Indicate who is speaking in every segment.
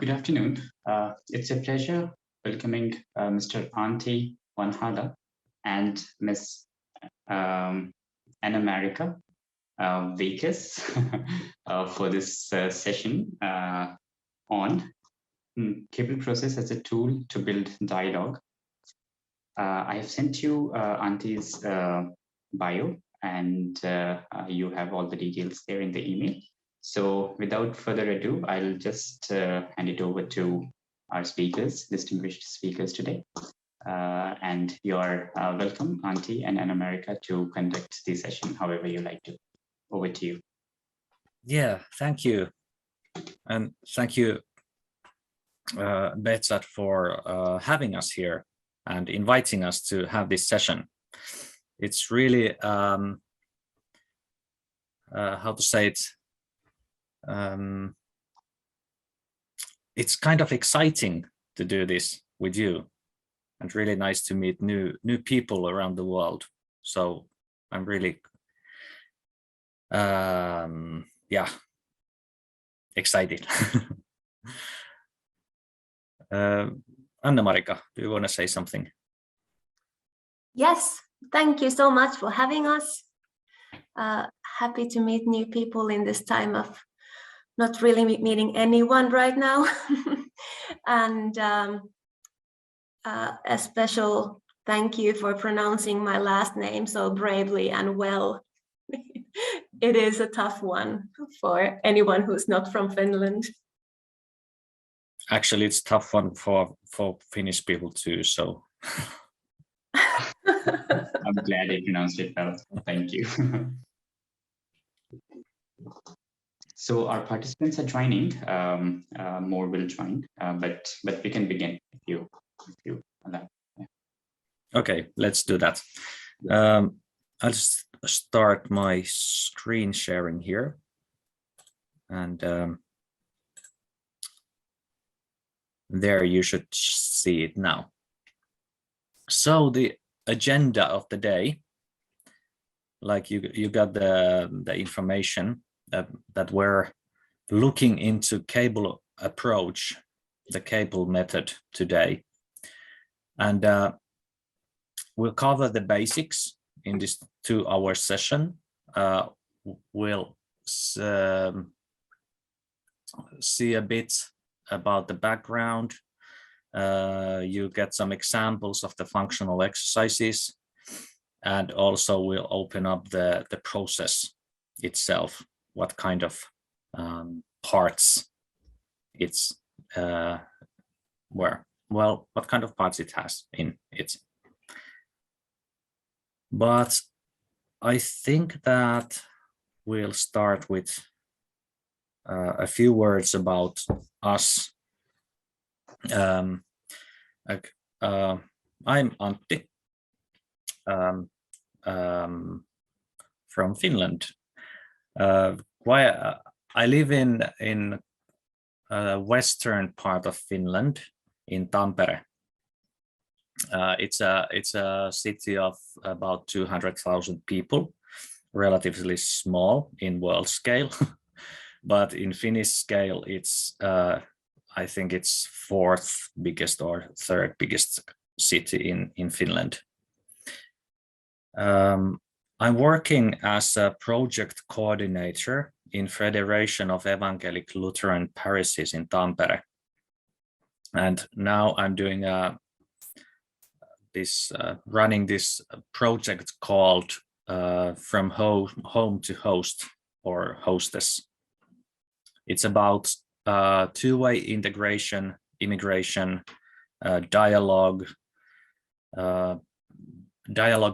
Speaker 1: Good afternoon. It's a pleasure welcoming Mr. Antti Vanhala and Ms. Annamarika Väekäs for this session on cable process as a tool to build dialogue. I have sent you Antti's bio, and you have all the details there in the email. So without further ado, I'll just hand it over to our speakers, distinguished speakers today. And you're welcome, Antti and Annamarika, to conduct the session however you like to. Over to you.
Speaker 2: Yeah, thank you. And thank you, Betsat, for having us here and inviting us to have this session. It's really, how to say it, it's kind of exciting to do this with you, and really nice to meet new people around the world. So I'm really, yeah, excited. Annamarika, do you want to say something?
Speaker 3: Yes, thank you so much for having us. Happy to meet new people in this time of not really meeting anyone right now. And a special thank you for pronouncing my last name so bravely and well. It is a tough one for anyone who's not from Finland.
Speaker 2: Actually, it's a tough one for Finnish people too, so.
Speaker 1: I'm glad you pronounced it well. Thank you. So our participants are joining. More will join, but we can begin if you allow. Yeah.
Speaker 2: Okay, let's do that. I'll just start my screen sharing here, and there you should see it now. So the agenda of the day, like you got the information that we're looking into cable approach, the cable method today, and we'll cover the basics in this 2-hour session. We'll see a bit about the background. You get some examples of the functional exercises, and also we'll open up the process itself, what kind of parts it's what kind of parts it has in it. But I think that we'll start with a few words about us. I'm Antti from Finland. I live in western part of Finland, in Tampere. It's a city of about 200,000 people, relatively small in world scale, but in Finnish scale, it's I think it's 4th biggest or 3rd biggest city in Finland. I'm working as a project coordinator in Federation of Evangelical Lutheran Parishes in Tampere, and now I'm doing running this project called From Home to Host, or Hostess. It's about two-way integration, immigration, dialogue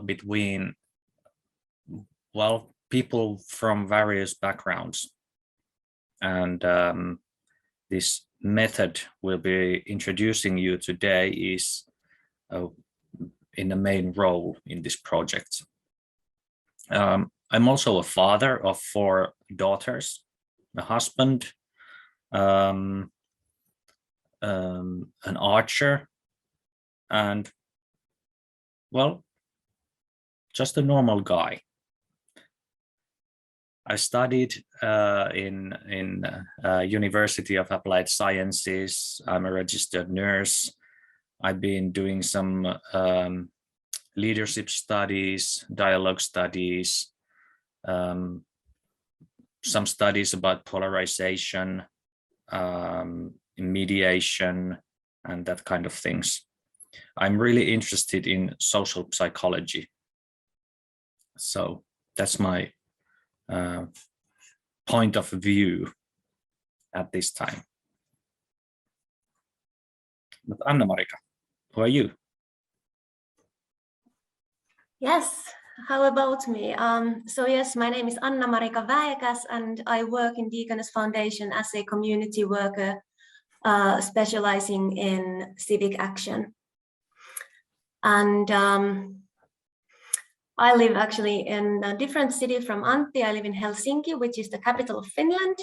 Speaker 2: between, well, people from various backgrounds. And this method we'll be introducing you today is in the main role in this project. I'm also a father of 4 daughters, a husband, an archer, and, well, just a normal guy. I studied in University of Applied Sciences. I'm a registered nurse. I've been doing some leadership studies, dialogue studies, some studies about polarization, mediation, and that kind of things. I'm really interested in social psychology. So that's my point of view at this time. But Annamarika, who are you?
Speaker 3: Yes, how about me? So yes, my name is Annamarika Väekäs, and I work in Deaconess Foundation as a community worker, specializing in civic action. And I live actually in a different city from Antti. I live in Helsinki, which is the capital of Finland.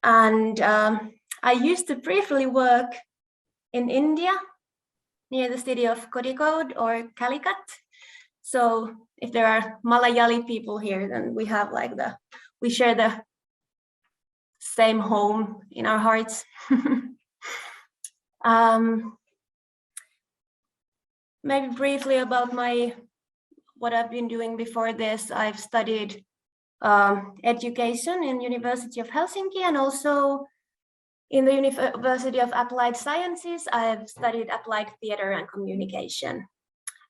Speaker 3: And I used to briefly work in India, near the city of Kozhikode or Calicut. So if there are Malayali people here, then we have we share the same home in our hearts. Maybe briefly about what I've been doing before this. I've studied education in University of Helsinki, and also in the University of Applied Sciences, I've studied applied theater and communication.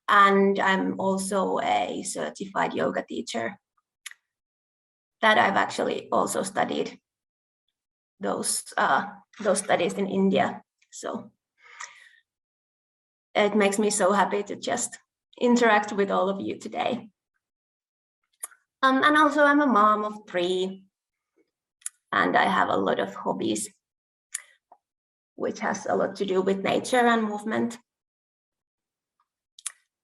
Speaker 3: And I'm also a certified yoga teacher. That I've actually also studied those studies in India. So it makes me so happy to just interact with all of you today. And also I'm a mom of 3, and I have a lot of hobbies, which has a lot to do with nature and movement.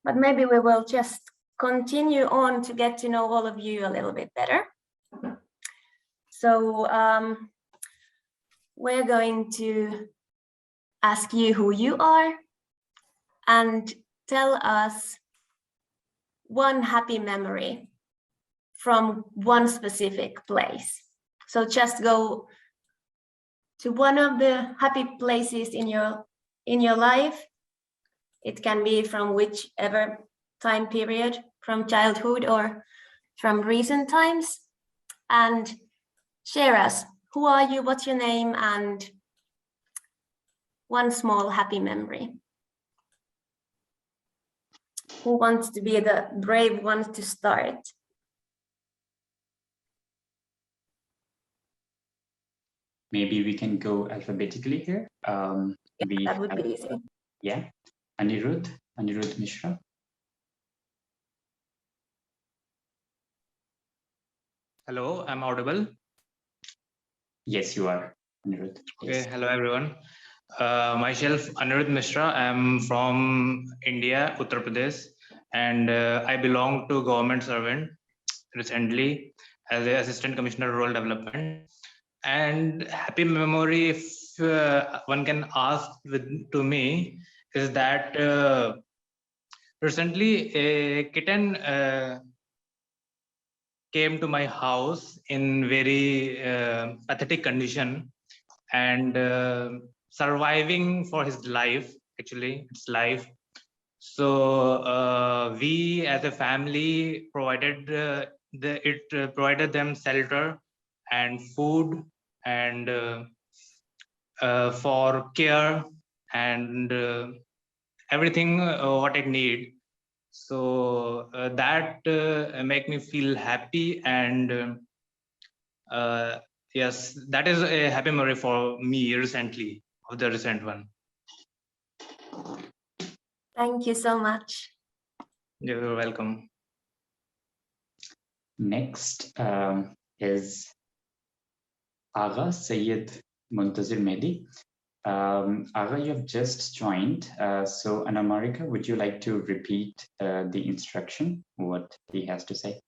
Speaker 3: But maybe we will just continue on to get to know all of you a little bit better. So we're going to ask you who you are and tell us one happy memory from one specific place. So just go to one of the happy places in your life. It can be from whichever time period, from childhood or from recent times, and share us. Who are you? What's your name? And one small happy memory. Who wants to be the brave one to start?
Speaker 1: Maybe we can go alphabetically here.
Speaker 3: That would be easy.
Speaker 1: Yeah, Anirudh Mishra.
Speaker 4: Hello, I'm audible.
Speaker 1: Yes, you are, Anirudh.
Speaker 4: Okay,
Speaker 1: Yes.
Speaker 4: hello everyone. Myself, Anirudh Mishra. I'm from India, Uttar Pradesh, and I belong to government servant recently as an assistant commissioner rural development. And happy memory, if one can ask to me, is that recently a kitten came to my house in very pathetic condition and surviving for his life, actually its life. So we as a family provided provided them shelter and food and for care and everything what it need. So that make me feel happy, and yes, that is a happy memory for me recently, of the recent one.
Speaker 3: Thank you so much.
Speaker 4: You're welcome.
Speaker 1: Next is Agha Syed Muntazir Mehdi. Agha, you have just joined. So Annamarika, would you like to repeat the instruction, what he has to say?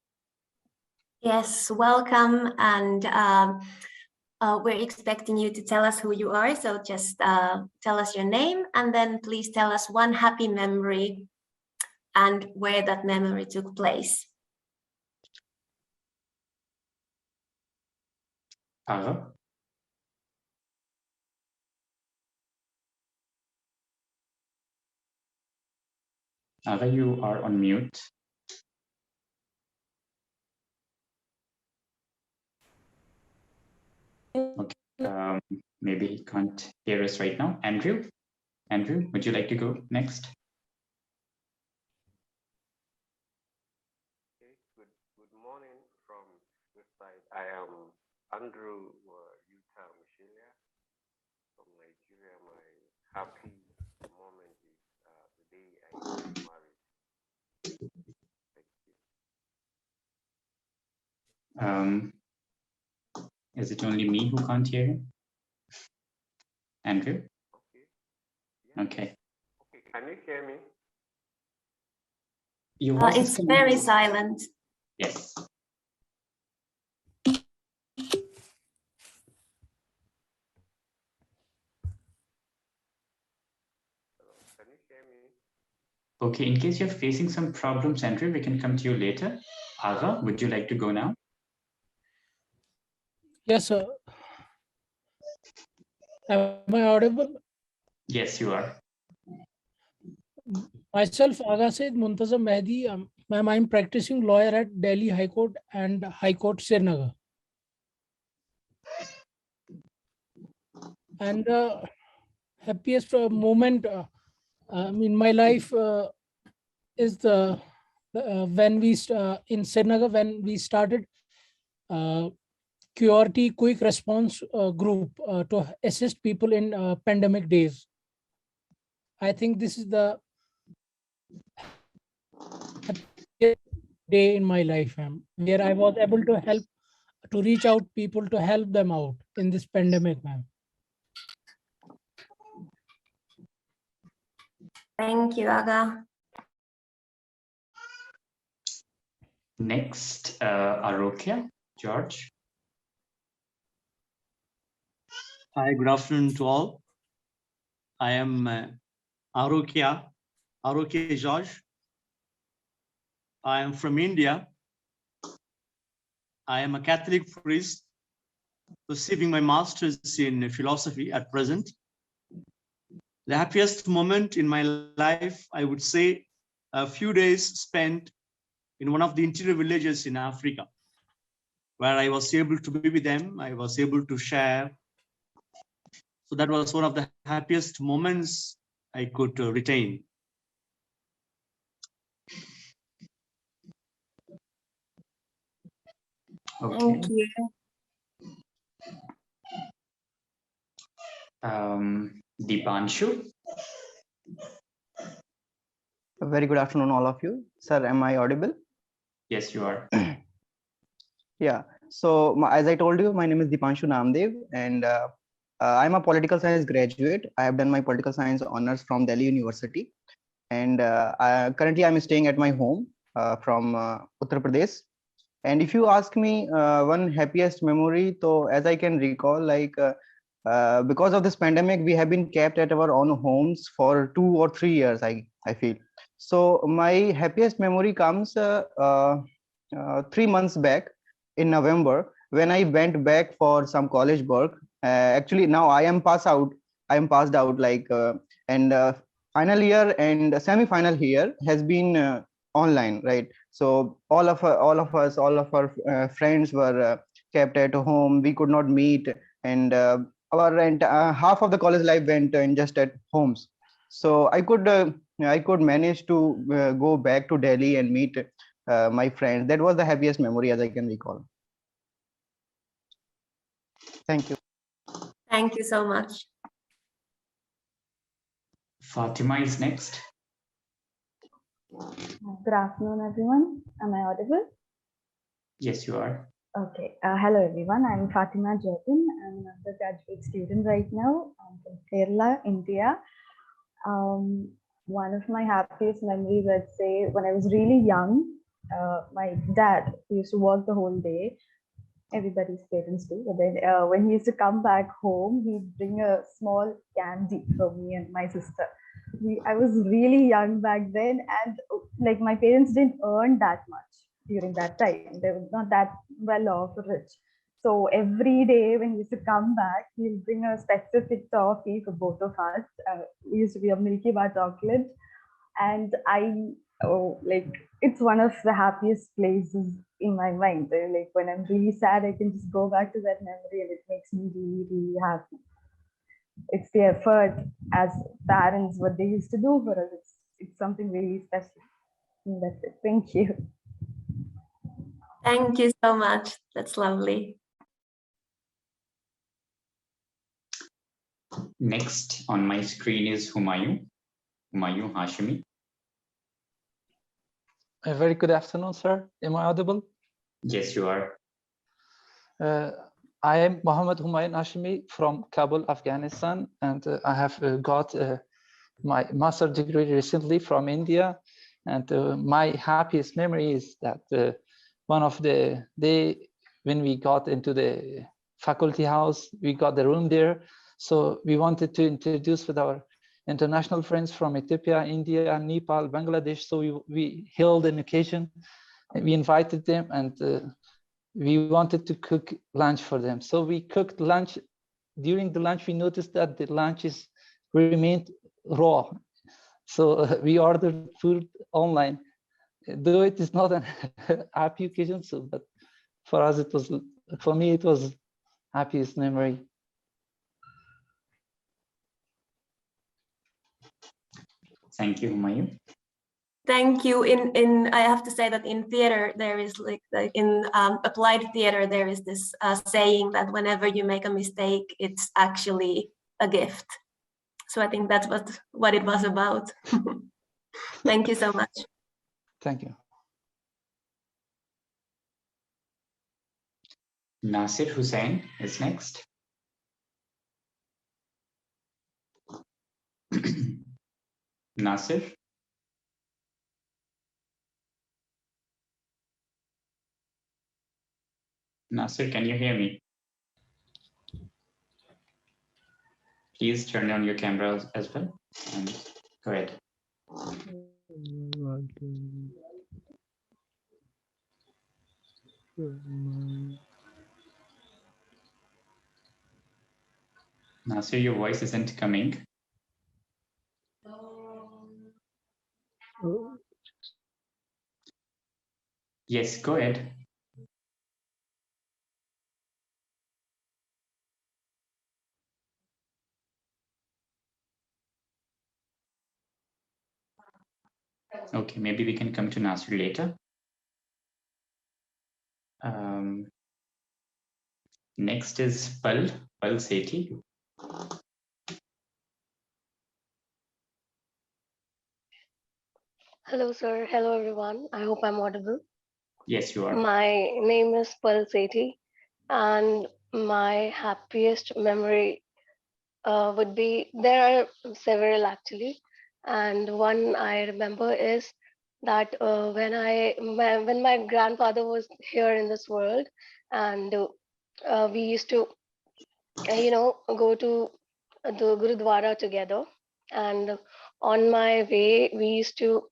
Speaker 3: Yes, welcome. And we're expecting you to tell us who you are. So just tell us your name, and then please tell us one happy memory and where that memory took place.
Speaker 1: Aga? Aga, you are on mute. Okay, maybe he can't hear us right now. Andrew, would you like to go next?
Speaker 5: Good morning from this side. I am Andrew Utah Michelia from Nigeria. My happy moment is the day I got married. Thank you.
Speaker 1: Is it only me who can't hear him? Andrew?
Speaker 5: Okay. Yeah.
Speaker 1: Okay.
Speaker 5: Okay. Can you hear me?
Speaker 1: Your voice is
Speaker 3: It's
Speaker 1: coming.
Speaker 3: very silent.
Speaker 1: Yes.
Speaker 5: Hello. Can you hear me?
Speaker 1: Okay, in case you're facing some problems, Andrew, we can come to you later. Aga, would you like to go now?
Speaker 6: Yes, sir. Am I audible?
Speaker 1: Yes, you are.
Speaker 6: Myself, Aga Said Muntazam Mehdi. Ma'am, I'm practicing lawyer at Delhi High Court and High Court Srinagar. And the happiest moment in my life is when we in Srinagar, when we started QRT Quick Response Group to assist people in pandemic days. I think this is the day in my life, where I was able to reach out people to help them out in this pandemic, ma'am.
Speaker 3: Thank you, Aga.
Speaker 1: Next, Arokya, George.
Speaker 7: Hi, good afternoon to all. I am Arokya George. I am from India. I am a Catholic priest receiving my master's in philosophy at present. The happiest moment in my life, I would say, a few days spent in one of the interior villages in Africa, where I was able to be with them. I was able to share. So that was one of the happiest moments I could retain.
Speaker 1: Okay.
Speaker 3: Thank you.
Speaker 1: Dipanshu.
Speaker 8: A very good afternoon, all of you. Sir, am I audible?
Speaker 1: Yes, you are.
Speaker 8: Yeah. So as I told you, my name is Dipanshu Namdev, and I'm a political science graduate. I have done my political science honors from Delhi University, and currently I'm staying at my home from Uttar Pradesh. And if you ask me one happiest memory, so as I can recall, like because of this pandemic, we have been kept at our own homes for 2 or 3 years, I feel. So my happiest memory comes 3 months back in November, when I went back for some college work. Actually, now I am passed out. Like and final year and semi-final year has been online, right? So all of our friends were kept at home. We could not meet, and half of the college life went in just at homes. So I could manage to go back to Delhi and meet my friends. That was the happiest memory as I can recall. Thank you.
Speaker 3: Thank you so much.
Speaker 1: Fatima is next.
Speaker 9: Good afternoon, everyone. Am I audible?
Speaker 1: Yes, you are.
Speaker 9: Okay. Hello, everyone. I'm Fatima Jatin. I'm an undergraduate student right now. I'm from Kerala, India. One of my happiest memories, let's say, when I was really young, my dad used to work the whole day. Everybody's parents do. But then when he used to come back home, he'd bring a small candy for me and my sister. I was really young back then, and like my parents didn't earn that much during that time. They were not that well off or rich. So every day when we used to come back, he'll bring a specific toffee for both of us. It used to be a Milky Bar chocolate, and it's one of the happiest places in my mind. Like when I'm really sad, I can just go back to that memory, and it makes me really, really happy. It's the effort as parents, what they used to do for us. It's something really special. And that's it. Thank you.
Speaker 3: Thank you so much. That's lovely.
Speaker 1: Next on my screen is Humayun Hashimi.
Speaker 10: A very good afternoon, sir. Am I audible?
Speaker 1: Yes, you are.
Speaker 10: I am Mohammed Humayun Hashimi from Kabul, Afghanistan, and I have got my master's degree recently from India. And my happiest memory is that one of the day when we got into the faculty house, we got the room there. So we wanted to introduce with our international friends from Ethiopia, India, Nepal, Bangladesh. So we held an occasion, and we invited them, and we wanted to cook lunch for them. So we cooked lunch. During the lunch, we noticed that the lunches remained raw. So we ordered food online, though it is not an happy occasion. So, but for us, for me, it was happiest memory.
Speaker 1: Thank you, Humayun.
Speaker 3: Thank you. I have to say that in theater there is in applied theater there is this saying that whenever you make a mistake, it's actually a gift. So I think that's what it was about. Thank you so much.
Speaker 10: Thank you.
Speaker 1: Nasir Hussain is next. Nasir. Nasir, can you hear me? Please turn on your camera as well and go ahead. Nasir, your voice isn't coming. Yes, go ahead. Okay, maybe we can come to Nasir later. Next is Pal Sethi.
Speaker 11: Hello, sir. Hello, everyone. I hope I'm audible.
Speaker 1: Yes, you are.
Speaker 11: My name is Pal Sethi, and my happiest memory would be, there are several actually, and one I remember is that when my grandfather was here in this world, and we used to go to the Gurudwara together, and on my way we used to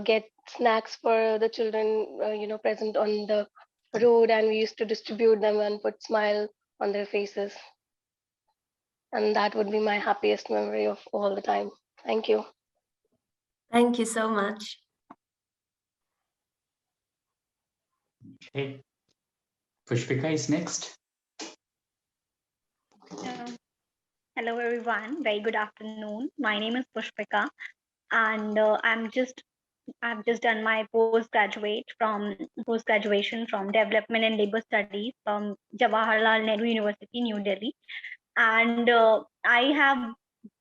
Speaker 11: get snacks for the children present on the road, and we used to distribute them and put smile on their faces. And that would be my happiest memory of all the time. Thank you.
Speaker 3: Thank you so much.
Speaker 1: Okay. Pushpika is next.
Speaker 12: Hello, everyone. Very good afternoon. My name is Pushpika, and I've just done my postgraduation from Development and Labor Studies from Jawaharlal Nehru University, New Delhi. And I have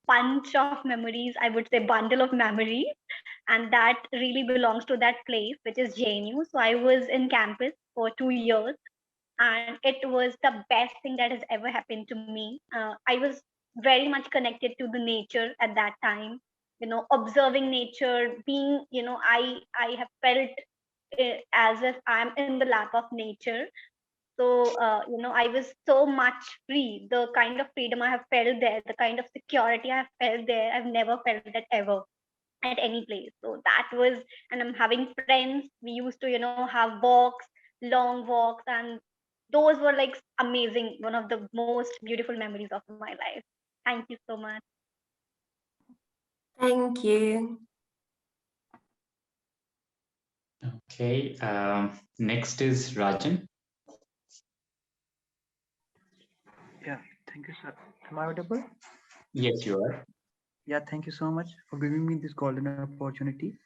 Speaker 12: bunch of memories, I would say bundle of memories, and that really belongs to that place, which is JNU. So I was in campus for 2 years, and it was the best thing that has ever happened to me. I was very much connected to the nature at that time, observing nature, being, I have felt as if I'm in the lap of nature. So I was so much free. The kind of freedom I have felt there, the kind of security I have felt there, I've never felt that ever at any place. So that was, and I'm having friends. We used to have walks, long walks, and those were like amazing, one of the most beautiful memories of my life. Thank you so much.
Speaker 3: Thank you.
Speaker 1: Okay, next is Rajan.
Speaker 13: Yeah, thank you, sir. Am I audible?
Speaker 1: Yes, you are.
Speaker 13: Yeah, thank you so much for giving me this golden opportunity.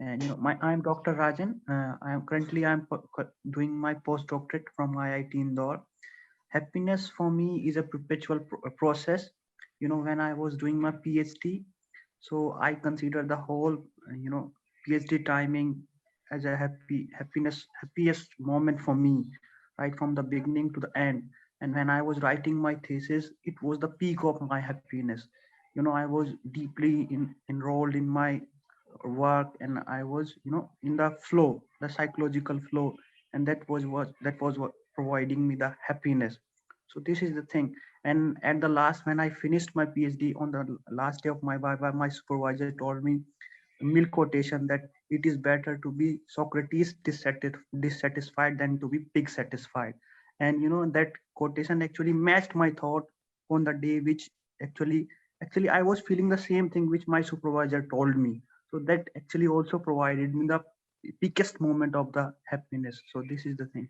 Speaker 13: And I'm Dr. Rajan. I'm doing my postdoctorate from IIT Indore. Happiness for me is a perpetual process. When I was doing my PhD, so I consider the whole, PhD timing as a happiest moment for me, right from the beginning to the end. And when I was writing my thesis, it was the peak of my happiness. I was deeply enrolled in my work, and I was, in the flow, the psychological flow, and that was what providing me the happiness. So this is the thing. And at the last, when I finished my PhD, on the last day of my viva, my supervisor told me a milk quotation that it is better to be Socrates dissatisfied than to be pig satisfied. And that quotation actually matched my thought on the day, which actually I was feeling the same thing which my supervisor told me. So that actually also provided me the biggest moment of the happiness. So this is the thing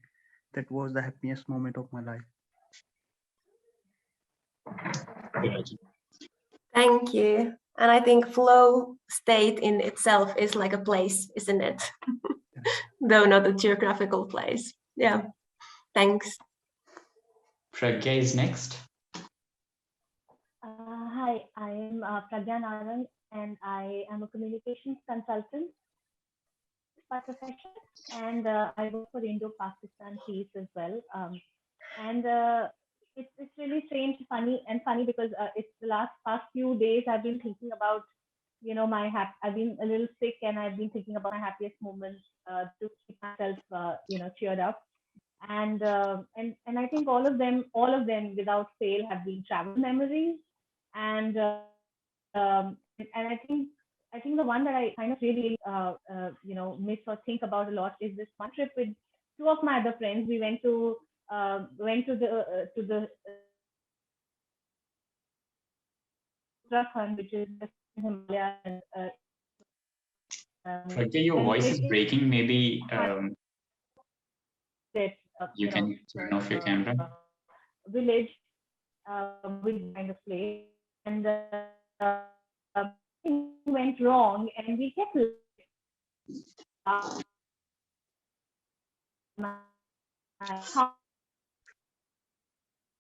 Speaker 13: that was the happiest moment of my life.
Speaker 3: Thank you. And I think flow state in itself is like a place, isn't it? Though not a geographical place. Yeah. Thanks.
Speaker 1: Pragya is next.
Speaker 14: Hi, I am Pragya Narang, and I am a communications consultant by profession, and I work for Indo-Pakistan Peace as well. And it's really strange, funny because it's the past few days I've been thinking about, I've been a little sick, and I've been thinking about my happiest moments to keep myself, cheered up. And I think all of them without fail have been travel memories. And I think the one that I kind of really miss or think about a lot is this one trip with two of my other friends. We went to the Uttarakhand, which is in Himalaya.
Speaker 1: Pragya, your voice is breaking. Maybe you can turn off your camera.
Speaker 14: Village with kind of place, and went wrong, and we kept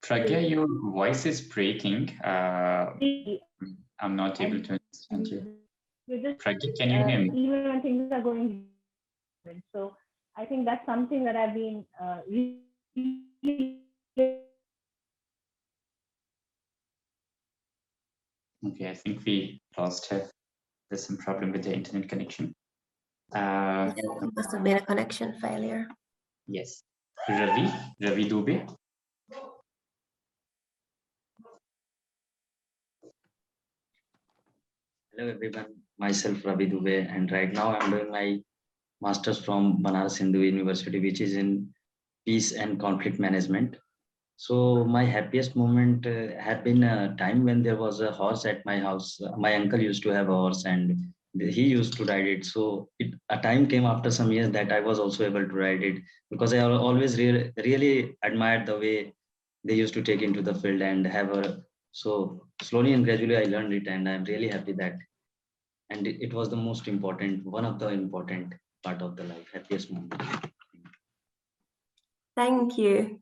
Speaker 1: Pragya, your voice is breaking. I'm not able to understand you. Pragya, can you hear me?
Speaker 14: Even when things are going good. So I think that's something that I've been really.
Speaker 1: Okay, I think we lost her. There's some problem with the internet connection.
Speaker 3: It must have been a connection failure.
Speaker 1: Yes. Ravi Dubey.
Speaker 15: Hello everyone, myself Ravi Dubey, and right now I'm doing my master's from Banaras Hindu University, which is in peace and conflict management. So my happiest moment had been a time when there was a horse at my house. My uncle used to have a horse, and he used to ride it. So a time came after some years that I was also able to ride it, because I always really admired the way they used to take into the field and have a. So slowly and gradually I learned it, and I'm really happy that. And it was the most important, one of the important part of the life, happiest moment.
Speaker 3: Thank you.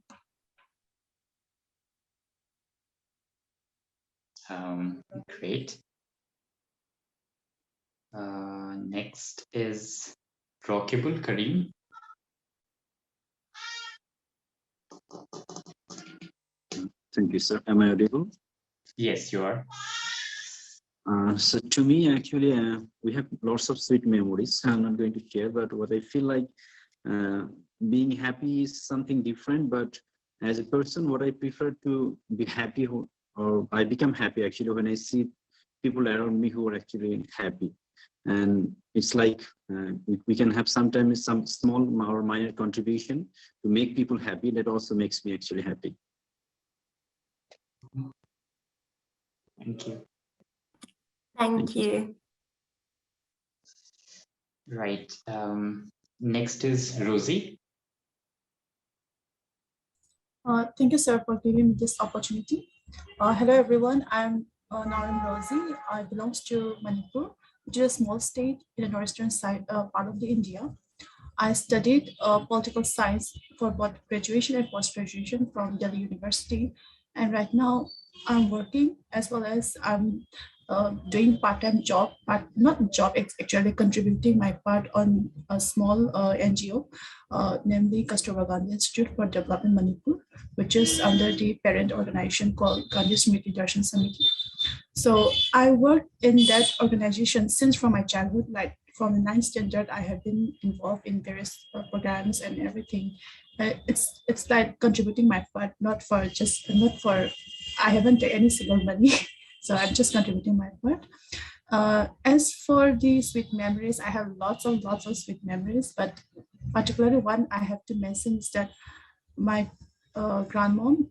Speaker 1: Great. Next is Rokibul Kareem.
Speaker 16: Thank you, sir. Am I audible?
Speaker 1: Yes, you are.
Speaker 16: So to me, actually, we have lots of sweet memories. I'm not going to share, but what I feel like being happy is something different. But as a person, what I prefer to be happy, or I become happy actually when I see people around me who are actually happy. And it's like we can have sometimes some small or minor contribution to make people happy. That also makes me actually happy.
Speaker 1: Thank you.
Speaker 3: Thank you.
Speaker 1: Right. Next is Rosie.
Speaker 17: Thank you, sir, for giving me this opportunity. Hello, everyone. I'm Naran Rosie. I belong to Manipur, which is a small state in the northern side part of the India. I studied political science for both graduation and post-graduation from Delhi University. And right now I'm working as well as I'm doing part-time job, but not job, actually contributing my part on a small NGO, namely Kasturba Gandhi Institute for Development Manipur, which is under the parent organization called Gandhi Smriti Darshan Samiti. So I worked in that organization since from my childhood, like from the 9th standard, I have been involved in various programs and everything. It's like contributing my part, not for, I haven't taken any single money. So I'm just contributing my part. As for the sweet memories, I have lots of sweet memories, but particularly one I have to mention is that my grandmom,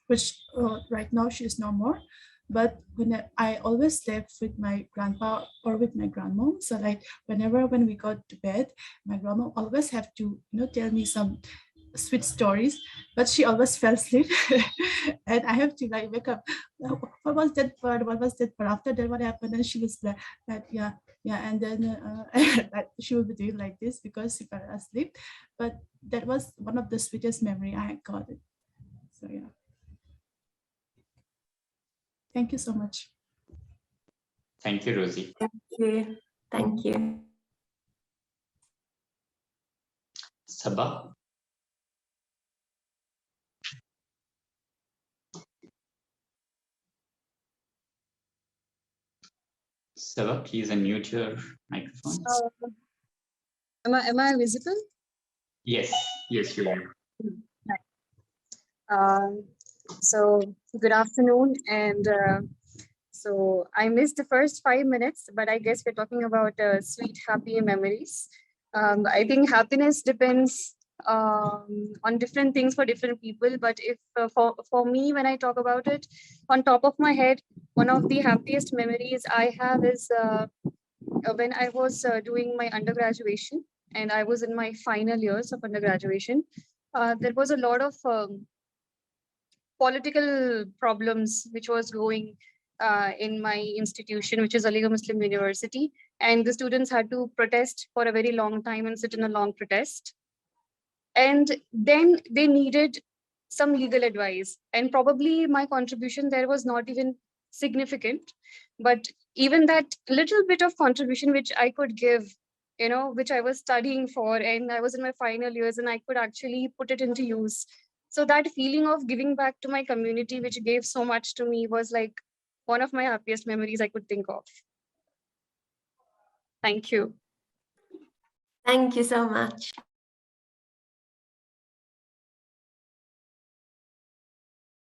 Speaker 17: which right now she is no more, but when I always slept with my grandpa or with my grandmom. So like when we got to bed, my grandma always have to tell me some sweet stories, but she always fell asleep and I have to like wake up. What was that part? What was that part? After that, what happened? And she was like, yeah, and then she will be doing like this because she fell asleep. But that was one of the sweetest memory I got it. So yeah. Thank you so much.
Speaker 1: Thank you, Rosie.
Speaker 3: Thank you. Thank you.
Speaker 1: Sabah. Sabah, please unmute your microphone.
Speaker 18: Am I visible?
Speaker 1: Yes, you are.
Speaker 18: So good afternoon, and so I missed the first 5 minutes, but I guess we're talking about sweet, happy memories. I think happiness depends on different things for different people, but if for me, when I talk about it, on top of my head, one of the happiest memories I have is when I was doing my undergraduation, and I was in my final years of undergraduation. There was a lot of political problems which was going in my institution, which is Aligarh Muslim University, and the students had to protest for a very long time and sit in a long protest. And then they needed some legal advice, and probably my contribution there was not even significant, but even that little bit of contribution which I could give, which I was studying for, and I was in my final years, and I could actually put it into use. So that feeling of giving back to my community, which gave so much to me, was like one of my happiest memories I could think of. Thank you.
Speaker 3: Thank you so much.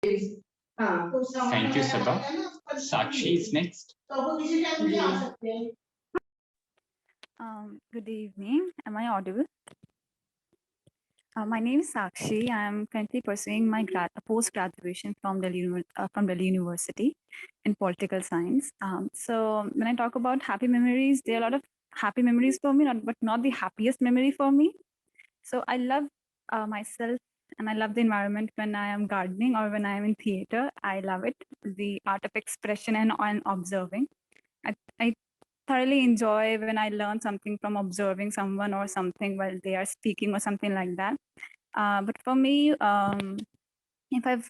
Speaker 1: Thank you, Sabah. Sakshi is next.
Speaker 19: Good evening. Am I audible? My name is Sakshi. I am currently pursuing my post-graduation from Delhi University in political science. So when I talk about happy memories, there are a lot of happy memories for me, but not the happiest memory for me. So I love myself, and I love the environment when I am gardening or when I am in theater. I love it, the art of expression and observing. I thoroughly enjoy when I learn something from observing someone or something while they are speaking or something like that. But for me, if I've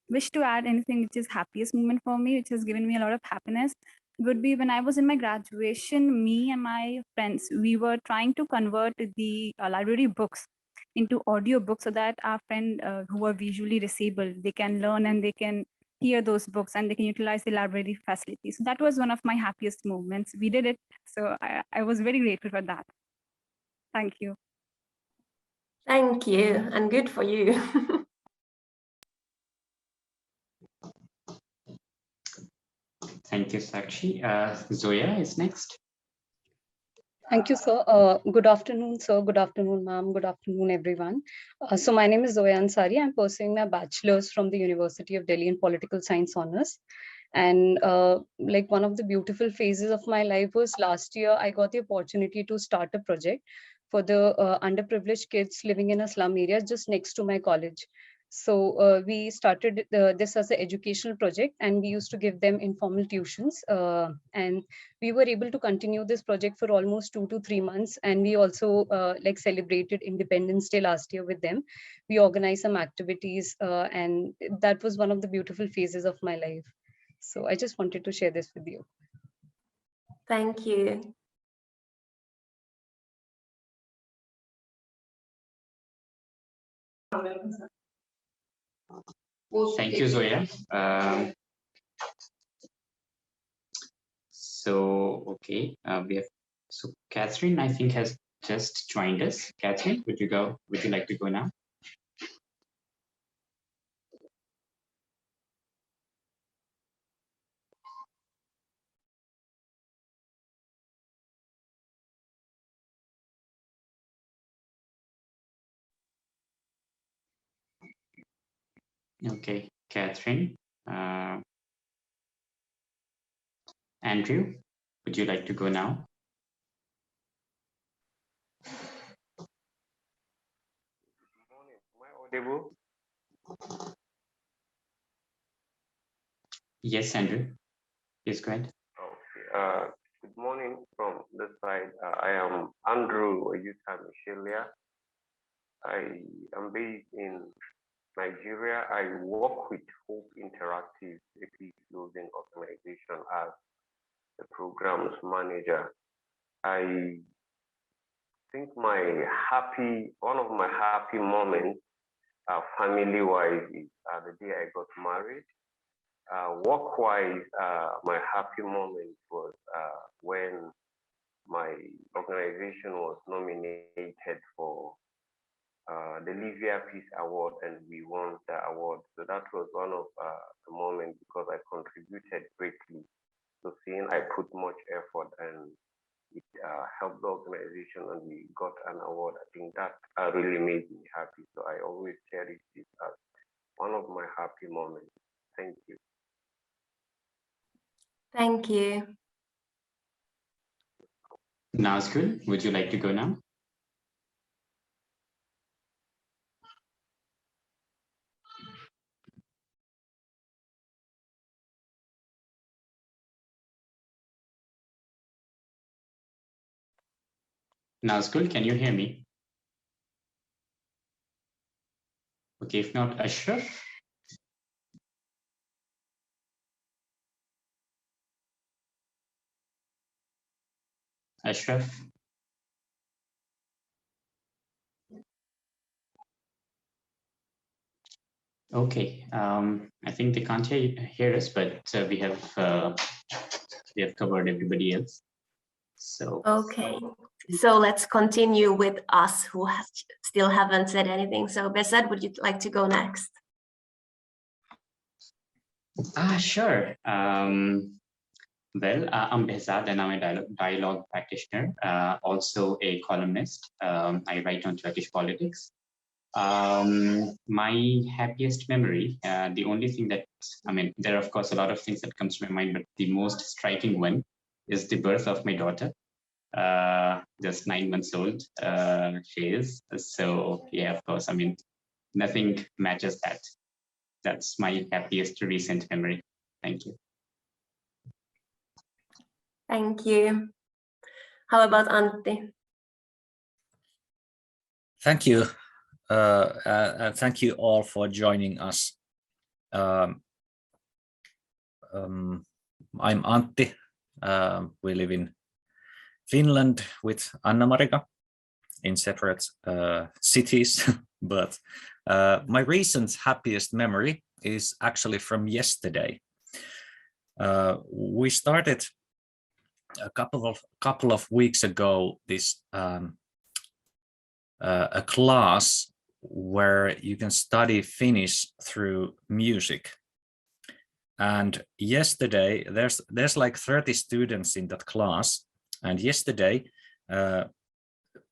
Speaker 19: wished to add anything which is happiest moment for me, which has given me a lot of happiness, would be when I was in my graduation. Me and my friends, we were trying to convert the library books into audio books so that our friend who are visually disabled, they can learn and they can hear those books and they can utilize the library facilities. So that was one of my happiest moments. We did it. So I was very grateful for that. Thank you.
Speaker 3: Thank you, and good for you.
Speaker 1: Thank you, Sakshi. Zoya is next.
Speaker 20: Thank you, sir. Good afternoon, sir. Good afternoon, ma'am. Good afternoon, everyone. So my name is Zoya Ansari. I'm pursuing my bachelor's from the University of Delhi in Political Science Honors. And like one of the beautiful phases of my life was last year, I got the opportunity to start a project for the underprivileged kids living in a slum area just next to my college. So we started this as an educational project, and we used to give them informal tuitions. And we were able to continue this project for almost 2 to 3 months. And we also like celebrated Independence Day last year with them. We organized some activities, and that was one of the beautiful phases of my life. So I just wanted to share this with you.
Speaker 3: Thank you.
Speaker 1: Thank you, Zoya. Okay, we have, so Catherine, I think, has just joined us. Catherine, would you like to go now? Okay, Catherine. Andrew, would you like to go now?
Speaker 5: Audible?
Speaker 1: Yes, Andrew. Please go ahead.
Speaker 5: Okay. Good morning from this side. I am Andrew Oyuta Michelia. I am based in Nigeria. I work with Hope Interactive, a peace building organization, as the programs manager. I think one of my happy moments, family-wise, is the day I got married. Work-wise, my happy moment was when my organization was nominated for the Livia Peace Award, and we won the award. So that was one of the moments, because I contributed greatly. So seeing I put much effort, and it helped the organization, and we got an award, I think that really made me happy. So I always cherish this as one of my happy moments. Thank you.
Speaker 3: Thank you.
Speaker 1: Nazgul, would you like to go now? Nazgul, can you hear me? Okay, if not, Ashraf. Ashraf. Okay, I think they can't hear us, but we have covered everybody else. So
Speaker 3: okay, so let's continue with us who still haven't said anything. So Besed, would you like to go next?
Speaker 1: Sure. Well, I'm Behzad, and I'm a dialogue practitioner, also a columnist. I write on Turkish politics. My happiest memory, the only thing that, there are of course a lot of things that comes to my mind, but the most striking one is the birth of my daughter, just 9 months old. She is. So yeah, of course, nothing matches that. That's my happiest recent memory. Thank you.
Speaker 3: Thank you. How about Antti?
Speaker 2: Thank you. Thank you all for joining us. I'm Antti. We live in Finland with Annamarika in separate cities, but my recent happiest memory is actually from yesterday. We started a couple of weeks ago this a class where you can study Finnish through music, And yesterday, there's like 30 students in that class. And yesterday,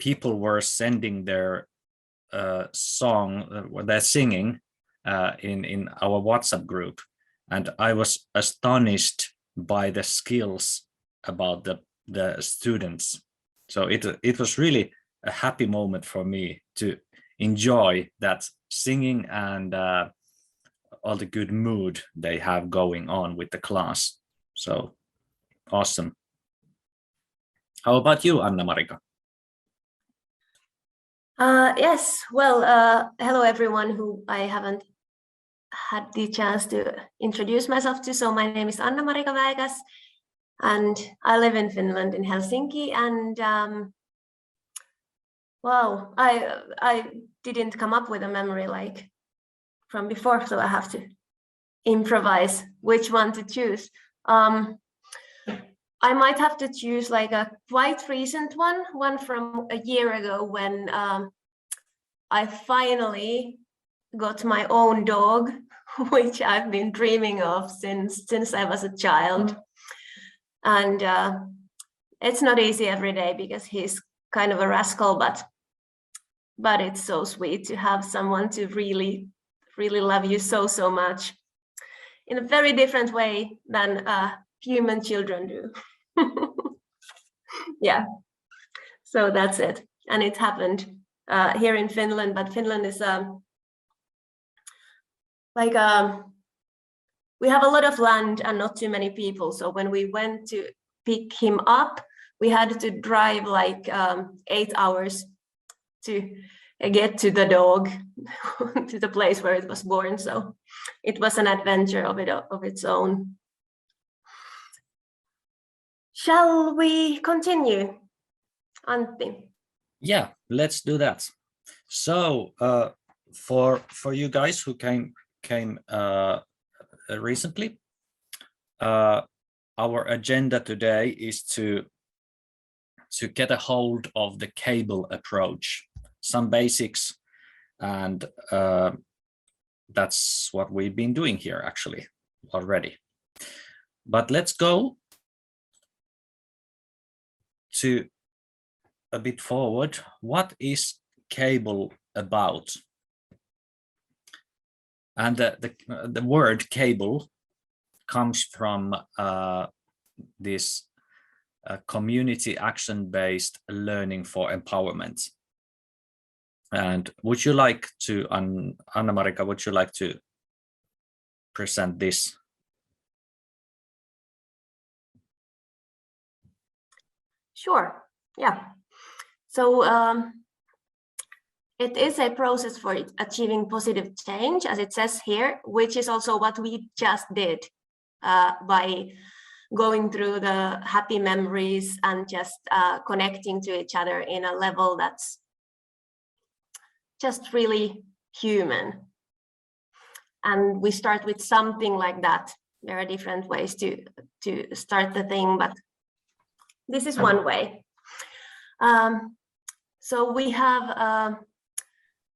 Speaker 2: people were sending their song, they're singing in our WhatsApp group. And I was astonished by the skills about the students. So it was really a happy moment for me to enjoy that singing and all the good mood they have going on with the class. So awesome. How about you, Annamarika?
Speaker 3: Yes, well, hello everyone who I haven't had the chance to introduce myself to. So my name is Annamarika Väekäs, and I live in Finland, in Helsinki. And wow, I didn't come up with a memory like from before, so I have to improvise which one to choose. I might have to choose like a quite recent one from a year ago when I finally got my own dog, which I've been dreaming of since I was a child. And it's not easy every day because he's kind of a rascal, but it's so sweet to have someone to really love you so much in a very different way than human children do. Yeah, so that's it. And it happened here in Finland, but Finland is we have a lot of land and not too many people. So when we went to pick him up, we had to drive like 8 hours to get to the dog, to the place where it was born. So it was an adventure of its own. Shall we continue, Antti?
Speaker 2: Yeah, let's do that. So for you guys who came recently, our agenda today is to get a hold of the cable approach, some basics, and that's what we've been doing here actually already. But let's go to a bit forward. What is cable about? And the word cable comes from this community action-based learning for empowerment. And would you like to, Annamarika, would you like to present this?
Speaker 3: Sure, yeah. So it is a process for achieving positive change, as it says here, which is also what we just did by going through the happy memories and just connecting to each other in a level that's just really human. And we start with something like that. There are different ways to start the thing, but this is one way. So we have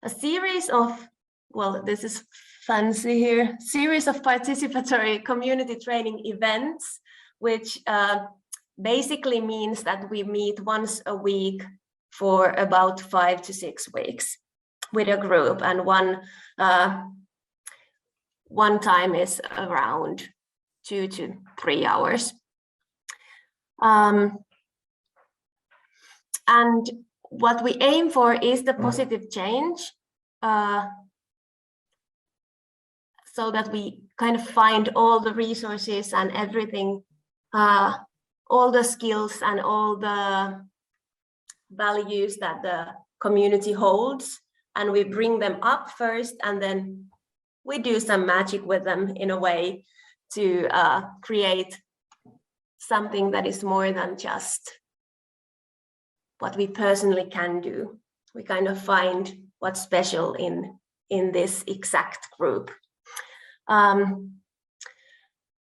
Speaker 3: a series of, well, this is fancy here, series of participatory community training events, which basically means that we meet once a week for about 5 to 6 weeks with a group, and one time is around 2 to 3 hours. And what we aim for is the positive change, so that we kind of find all the resources and everything, all the skills and all the values that the community holds, and we bring them up first, and then we do some magic with them in a way to create something that is more than just what we personally can do. We kind of find what's special in this exact group.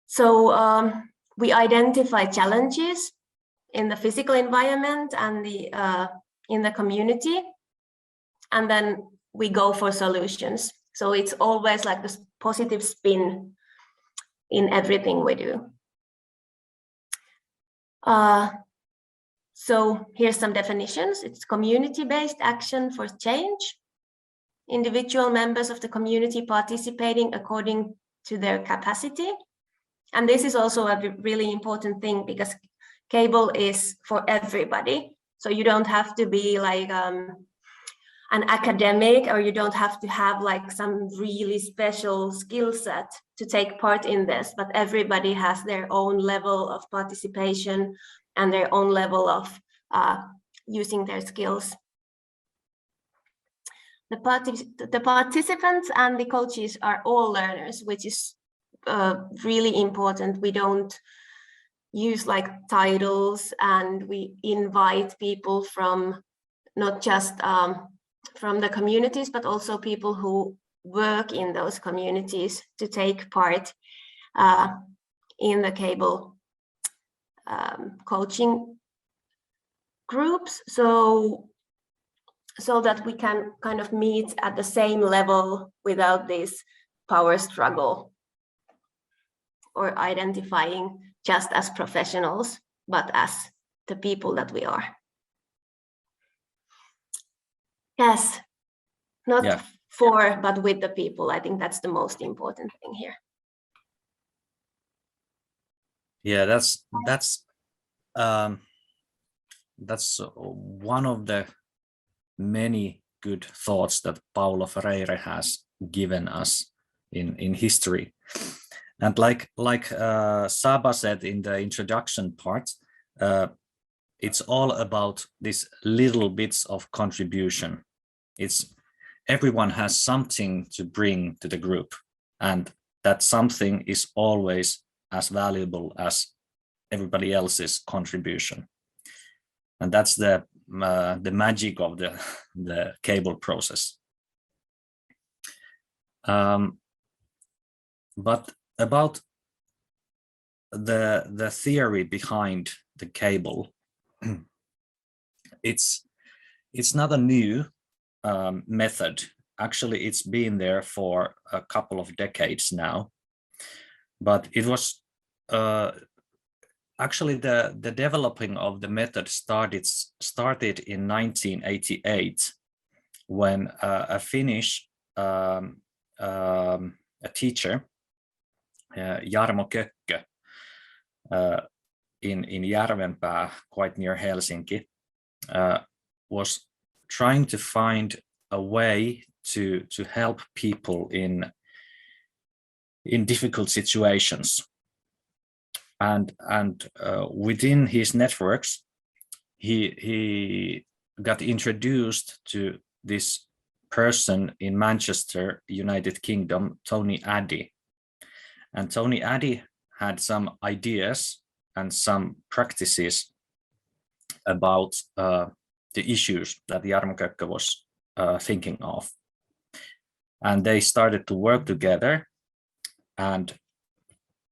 Speaker 3: So we identify challenges in the physical environment and in the community, and then we go for solutions. So it's always like this positive spin in everything we do. So here's some definitions. It's community-based action for change, individual members of the community participating according to their capacity. And this is also a really important thing because cable is for everybody. So you don't have to be like an academic, or you don't have to have like some really special skill set to take part in this, but everybody has their own level of participation and their own level of using their skills. The participants and the coaches are all learners, which is really important. We don't use like titles, and we invite people from not just from the communities, but also people who work in those communities to take part in the cable coaching groups, so that we can kind of meet at the same level without this power struggle or identifying just as professionals, but as the people that we are. Yes, not for, but with the people. I think that's the most important thing here.
Speaker 2: Yeah, that's one of the many good thoughts that Paulo Freire has given us in history. And like Saba said in the introduction part, it's all about these little bits of contribution. It's everyone has something to bring to the group, and that something is always as valuable as everybody else's contribution. And that's the magic of the cable process. But about the theory behind the cable, it's not a new method. Actually, it's been there for a couple of decades now, but it was actually the developing of the method started in 1988 when a Finnish a teacher, Jarmo Kökkö, in Järvenpää, quite near Helsinki, was trying to find a way to help people in difficult situations, and within his networks he got introduced to this person in Manchester, United Kingdom, Tony Addy. And Tony Addy had some ideas and some practices about the issues that Jarmo Kökkö was thinking of. And they started to work together. And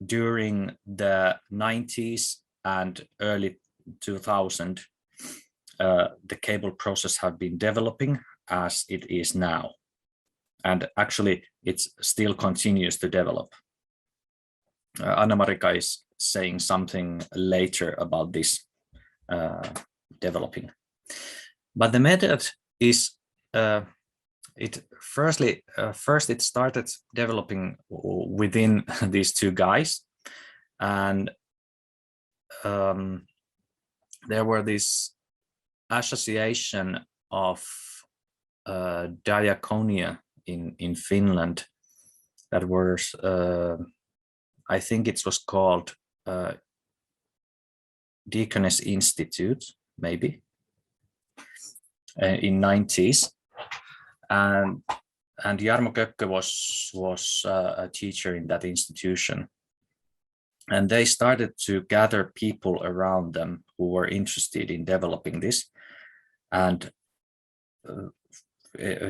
Speaker 2: during the 90s and early 2000s, the cable process have been developing as it is now. And actually, it still continues to develop. Annamarika is saying something later about this developing. But the method is, first it started developing within these two guys. And there were this association of diaconia in Finland that was, I think it was called Deaconess Institute, maybe, in 90s. And Jarmo Kökkö was a teacher in that institution. And they started to gather people around them who were interested in developing this. And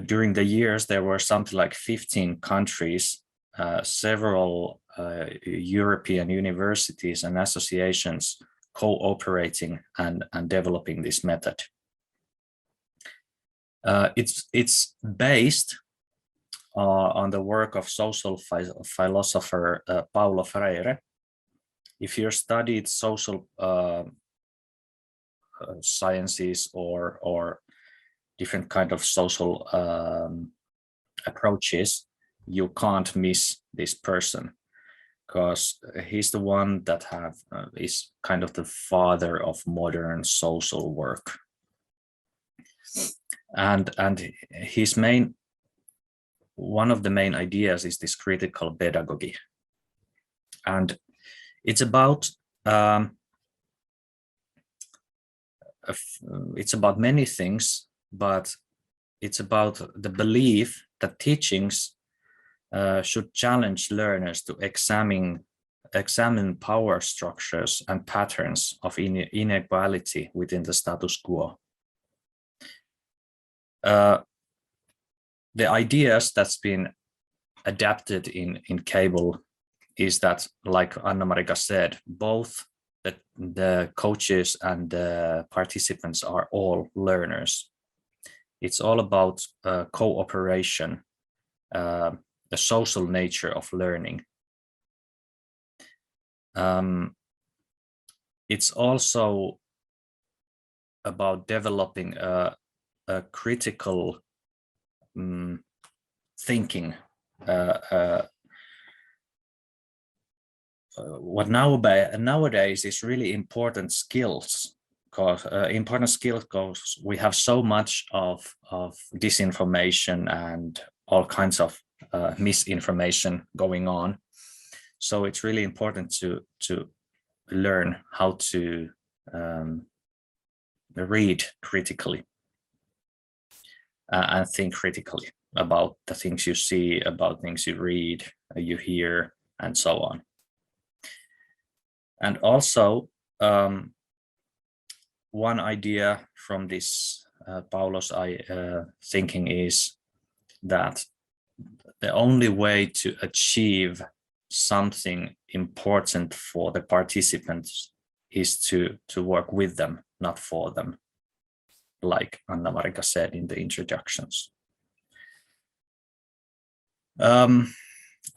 Speaker 2: during the years, there were something like 15 countries, several European universities and associations cooperating and developing this method. It's based on the work of social philosopher Paulo Freire. If you studied social sciences or different kind of social approaches, you can't miss this person, because he's the one that is kind of the father of modern social work. And his one of the main ideas is this critical pedagogy, and it's about many things, but it's about the belief that teachings should challenge learners to examine power structures and patterns of inequality within the status quo. The ideas that's been adapted in Cable is that, like Annamarika said, both the coaches and the participants are all learners. It's all about cooperation, the social nature of learning. It's also about developing a critical thinking. What nowadays is really important skills, because we have so much of disinformation and all kinds of misinformation going on. So it's really important to learn how to read critically and think critically about the things you see, about things you read, you hear, and so on. And also, one idea from this Paulo's thinking is that the only way to achieve something important for the participants is to work with them, not for them, like Annamarika said in the introductions.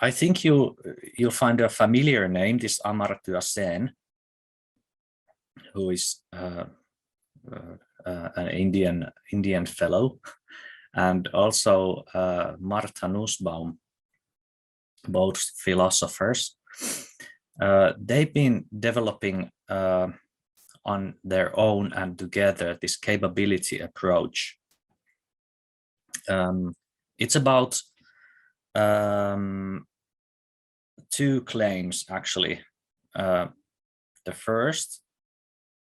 Speaker 2: I think you'll find a familiar name, this Amartya Sen, who is an Indian fellow, and also Martha Nussbaum, both philosophers. They've been developing on their own and together this capability approach. It's about two claims, actually. The first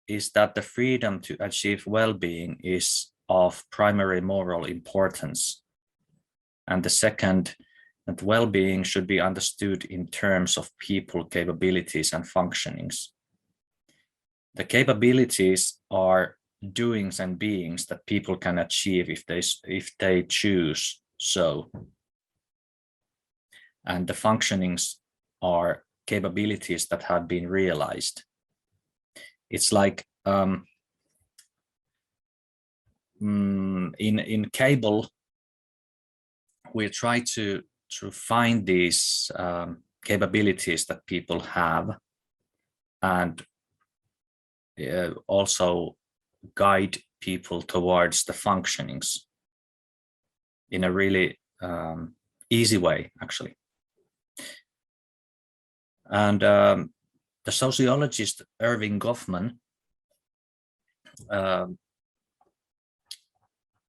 Speaker 2: is that the freedom to achieve well-being is of primary moral importance. And the second, that well-being should be understood in terms of people capabilities and functionings. The capabilities are doings and beings that people can achieve if they choose so. And the functionings are capabilities that have been realized. It's like in Cable, we try to find these capabilities that people have, and also guide people towards the functionings in a really easy way, actually. And the sociologist Irving Goffman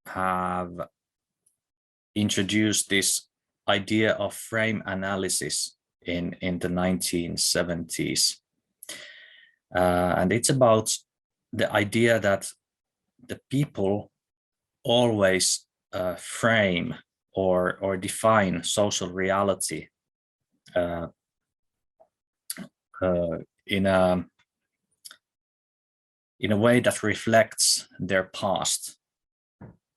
Speaker 2: have introduced this idea of frame analysis in the 1970s. And it's about the idea that the people always frame or define social reality in a way that reflects their past.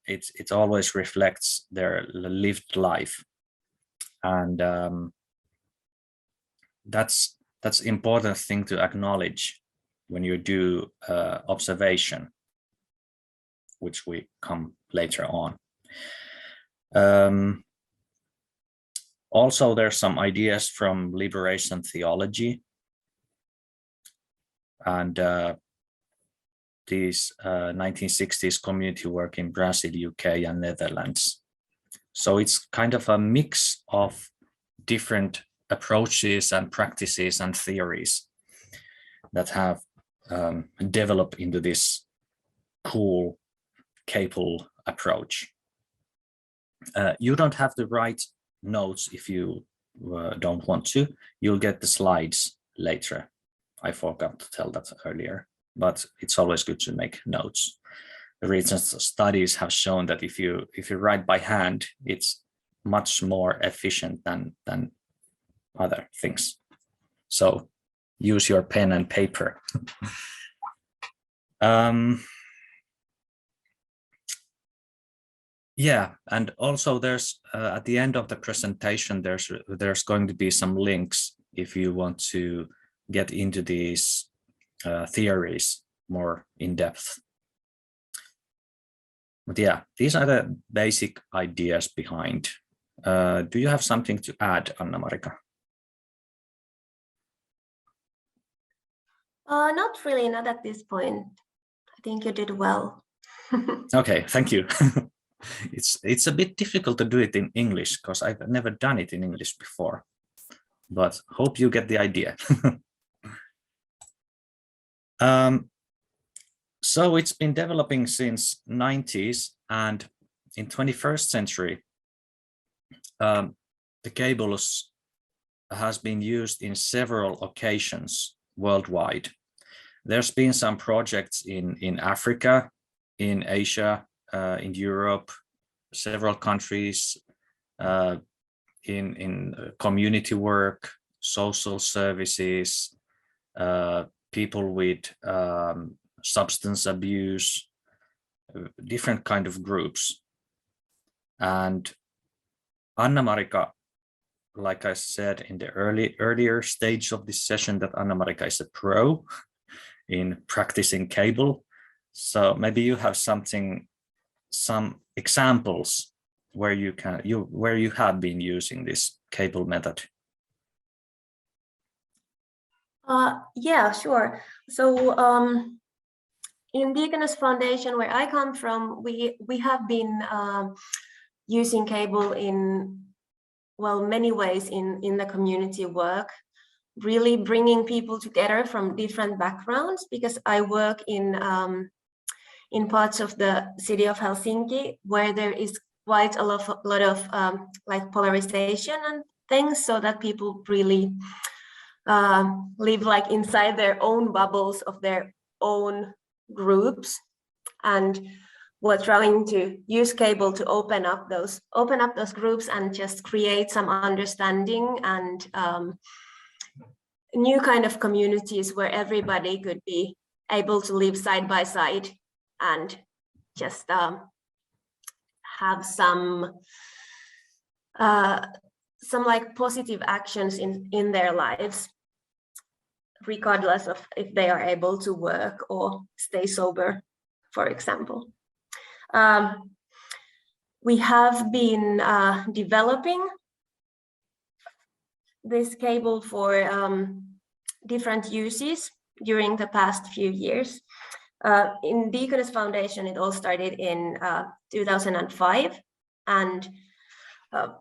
Speaker 2: It always reflects their lived life, and that's important thing to acknowledge when you do observation, which we come later on. Also, there's some ideas from liberation theology and these 1960s community work in Brazil, UK, and Netherlands. So it's kind of a mix of different approaches and practices and theories that have developed into this cool, capable approach. You don't have to write notes if you don't want to. You'll get the slides later. I forgot to tell that earlier, but it's always good to make notes. The recent studies have shown that if you write by hand, it's much more efficient than other things. So use your pen and paper. Yeah, and also there's at the end of the presentation, there's going to be some links if you want to get into these theories more in depth. But yeah, these are the basic ideas behind. Do you have something to add, Annamarika?
Speaker 3: Not really, not at this point. I think you did well.
Speaker 2: Okay, thank you. It's a bit difficult to do it in English because I've never done it in English before, but hope you get the idea. So it's been developing since 90s, and in 21st century, the cables has been used in several occasions worldwide. There's been some projects in Africa, in Asia, in Europe, several countries, in community work, social services, people with substance abuse, different kind of groups. And Annamarika, like I said in the earlier stage of this session, that Annamarika is a pro in practicing cable. So maybe you have some examples where you have been using this cable method.
Speaker 3: Yeah, sure. So in Deaconess Foundation, where I come from, we have been using cable in, well, many ways in the community work, really bringing people together from different backgrounds, because I work in parts of the city of Helsinki where there is quite a lot of like polarization and things, so that people really live like inside their own bubbles of their own groups, and we're trying to use cable to open up those groups and just create some understanding and new kind of communities where everybody could be able to live side by side and just have some like positive actions in their lives, regardless of if they are able to work or stay sober, for example. We have been developing this cable for different uses during the past few years. In Deaconess Foundation, it all started in 2005, and the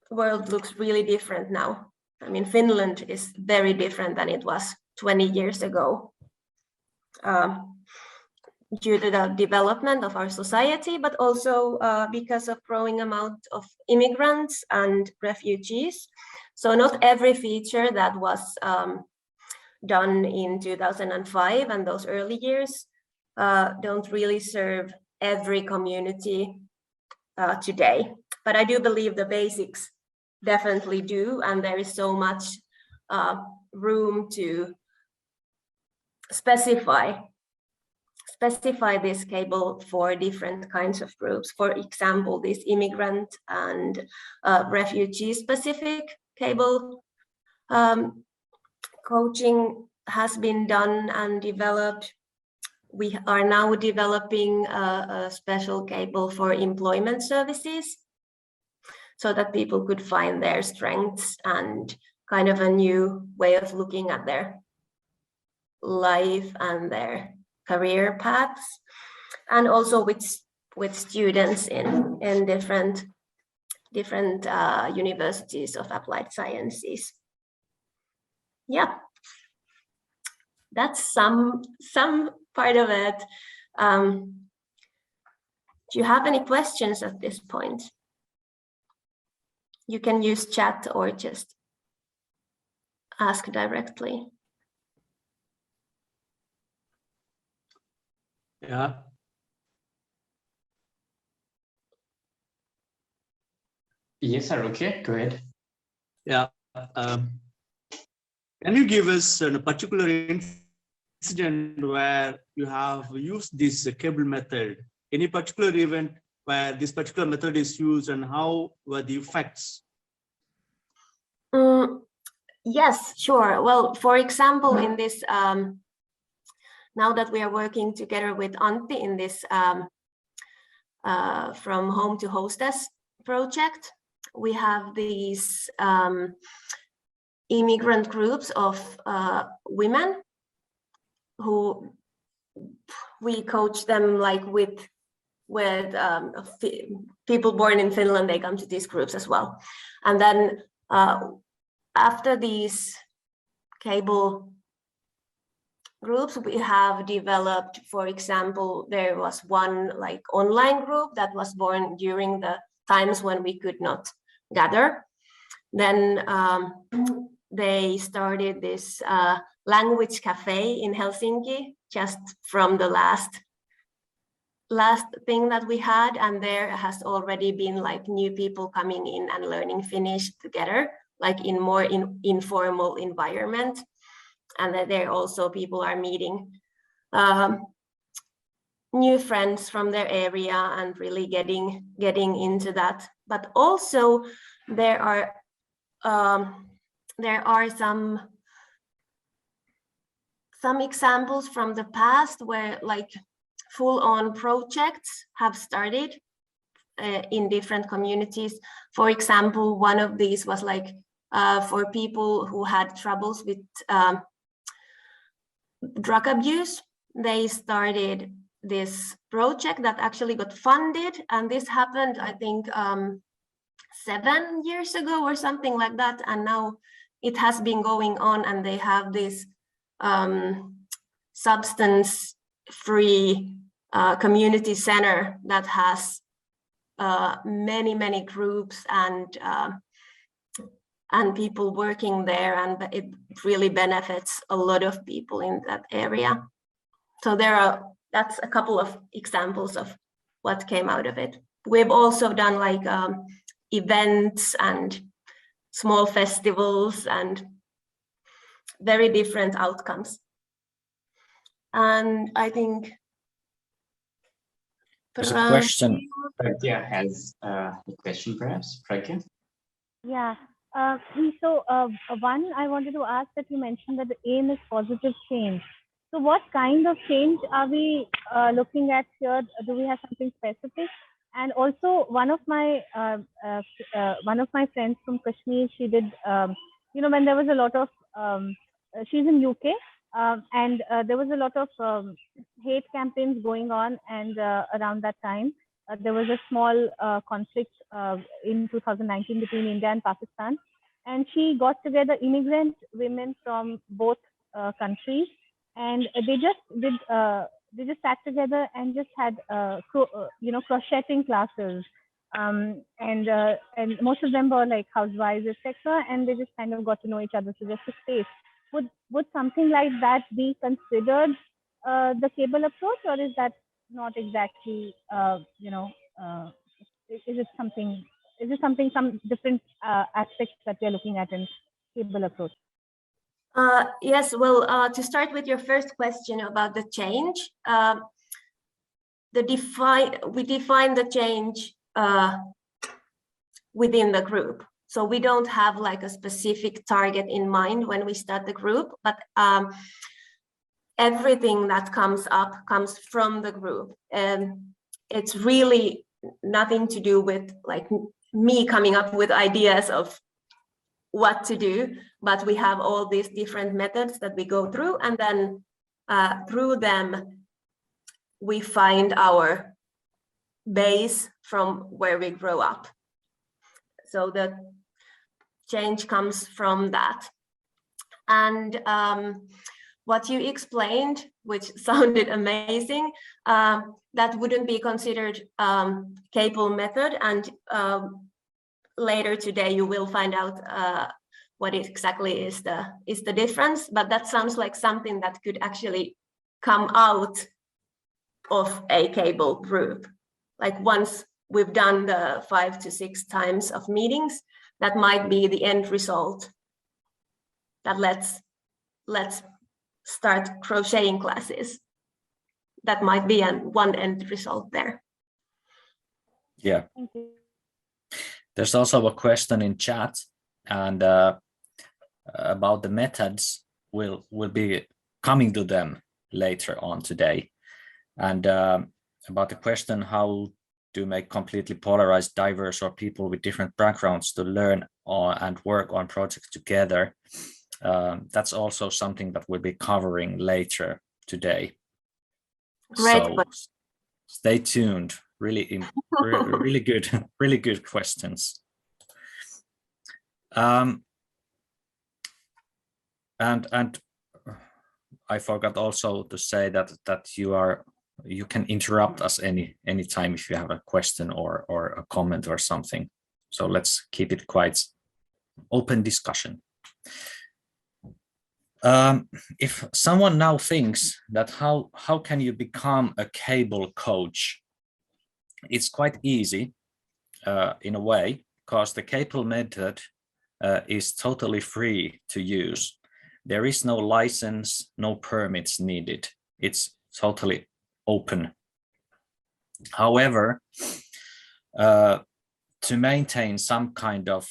Speaker 3: world looks really different now. I mean, Finland is very different than it was 20 years ago, due to the development of our society, but also because of growing amount of immigrants and refugees. So not every feature that was done in 2005 and those early years don't really serve every community today. But I do believe the basics definitely do, and there is so much room to specify this cable for different kinds of groups. For example, this immigrant and refugee specific cable coaching has been done and developed. We are now developing a special cable for employment services. so that people could find their strengths and kind of a new way of looking at their life and their career paths, and also with students in different universities of applied sciences. Yeah, that's some part of it. Do you have any questions at this point? You can use chat or just ask directly.
Speaker 7: Yeah.
Speaker 1: Yes, sir. Okay, go ahead.
Speaker 7: Yeah. Can you give us a particular incident where you have used this cable method? Any particular event where this particular method is used, and how were the effects?
Speaker 3: Yes, sure. Well, for example, in this, now that we are working together with Antti in this From Home to Hostess project, we have these immigrant groups of women who we coach them, like with people born in Finland. They come to these groups as well, and then after these cable groups, we have developed, for example, there was one like online group that was born during the times when we could not gather. Then they started this language cafe in Helsinki, just from the last thing that we had, and there has already been like new people coming in and learning Finnish together, like in more informal environment. And that there also people are meeting new friends from their area and really getting into that. But also there are some examples from the past where like full-on projects have started in different communities. For example, one of these was like for people who had troubles with drug abuse. They started this project that actually got funded, and this happened, I think, 7 years ago or something like that, and now it has been going on, and they have this substance-free community center that has many groups and people working there, and it really benefits a lot of people in that area. So that's a couple of examples of what came out of it. We've also done like events and small festivals and very different outcomes. And I think
Speaker 2: there's a question.
Speaker 1: Pragya has a question, perhaps. Pragya?
Speaker 14: Yeah. So one, I wanted to ask that you mentioned that the aim is positive change. So what kind of change are we looking at here? Do we have something specific? And also, one of my friends from Kashmir, she did, when there was a lot of, she's in UK, and there was a lot of hate campaigns going on, and around that time, there was a small conflict in 2019 between India and Pakistan, and she got together immigrant women from both countries, and they just sat together and just had crocheting classes, and most of them were like housewives, etc., and they just kind of got to know each other. So just a space. Would something like that be considered the cable approach, or is that not exactly is it something some different aspects that we are looking at in cable approach?
Speaker 3: Yes, well, to start with your first question about the change, we define the change within the group. So we don't have like a specific target in mind when we start the group, but everything that comes up comes from the group. And it's really nothing to do with like me coming up with ideas of what to do, but we have all these different methods that we go through, and then through them we find our base from where we grow up. So the change comes from that. And what you explained, which sounded amazing, that wouldn't be considered capable method, and later today you will find out what exactly is the difference, but that sounds like something that could actually come out of a cable group. Like once we've done the 5 to 6 times of meetings, that might be the end result. That let's start crocheting classes. That might be one end result there.
Speaker 2: Yeah. There's also a question in chat, and about the methods. We'll be coming to them later on today. And about the question how to make completely polarized, diverse, or people with different backgrounds to learn and work on projects together. That's also something that we'll be covering later today.
Speaker 3: Great.
Speaker 2: So stay tuned. Really really good questions. And I forgot also to say that you can interrupt us anytime if you have a question or a comment or something. So let's keep it quite open discussion. If someone now thinks that how can you become a cable coach, it's quite easy in a way, because the cable method is totally free to use. There is no license, no permits needed. It's totally open. However, to maintain some kind of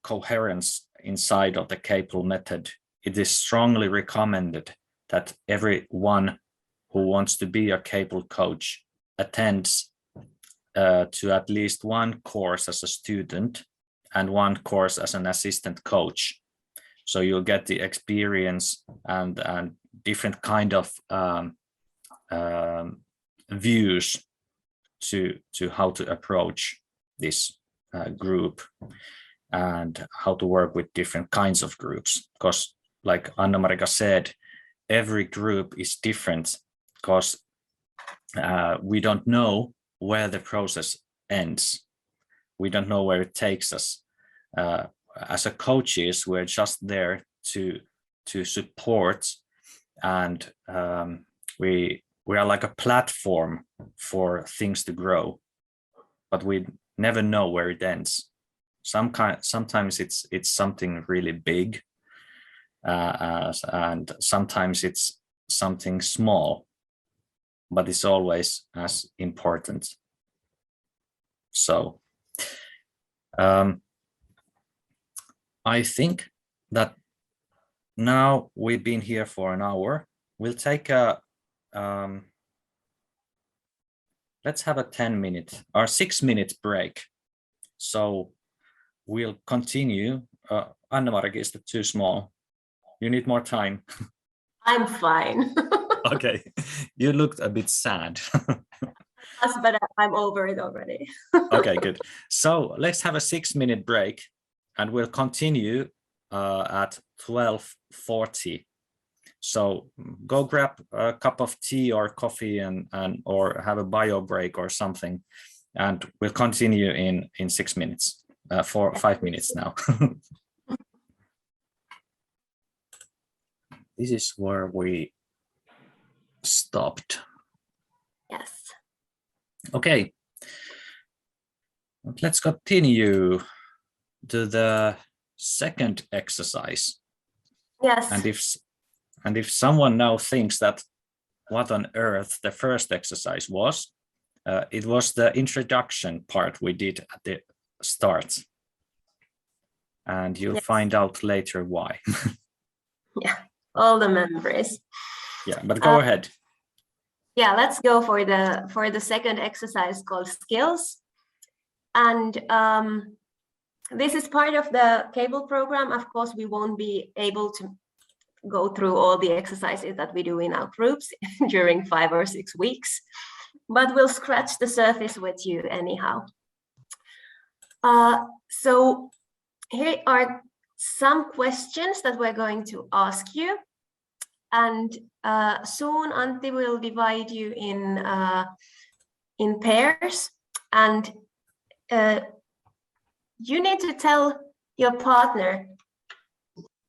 Speaker 2: coherence inside of the cable method, it is strongly recommended that everyone who wants to be a cable coach attends to at least one course as a student and one course as an assistant coach. So you'll get the experience and different kind of views to how to approach this group and how to work with different kinds of groups. Because like Annamarika said, every group is different, because we don't know where the process ends. We don't know where it takes us. As a coaches, we're just there to support, and we are like a platform for things to grow, but we never know where it ends. Sometimes it's something really big, and sometimes it's something small, but it's always as important. So I think that now we've been here for an hour. We'll take a let's have a 10-minute or 6-minute break. So we'll continue. Annamarika, is that too small? You need more time.
Speaker 3: I'm fine.
Speaker 2: Okay, you looked a bit sad.
Speaker 3: But I'm over it already.
Speaker 2: Okay, good. So let's have a 6-minute break, and we'll continue at 12:40. So go grab a cup of tea or coffee and or have a bio break or something, and we'll continue in 6 minutes, for 5 minutes now. This is where we stopped.
Speaker 3: Yes.
Speaker 2: Okay. Let's continue to the second exercise.
Speaker 3: Yes.
Speaker 2: And if someone now thinks that what on earth the first exercise was, it was the introduction part we did at the start. And you'll find out later why.
Speaker 3: Yeah, all the memories.
Speaker 2: Yeah, but go ahead.
Speaker 3: Yeah, let's go for the second exercise called skills. And this is part of the cable program. Of course, we won't be able to go through all the exercises that we do in our groups during 5 or 6 weeks, but we'll scratch the surface with you anyhow. So here are some questions that we're going to ask you. And soon Antti will divide you in pairs, and you need to tell your partner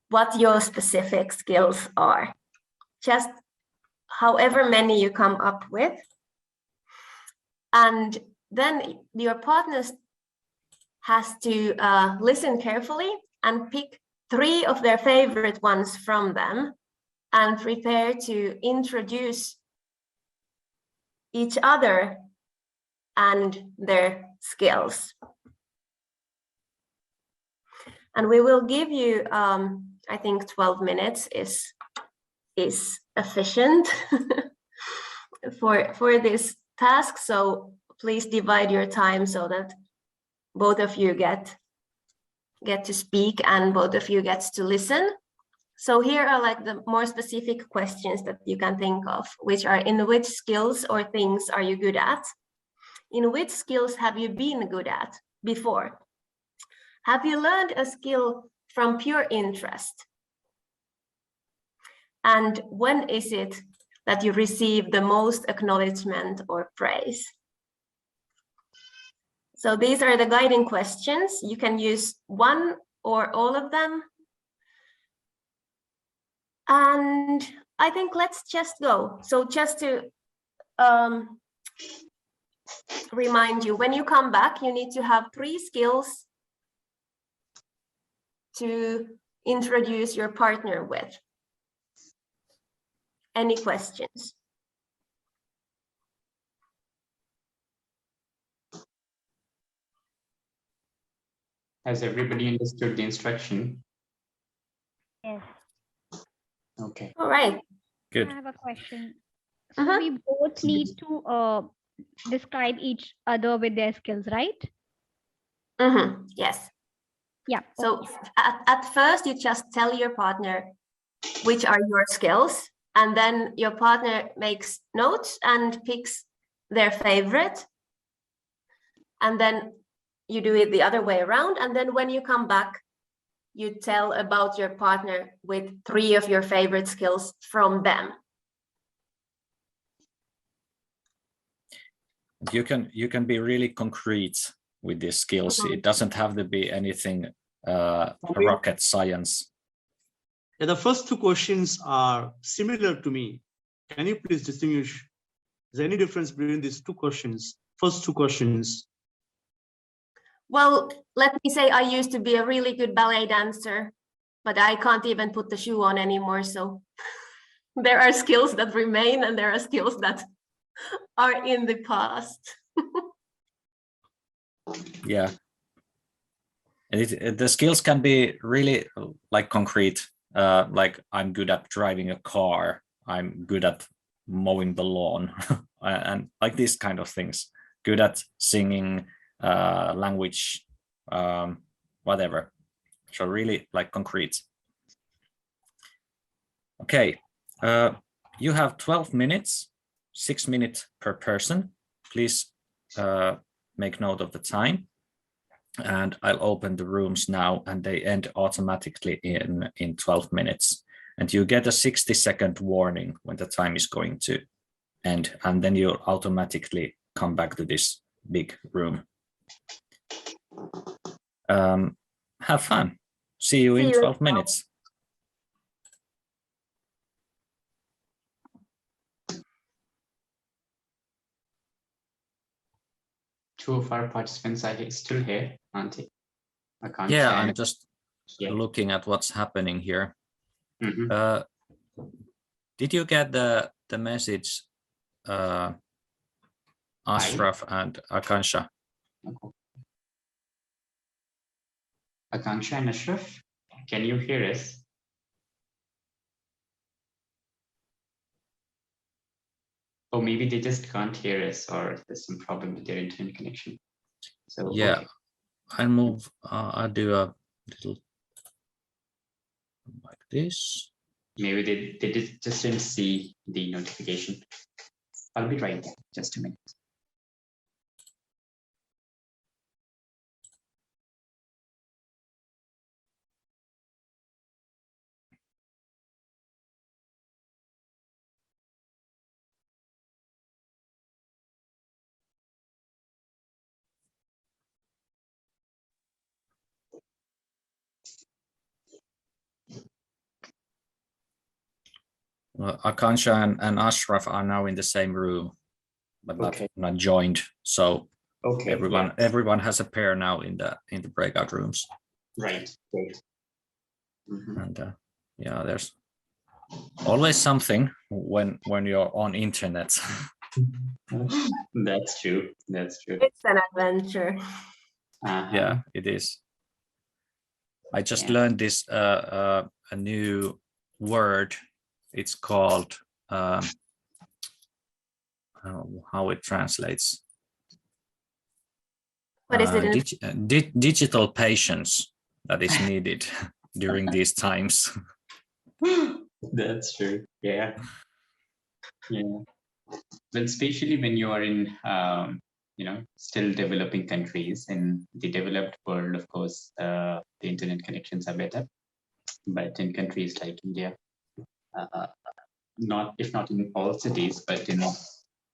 Speaker 3: what your specific skills are, just however many you come up with. And then your partner has to listen carefully and pick 3 of their favorite ones from them and prepare to introduce each other and their skills. And we will give you, I think 12 minutes is efficient for this task. So please divide your time so that both of you get to speak and both of you get to listen. So here are like the more specific questions that you can think of, which are: in which skills or things are you good at? In which skills have you been good at before? Have you learned a skill from pure interest? And when is it that you receive the most acknowledgement or praise? So these are the guiding questions. You can use one or all of them. And I think let's just go. So just to remind you, when you come back, you need to have 3 skills to introduce your partner with. Any questions?
Speaker 1: Has everybody understood the instruction?
Speaker 14: Yes.
Speaker 1: Okay.
Speaker 3: All right.
Speaker 2: Good.
Speaker 12: I have a question. So we both need to describe each other with their skills, right?
Speaker 3: Yes.
Speaker 12: Yeah.
Speaker 3: So at first, you just tell your partner which are your skills, and then your partner makes notes and picks their favorite. And then you do it the other way around. And then when you come back, you tell about your partner with 3 of your favorite skills from them.
Speaker 2: You can be really concrete with these skills. It doesn't have to be anything rocket science.
Speaker 7: Yeah, the first 2 questions are similar to me. Can you please distinguish? Is there any difference between these 2 questions? First 2 questions.
Speaker 3: Well, let me say I used to be a really good ballet dancer, but I can't even put the shoe on anymore. So there are skills that remain and there are skills that are in the past.
Speaker 2: Yeah. And the skills can be really like concrete, like I'm good at driving a car, I'm good at mowing the lawn, and like these kind of things. Good at singing, language, whatever. So really like concrete. Okay, you have 12 minutes, 6 minutes per person. Please make note of the time. And I'll open the rooms now, and they end automatically in 12 minutes. And you get a 60-second warning when the time is going to end, and then you'll automatically come back to this big room. Have fun. See you in 12 minutes.
Speaker 1: Two of our participants are still here, Antti. I can't.
Speaker 2: Yeah, I'm just looking at what's happening here. Did you get the message, Ashraf and Akansha?
Speaker 1: Akansha and Ashraf, can you hear us? Or maybe they just can't hear us, or there's some problem with their internet connection. So
Speaker 2: yeah,
Speaker 1: okay.
Speaker 2: I'll do a little like this.
Speaker 1: Maybe they just didn't see the notification. I'll be right there, just a minute.
Speaker 2: Akansha and Ashraf are now in the same room, but
Speaker 1: Okay.
Speaker 2: not joined. So
Speaker 1: Okay.
Speaker 2: everyone has a pair now in the breakout rooms.
Speaker 1: Right. Great. Mm-hmm.
Speaker 2: And yeah, there's always something when you're on internet.
Speaker 1: That's true. That's true.
Speaker 3: It's an adventure.
Speaker 2: Yeah, it is. I just learned this a new word. It's called how it translates.
Speaker 3: What is it?
Speaker 2: Digital patience that is needed during these times.
Speaker 1: That's true. Yeah. Yeah. Well, especially when you are in, still developing countries. In the developed world, of course, the internet connections are better. But in countries like India, if not in all cities, but in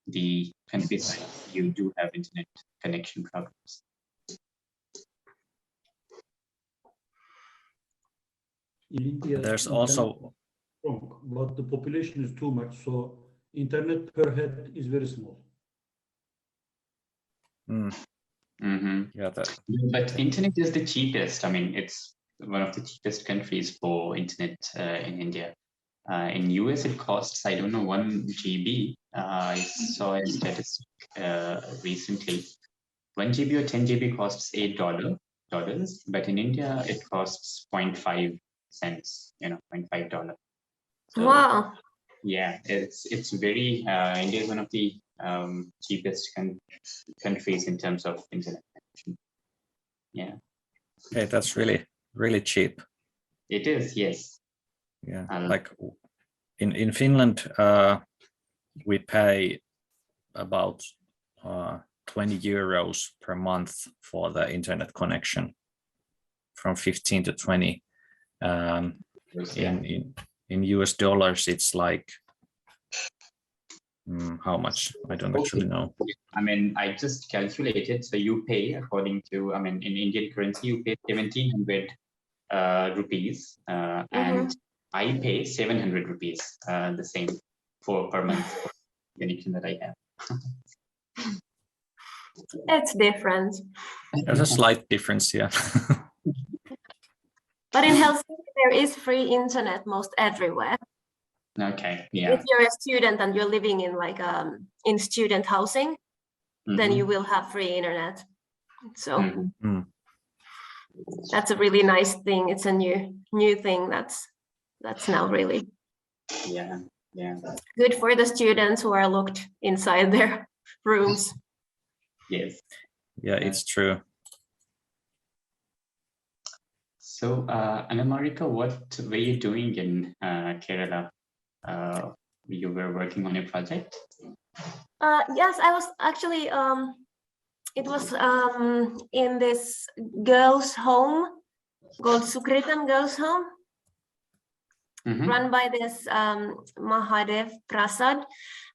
Speaker 1: the countryside, you do have internet connection problems.
Speaker 21: In India,
Speaker 2: there's also
Speaker 21: strong, but the population is too much, so internet per head is very small.
Speaker 1: Mm-hmm.
Speaker 2: Yeah,
Speaker 1: but internet is the cheapest. I mean, it's one of the cheapest countries for internet in India. In US, it costs, I don't know, 1 GB. I saw a statistic recently. 1 GB or 10 GB costs $8, but in India, it costs 0.5 cents, $0.5. So,
Speaker 3: wow.
Speaker 1: Yeah, it's very, India is one of the cheapest countries in terms of internet connection. Yeah.
Speaker 2: Hey, that's really cheap.
Speaker 1: It is, yes.
Speaker 2: Yeah, like in Finland, we pay about 20 euros per month for the internet connection, from 15 to 20. In US dollars, it's like how much? I don't actually know.
Speaker 1: I mean, I just calculated. So you pay according to, I mean, in Indian currency, you pay 1,700 rupees, and I pay 700 rupees, the same per month for the connection that I have.
Speaker 3: It's different.
Speaker 2: There's a slight difference, yeah.
Speaker 3: But in Helsinki, there is free internet most everywhere.
Speaker 1: Okay, yeah.
Speaker 3: If you're a student and you're living in in student housing, then you will have free internet. So that's a really nice thing. It's a new thing that's now really good for the students who are locked inside their rooms.
Speaker 1: Yes.
Speaker 2: Yeah, it's true.
Speaker 1: So, Annamarika, what were you doing in Kerala? You were working on a project?
Speaker 3: Yes, I was actually, it was in this girls' home called Sukritam Girls' Home, run by this Mahadev Prasad.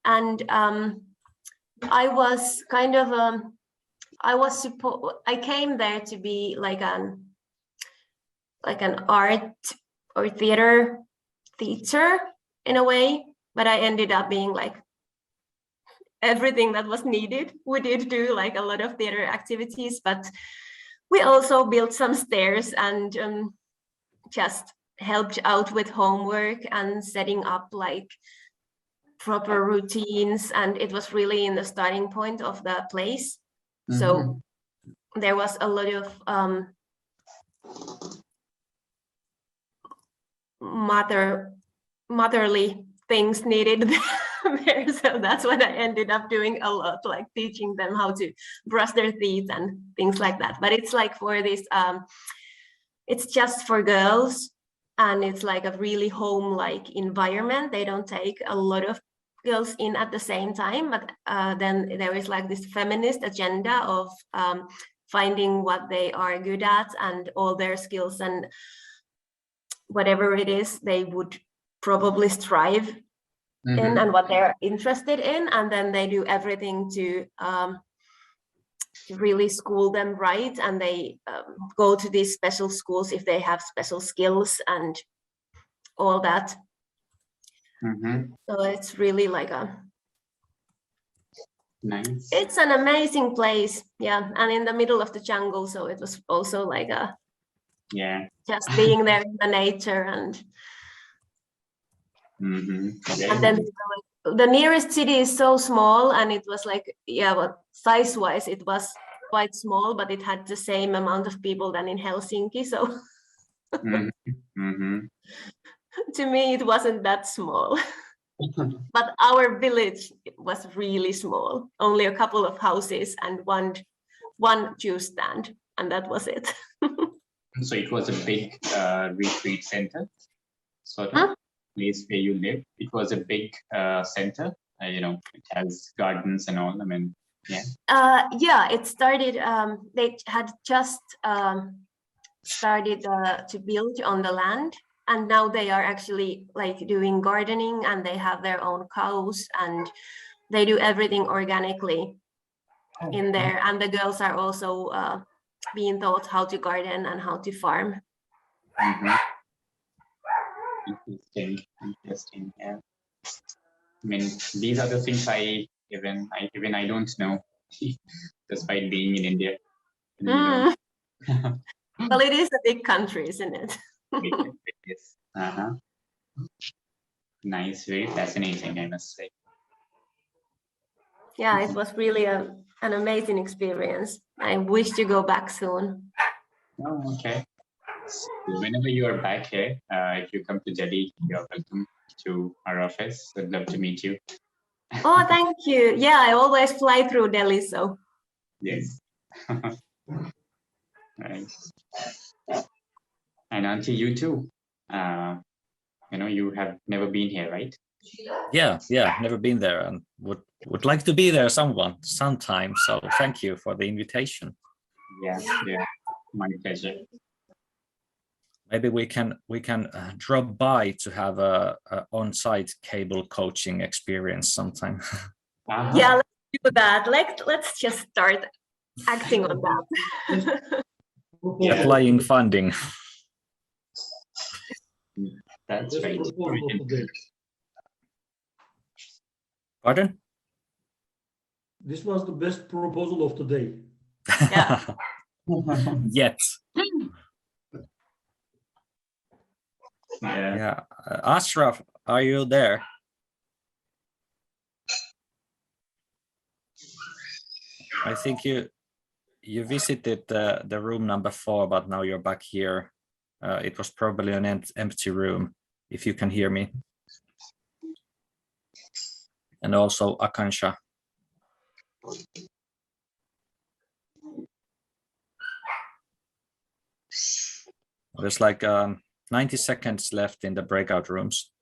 Speaker 3: And I was kind of, I came there to be like an art or theater teacher in a way, but I ended up being like everything that was needed. We did do like a lot of theater activities, but we also built some stairs and just helped out with homework and setting up like proper routines. And it was really in the starting point of the place. So there was a lot of motherly things needed there. So that's what I ended up doing a lot, like teaching them how to brush their teeth and things like that. But it's like for this, it's just for girls, and it's like a really home-like environment. They don't take a lot of girls in at the same time, but then there is like this feminist agenda of finding what they are good at and all their skills and whatever it is they would probably strive in and what they're interested in, and then they do everything to really school them right, and they go to these special schools if they have special skills and all that. So it's really like a
Speaker 1: nice.
Speaker 3: It's an amazing place, yeah, and in the middle of the jungle, so it was also like a just being there in the nature and and then the nearest city is so small, and it was like, yeah, but size-wise it was quite small, but it had the same amount of people than in Helsinki, so to me it wasn't that small. But our village was really small, only a couple of houses and one juice stand, and that was it.
Speaker 1: So it was a big retreat center, sort of place where you live. It was a big center, it has gardens and all. I mean,
Speaker 3: yeah, it started, they had just started to build on the land, and now they are actually like doing gardening, and they have their own cows, and they do everything organically in there. And the girls are also being taught how to garden and how to farm.
Speaker 1: Interesting. Yeah. I mean, these are the things I don't know, despite being in India.
Speaker 3: Well, it is a big country, isn't it?
Speaker 1: Yes. Nice, very fascinating, I must say.
Speaker 3: Yeah, it was really an amazing experience. I wish to go back soon.
Speaker 1: Oh, okay. So whenever you are back here, if you come to Delhi, you're welcome to our office. I'd love to meet you.
Speaker 3: Oh, thank you. Yeah, I always fly through Delhi, so.
Speaker 1: Yes. Right. And Antti, you too. You have never been here, right?
Speaker 2: Yeah, never been there, and would like to be there sometime. So thank you for the invitation.
Speaker 1: Yeah, my pleasure.
Speaker 2: Maybe we can drop by to have a on-site cable coaching experience sometime.
Speaker 3: Yeah, let's do that. Let's just start acting on that.
Speaker 2: Applying funding.
Speaker 1: That's right.
Speaker 2: Pardon?
Speaker 21: This was the best proposal of the day.
Speaker 3: Yeah.
Speaker 2: Yet. Yeah. Ashraf, are you there? I think you visited the room number 4, but now you're back here. It was probably an empty room, if you can hear me. And also Akansha. There's like 90 seconds left in the breakout rooms.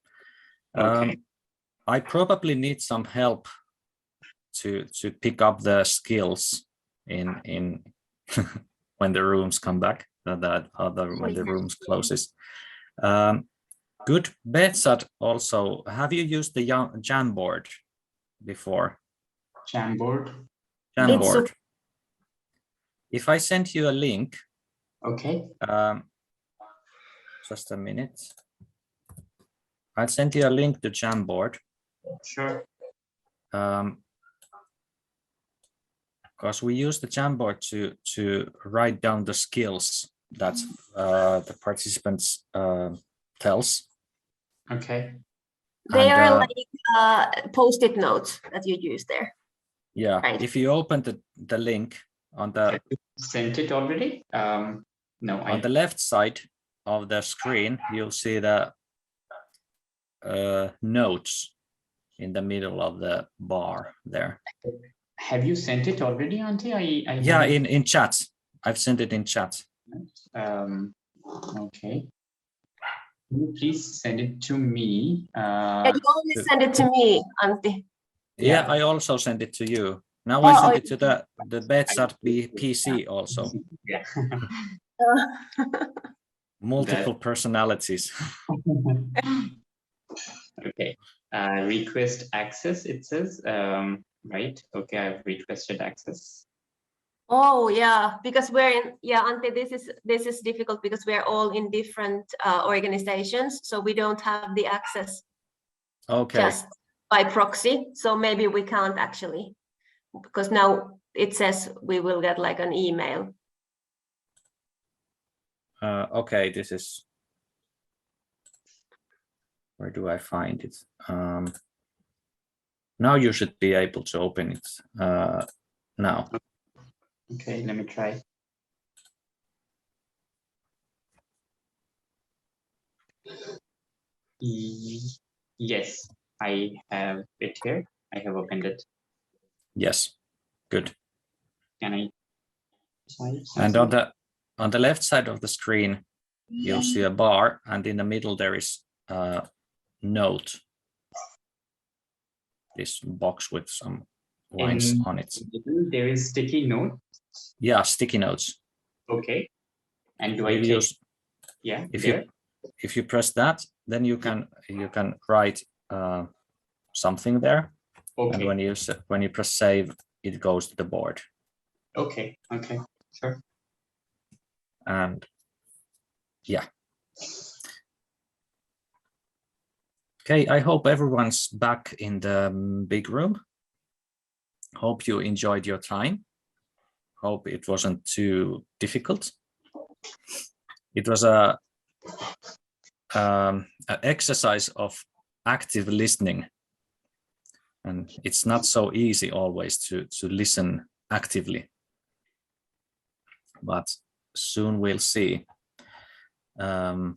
Speaker 1: Okay.
Speaker 2: I probably need some help to pick up the skills in when the rooms come back, when the rooms closes. Good. Betsat also, have you used the Jamboard before?
Speaker 1: Jamboard?
Speaker 2: Jamboard. If I send you a link.
Speaker 1: Okay.
Speaker 2: Just a minute. I'll send you a link to Jamboard.
Speaker 1: Sure.
Speaker 2: Because we use the Jamboard to write down the skills that the participants tells.
Speaker 3: Okay. They are like post-it notes that you use there.
Speaker 2: Yeah.
Speaker 3: Right.
Speaker 2: If you open the link on the
Speaker 1: sent it already. No.
Speaker 2: On the left side of the screen, you'll see the notes. in the middle of the bar there.
Speaker 1: Have you sent it already, Antti?
Speaker 2: Yeah, in chat. I've sent it in chat.
Speaker 1: Okay. Can you please send it to me?
Speaker 3: Yeah, you only send it to me, Antti.
Speaker 2: Yeah, I also sent it to you. Now I send it to the Betsat PC also.
Speaker 1: Yeah.
Speaker 2: Multiple personalities.
Speaker 1: Okay. Request access, it says. Right. Okay, I've requested access.
Speaker 3: Oh yeah, because we're in, yeah, Antti, this is difficult because we're all in different organizations, so we don't have the access just by proxy. So maybe we can't actually, because now it says we will get like an email.
Speaker 2: Okay, this is, where do I find it? Now you should be able to open it now.
Speaker 1: Okay, let me try. Yes, I have it here. I have opened it.
Speaker 2: Yes, good.
Speaker 1: Can I?
Speaker 2: And on the left side of the screen, you'll see a bar, and in the middle there is a note. This box with some lines on it.
Speaker 1: There is sticky note.
Speaker 2: Yeah, sticky notes.
Speaker 1: Okay. And do I take? Yeah.
Speaker 2: If you press that, then you can write something there. Okay. And when you press save, it goes to the board.
Speaker 1: Okay. Okay. Sure.
Speaker 2: And yeah. Okay, I hope everyone's back in the big room. Hope you enjoyed your time. Hope it wasn't too difficult. It was a exercise of active listening, and it's not so easy always to listen actively, but soon we'll see. And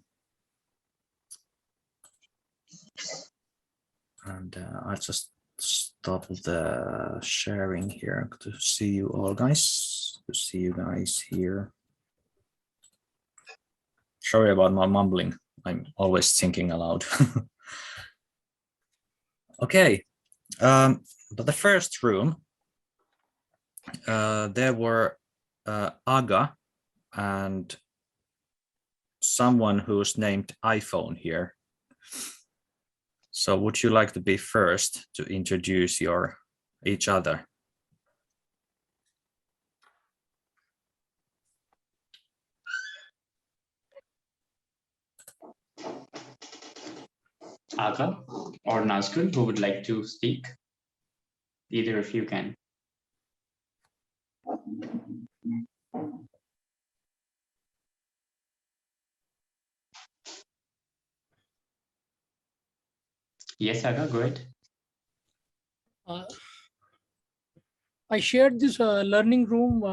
Speaker 2: I'll just stop the sharing here to see you all guys, to see you guys here. Sorry about my mumbling. I'm always thinking aloud. Okay, but the first room, there were Aga and someone who's named iPhone here. So would you like to be first to introduce each other?
Speaker 1: Aga or Nazgul, who would like to speak? Either of you can. Yes, Aga, go ahead.
Speaker 6: I shared this learning room.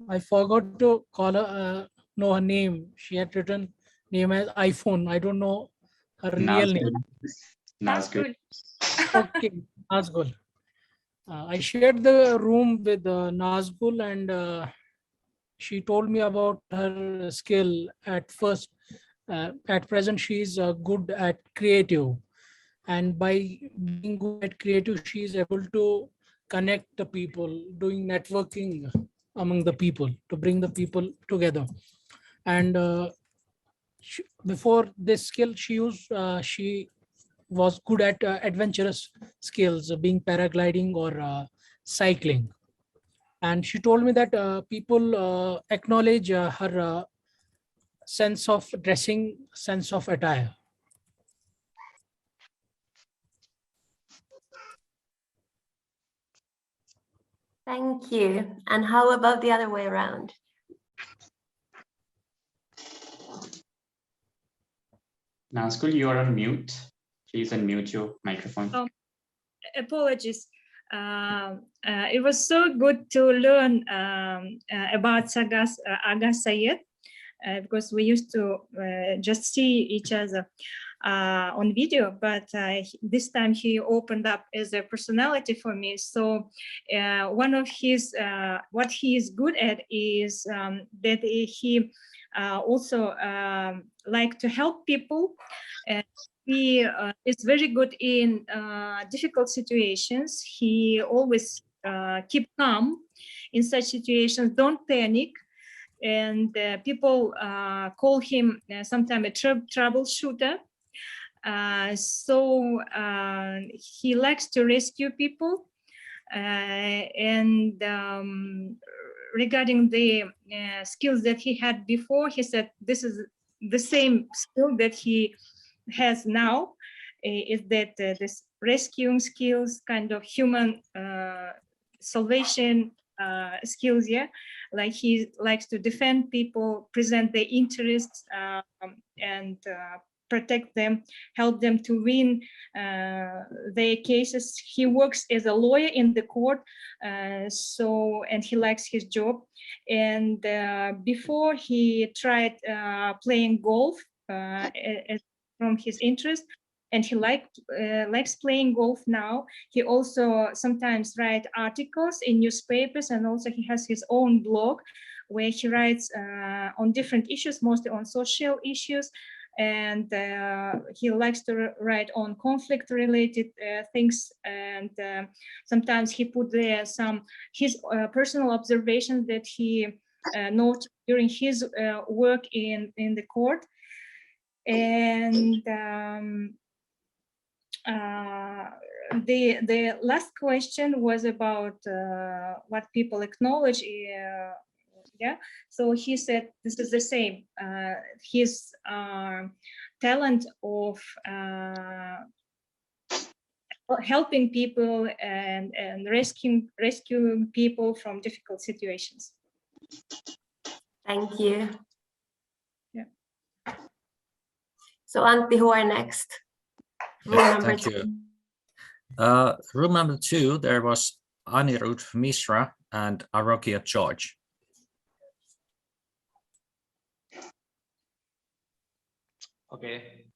Speaker 6: I forgot to call her, know her name. She had written name as iPhone. I don't know her real name.
Speaker 1: Nazgul.
Speaker 6: Okay, Nazgul. I shared the room with Nazgul, and she told me about her skill at first. At present, she is good at creative. And by being good at creative, she is able to connect the people, doing networking among the people to bring the people together. And before this skill she used, she was good at adventurous skills, being paragliding or cycling. And she told me that people acknowledge her sense of dressing, sense of attire.
Speaker 3: Thank you. And how about the other way around?
Speaker 1: Nazgul, you are on mute. Please unmute your microphone.
Speaker 4: Oh, apologies. It was so good to learn about Aga Sayed because we used to just see each other. on video, but this time he opened up as a personality for me. So one of his, what he is good at is that he also like to help people. And he is very good in difficult situations. He always keep calm in such situations, don't panic. And people call him sometimes a troubleshooter. So he likes to rescue people. And regarding the skills that he had before, he said this is the same skill that he has now, is that this rescuing skills, kind of human salvation skills, yeah, like he likes to defend people, present their interests, and protect them, help them to win their cases. He works as a lawyer in the court, and he likes his job. And before he tried playing golf from his interest, and he likes playing golf now. He also sometimes writes articles in newspapers, and also he has his own blog where he writes on different issues, mostly on social issues. And he likes to write on conflict-related things. And sometimes he put there his personal observations that he noted during his work in the court. And the last question was about what people acknowledge. Yeah, so he said this is the same. His talent of helping people and rescuing people from difficult situations.
Speaker 3: Thank you.
Speaker 4: Yeah.
Speaker 3: So Antti, who are next?
Speaker 2: Yes, thank you. Room number 2, there was Anirudh Mishra and Arokia George.
Speaker 8: Okay.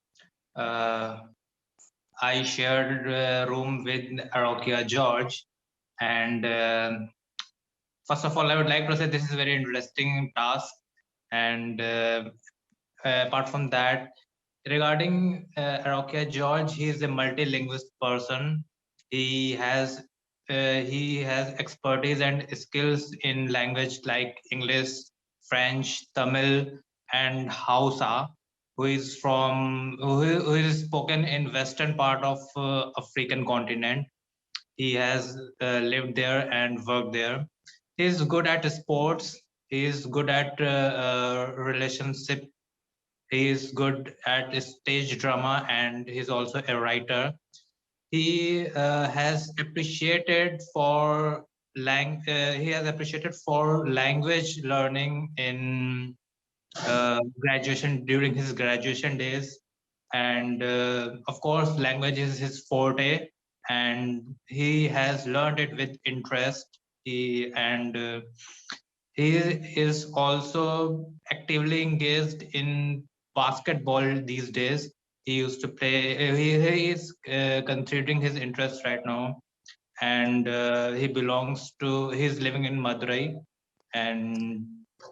Speaker 8: I shared a room with Arokia George, and first of all, I would like to say this is a very interesting task. And apart from that, regarding Arokia George, he is a multilingual person. He has expertise and skills in language like English, French, Tamil, and Hausa, who is spoken in western part of African continent. He has lived there and worked there. He is good at sports. He is good at relationship. He is good at stage drama, and he's also a writer. He has appreciated for language learning in graduation, during his graduation days. And of course, language is his forte, and he has learned it with interest. He is also actively engaged in basketball these days. He used to play, he is considering his interest right now. And he's living in Madurai. And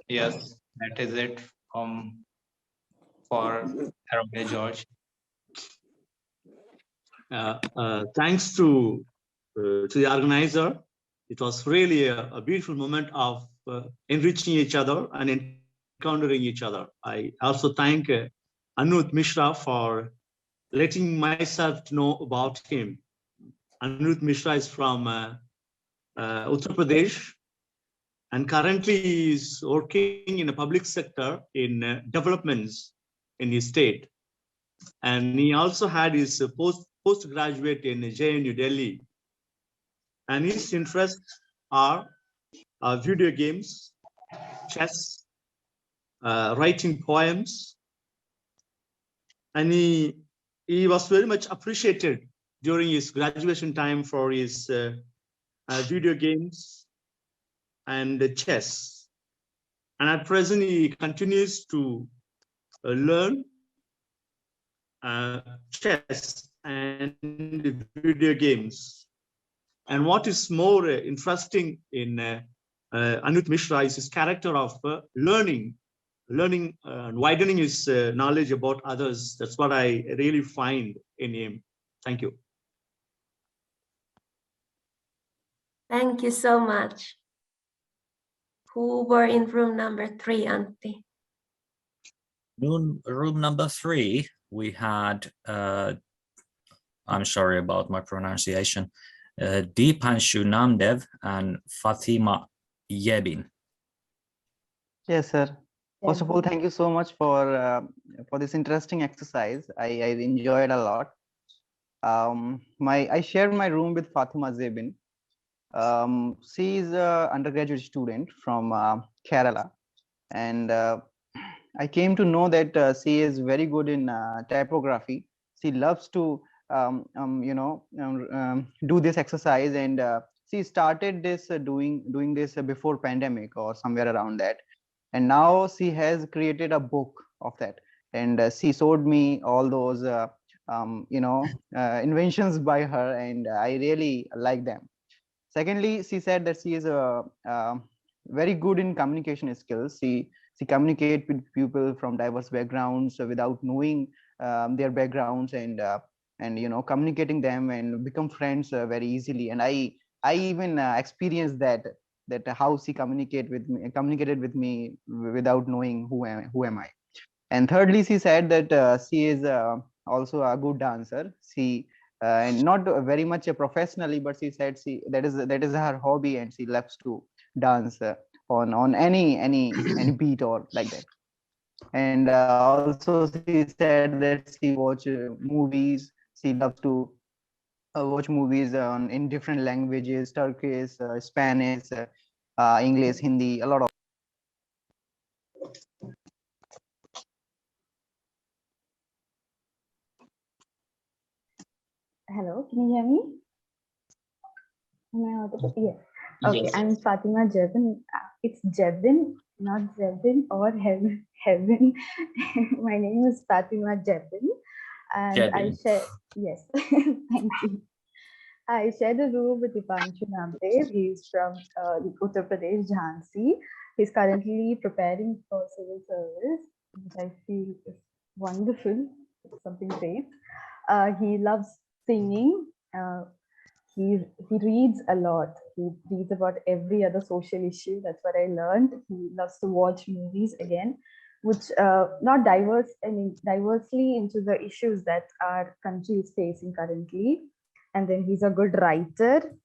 Speaker 8: yes, that is it for Arokia George.
Speaker 7: Thanks to the organizer. It was really a beautiful moment of enriching each other and encountering each other. I also thank Anirudh Mishra for letting myself to know about him. Anirudh Mishra is from Uttar Pradesh, and currently he is working in the public sector in developments in his state. And he also had his postgraduate in JNU Delhi. And his interests are video games, chess, writing poems. And he was very much appreciated during his graduation time for his video games and chess. And at present, he continues to learn chess and video games. And what is more interesting in Anut Mishra is his character of learning and widening his knowledge about others. That's what I really find in him. Thank you.
Speaker 3: Thank you so much. Who were in room number 3, Antti?
Speaker 2: Room number 3, we had, I'm sorry about my pronunciation, Deepanshu Namdev and Fatima Yebin.
Speaker 9: Yes, sir. First of all, thank you so much for this interesting exercise. I enjoyed a lot. I shared my room with Fatima Zebin. She is an undergraduate student from Kerala, and I came to know that she is very good in typography. She loves to do this exercise, and she started this doing this before pandemic or somewhere around that, and now she has created a book of that, and she showed me all those inventions by her, and I really like them. Secondly, she said that she is very good in communication skills. She communicate with people from diverse backgrounds without knowing their backgrounds, and communicating them and become friends very easily. And I even experienced that how she communicated with me without knowing who am I. And thirdly, she said that she is also a good dancer. She and not very much professionally, but she said that is her hobby, and she loves to dance on any beat or like that. And also she said that she watch movies. She loves to watch movies in different languages: Turkish, Spanish, English, Hindi, a lot of.
Speaker 22: Hello, can you hear me? Am I audible? Yes. Okay,
Speaker 15: Yes.
Speaker 22: I'm Fatima Jebin. It's Jebin, not Jebin or Heaven. My name is Fatima Jebin, and I
Speaker 2: Jebin.
Speaker 22: share. Yes, thank you. I share the room with Deepanshu Namdev. He's from Uttar Pradesh, Jhansi. He's currently preparing for civil service, which I feel is wonderful. It's something great. He loves singing. He reads a lot. He reads about every other social issue. That's what I learned. He loves to watch movies again, which not diverse. I mean, diversely into the issues that our country is facing currently. And then he's a good writer.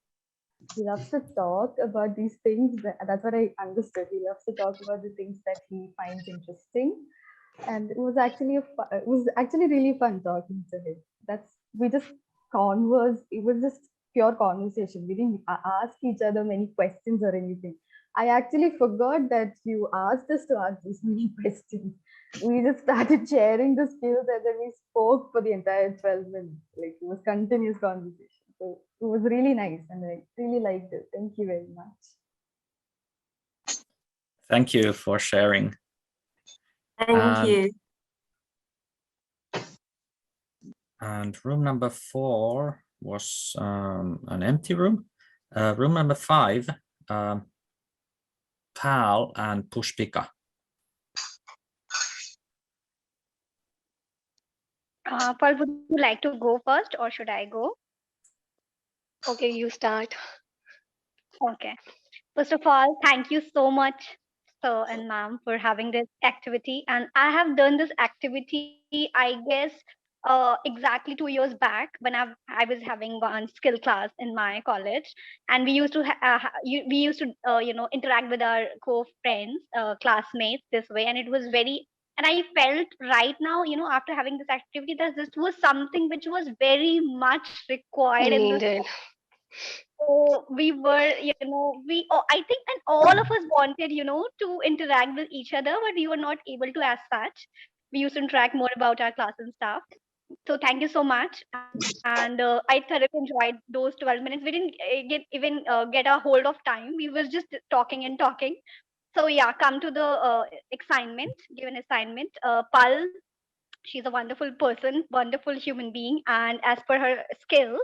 Speaker 22: He loves to talk about these things. That's what I understood. He loves to talk about the things that he finds interesting. And it was actually really fun talking to him. We just conversed. It was just pure conversation. We didn't ask each other many questions or anything. I actually forgot that you asked us to ask these many questions. We just started sharing the skills, and then we spoke for the entire 12 minutes. Like, it was continuous conversation. So it was really nice, and I really liked it. Thank you very much.
Speaker 2: Thank you for sharing.
Speaker 3: Thank you.
Speaker 2: And room number 4 was an empty room. Room number 5, Pal and Pushpika.
Speaker 12: Paul, would you like to go first, or should I go?
Speaker 11: Okay, you start.
Speaker 12: Okay. First of all, thank you so much, sir and ma'am, for having this activity. And I have done this activity, I guess, exactly 2 years back when I was having one skill class in my college, and we used to interact with our co-friends, classmates this way, and it was very. And I felt right now, after having this activity, that this was something which was very much required in this.
Speaker 11: Needed.
Speaker 12: So we were, I think, and all of us wanted, to interact with each other, but we were not able to as such. We used to interact more about our class and stuff. So thank you so much. And I thoroughly enjoyed those 12 minutes. We didn't get a hold of time. We were just talking and talking. So yeah, come to the assignment, given assignment. Pal, She's a wonderful person, wonderful human being, and as per her skills,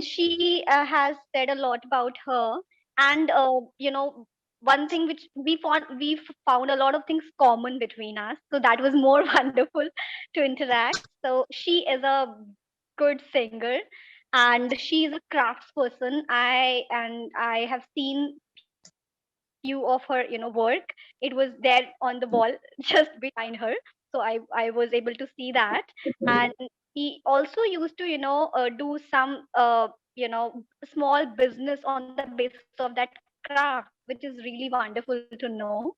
Speaker 12: she has said a lot about her. And one thing which we found a lot of things common between us, so that was more wonderful to interact. So she is a good singer, and she is a craftsperson. I have seen few of her work. It was there on the wall just behind her, so I was able to see that. And he also used to do some small business on the basis of that craft, which is really wonderful to know.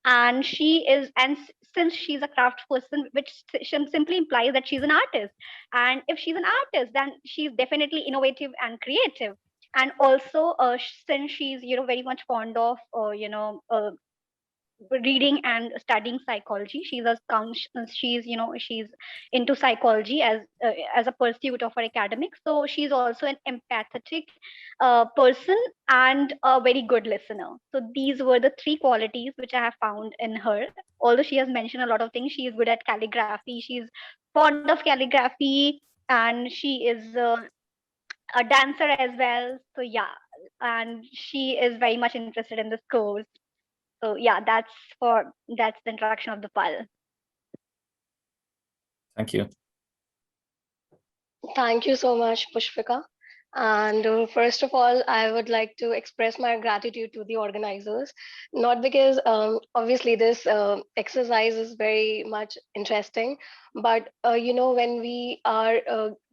Speaker 12: And since she's a craft person, which simply implies that she's an artist. And if she's an artist, then she's definitely innovative and creative. And also, since she's very much fond of reading and studying psychology, she's into psychology as a pursuit of her academics. So she's also an empathetic person and a very good listener. So these were the three qualities which I have found in her. Although she has mentioned a lot of things, she is good at calligraphy, she's fond of calligraphy, and she is a dancer as well. So yeah, and she is very much interested in this course. So yeah, that's the introduction of the PAL.
Speaker 2: Thank you.
Speaker 11: Thank you so much, Pushpika. And first of all, I would like to express my gratitude to the organizers, not because obviously this exercise is very much interesting, but when we are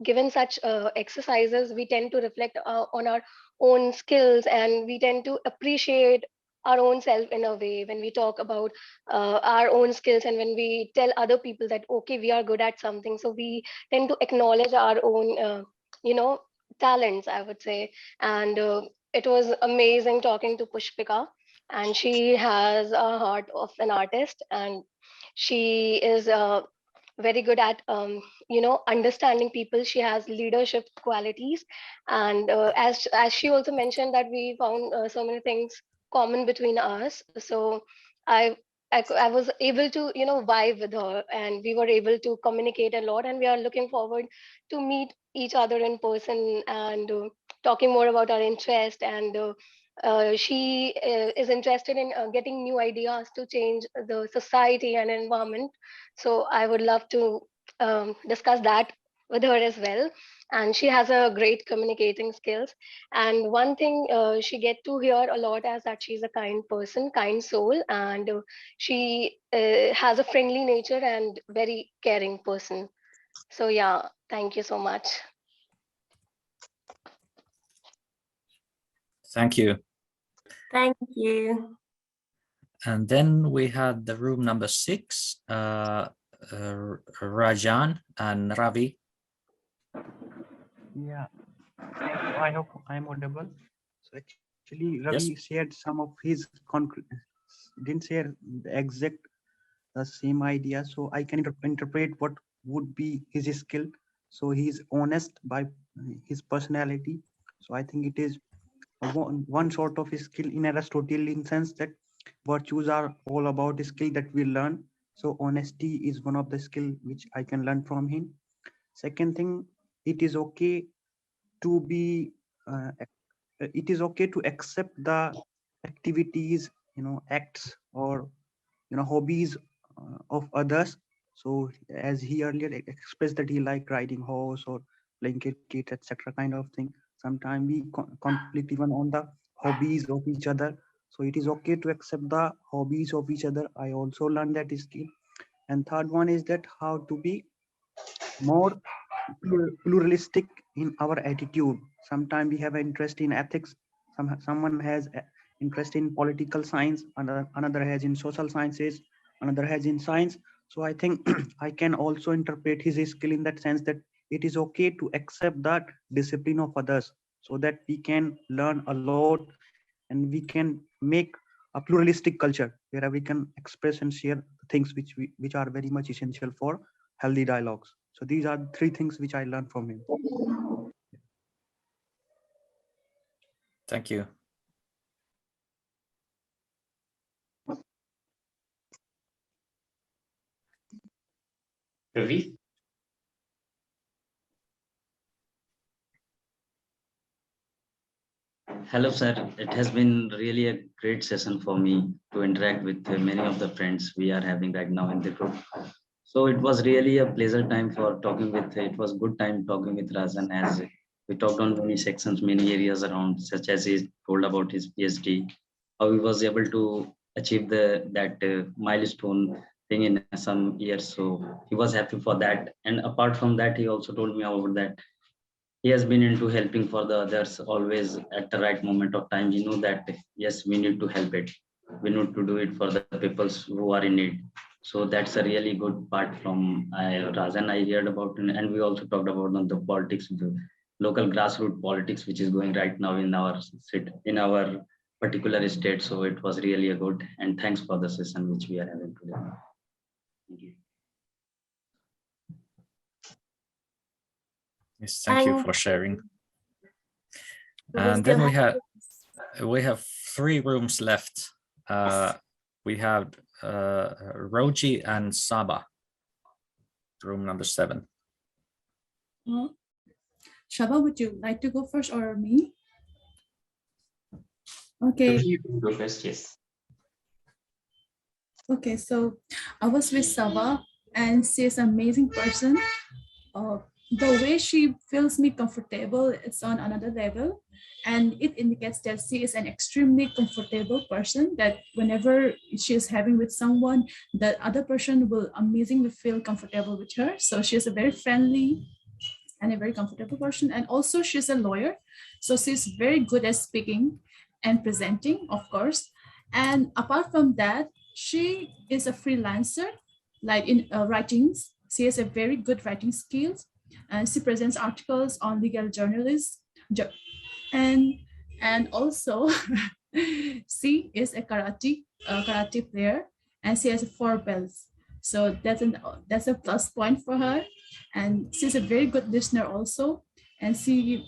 Speaker 11: given such exercises, we tend to reflect on our own skills, and we tend to appreciate our own self in a way when we talk about our own skills, and when we tell other people that okay, we are good at something, so we tend to acknowledge our own talents, I would say. And it was amazing talking to Pushpika, and she has a heart of an artist, and she is very good at understanding people. She has leadership qualities, and as she also mentioned that we found so many things common between us. So I I was able to vibe with her, and we were able to communicate a lot, and we are looking forward to meet each other in person, and talking more about our interest. And she is interested in getting new ideas to change the society and environment. So I would love to discuss that with her as well. And she has a great communicating skills. And one thing she get to hear a lot is that she's a kind person, kind soul, and she has a friendly nature and very caring person. So yeah, thank you so much.
Speaker 2: Thank you.
Speaker 3: Thank you.
Speaker 2: And then we had the room number 6, Rajan and Ravi.
Speaker 10: Yeah, I hope I'm audible. So actually, Ravi
Speaker 2: Yes.
Speaker 10: shared some of his didn't share the exact the same idea. So I can interpret what would be his skill. So he's honest by his personality. So I think it is one sort of skill in Aristotelian sense, that virtues are all about skill that we learn. So honesty is one of the skill which I can learn from him. Second thing, it is okay to be it is okay to accept the activities, acts, or hobbies of others. So as he earlier expressed that he liked riding horse or playing cricket, etc., kind of thing. Sometimes we conflict even on the hobbies of each other. So it is okay to accept the hobbies of each other. I also learned that skill. And third one is that how to be more pluralistic in our attitude. Sometimes we have an interest in ethics, someone has interest in political science, another has in social sciences, another has in science. So I think I can also interpret his skill in that sense, that it is okay to accept that discipline of others, so that we can learn a lot, and we can make a pluralistic culture where we can express and share things which are very much essential for healthy dialogues. So these are 3 things which I learned from him.
Speaker 2: Thank you.
Speaker 1: Ravi?
Speaker 15: Hello, sir. It has been really a great session for me to interact with many of the friends we are having right now in the group. So it was really a pleasure time for talking with, it was good time talking with Rajan, as we talked on many sections, many areas around, such as he told about his PhD, how he was able to achieve that milestone thing in some years. So he was happy for that. And apart from that, he also told me about that he has been into helping for the others always at the right moment of time. He knew that yes, we need to help it. We need to do it for the people who are in need. So that's a really good part from Rajan I heard about, and we also talked about on the politics, the local grassroots politics, which is going right now in our in our particular state. So it was really a good, and thanks for the session which we are having today. Thank you.
Speaker 2: Yes, thank you for sharing. And then we have 3 rooms left. We have Roji and Saba, room number 7.
Speaker 17: Shaba, would you like to go first or me? Okay.
Speaker 1: You can go first, yes.
Speaker 17: Okay, so I was with Saba, and she's an amazing person. The way she feels me comfortable, it's on another level, and it indicates that she is an extremely comfortable person, that whenever she is having with someone, the other person will amazingly feel comfortable with her. So she's a very friendly and a very comfortable person. And also she's a lawyer, so she's very good at speaking and presenting, of course. And apart from that, she is a freelancer, like in writings. She has a very good writing skills, and she presents articles on legal journalists. And also she is a karate player, and she has 4 belts. So that's a plus point for her. And she's a very good listener also, and she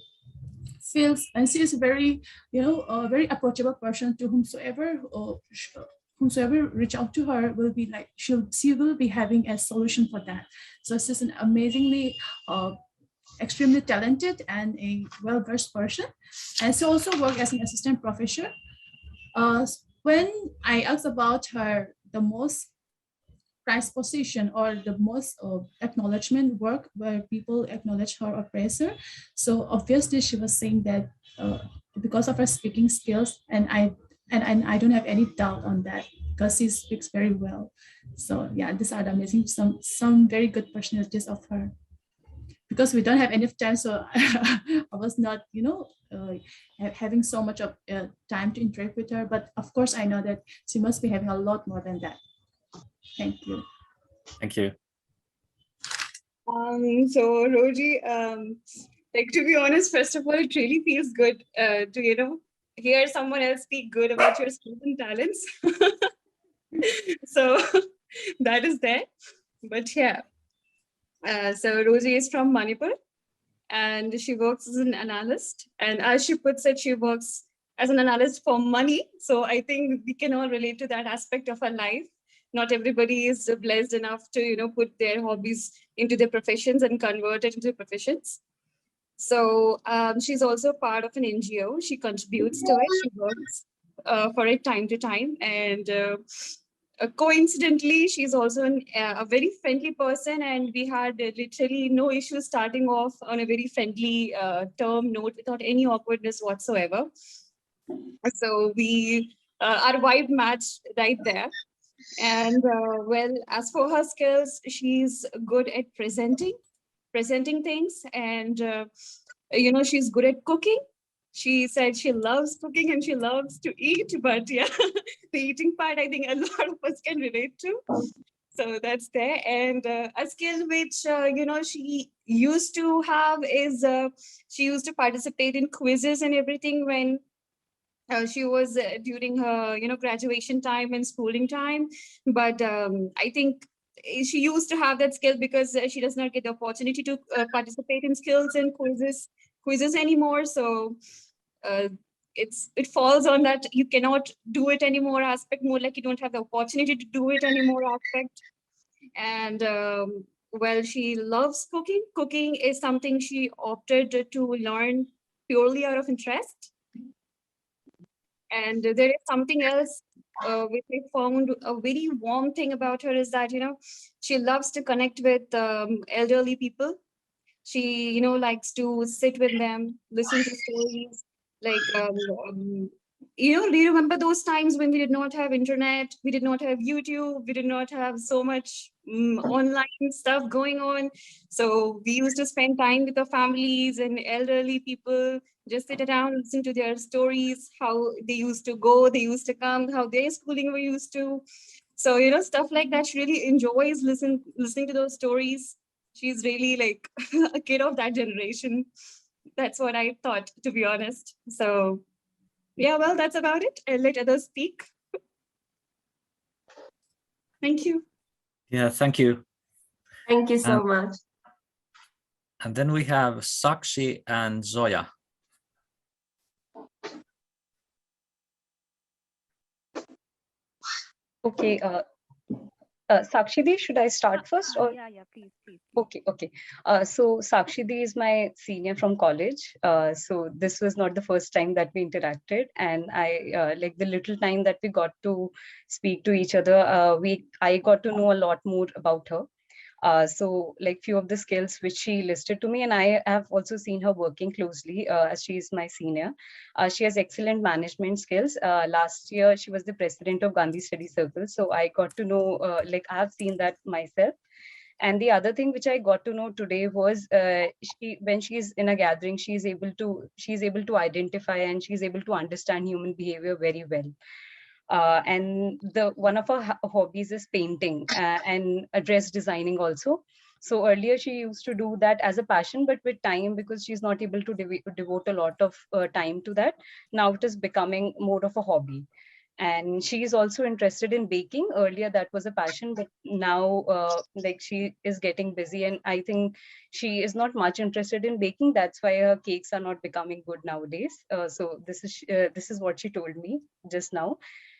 Speaker 17: is a very, a very approachable person to whomsoever reach out to her will be like, she will be having a solution for that. So she's an amazingly extremely talented and a well-versed person. And she also worked as an assistant professor. When I asked about her, the most prized position or the most acknowledgement work where people acknowledge her or praise her, so obviously she was saying that because of her speaking skills, and I don't have any doubt on that, because she speaks very well. So yeah, these are the amazing, some very good personalities of her. Because we don't have enough time, so I was not, having so much of time to interact with her. But of course, I know that she must be having a lot more than that. Thank you.
Speaker 2: Thank you.
Speaker 18: So Roji, like, to be honest, first of all, it really feels good to hear someone else speak good about your skills and talents. So that is there. But yeah. So Rosie is from Manipur, and she works as an analyst. And as she puts it, she works as an analyst for money. So I think we can all relate to that aspect of her life. Not everybody is blessed enough to, put their hobbies into their professions and convert it into professions. So she's also part of an NGO. She contributes to it. She works for it time to time. And coincidentally, she's also a very friendly person, and we had literally no issues starting off on a very friendly term note without any awkwardness whatsoever. So we our vibe matched right there. And well, as for her skills, she's good at presenting things, and she's good at cooking. She said she loves cooking and she loves to eat, but yeah, the eating part, I think a lot of us can relate to. So that's there. And a skill which, she used to have is she used to participate in quizzes and everything when she was during her, graduation time and schooling time. But I think she used to have that skill because she does not get the opportunity to participate in skills and quizzes anymore. So it falls on that you cannot do it anymore aspect, more like you don't have the opportunity to do it anymore aspect. And well, she loves cooking. Cooking is something she opted to learn purely out of interest. And there is something else which I found a very warm thing about her is that, she loves to connect with elderly people. She, likes to sit with them, listen to stories. Like, do you remember those times when we did not have internet, we did not have YouTube, we did not have so much online stuff going on. So we used to spend time with our families and elderly people, just sit around, listen to their stories, how they used to go, they used to come, how their schooling were used to. So, stuff like that. She really enjoys listening to those stories. She's really like a kid of that generation. That's what I thought, to be honest. So yeah, well, that's about it. I'll let others speak. Thank you.
Speaker 2: Yeah, thank you.
Speaker 3: Thank you so much.
Speaker 2: And then we have Sakshi and Zoya.
Speaker 20: Okay, Sakshidi, should I start first? Or
Speaker 19: Yeah, please.
Speaker 20: Okay. So Sakshidi is my senior from college. So this was not the first time that we interacted, and I like the little time that we got to speak to each other. I got to know a lot more about her. So like few of the skills which she listed to me, and I have also seen her working closely as she is my senior. She has excellent management skills. Last year, she was the president of Gandhi Study Circle. So I got to know, like I have seen that myself. And the other thing which I got to know today was when she's in a gathering, she's able to identify and she's able to understand human behavior very well. And one of her hobbies is painting and dress designing also. So earlier she used to do that as a passion, but with time, because she's not able to devote a lot of time to that, now it is becoming more of a hobby. And she is also interested in baking. Earlier that was a passion, but now like she is getting busy, and I think she is not much interested in baking. That's why her cakes are not becoming good nowadays. So this is what she told me just now.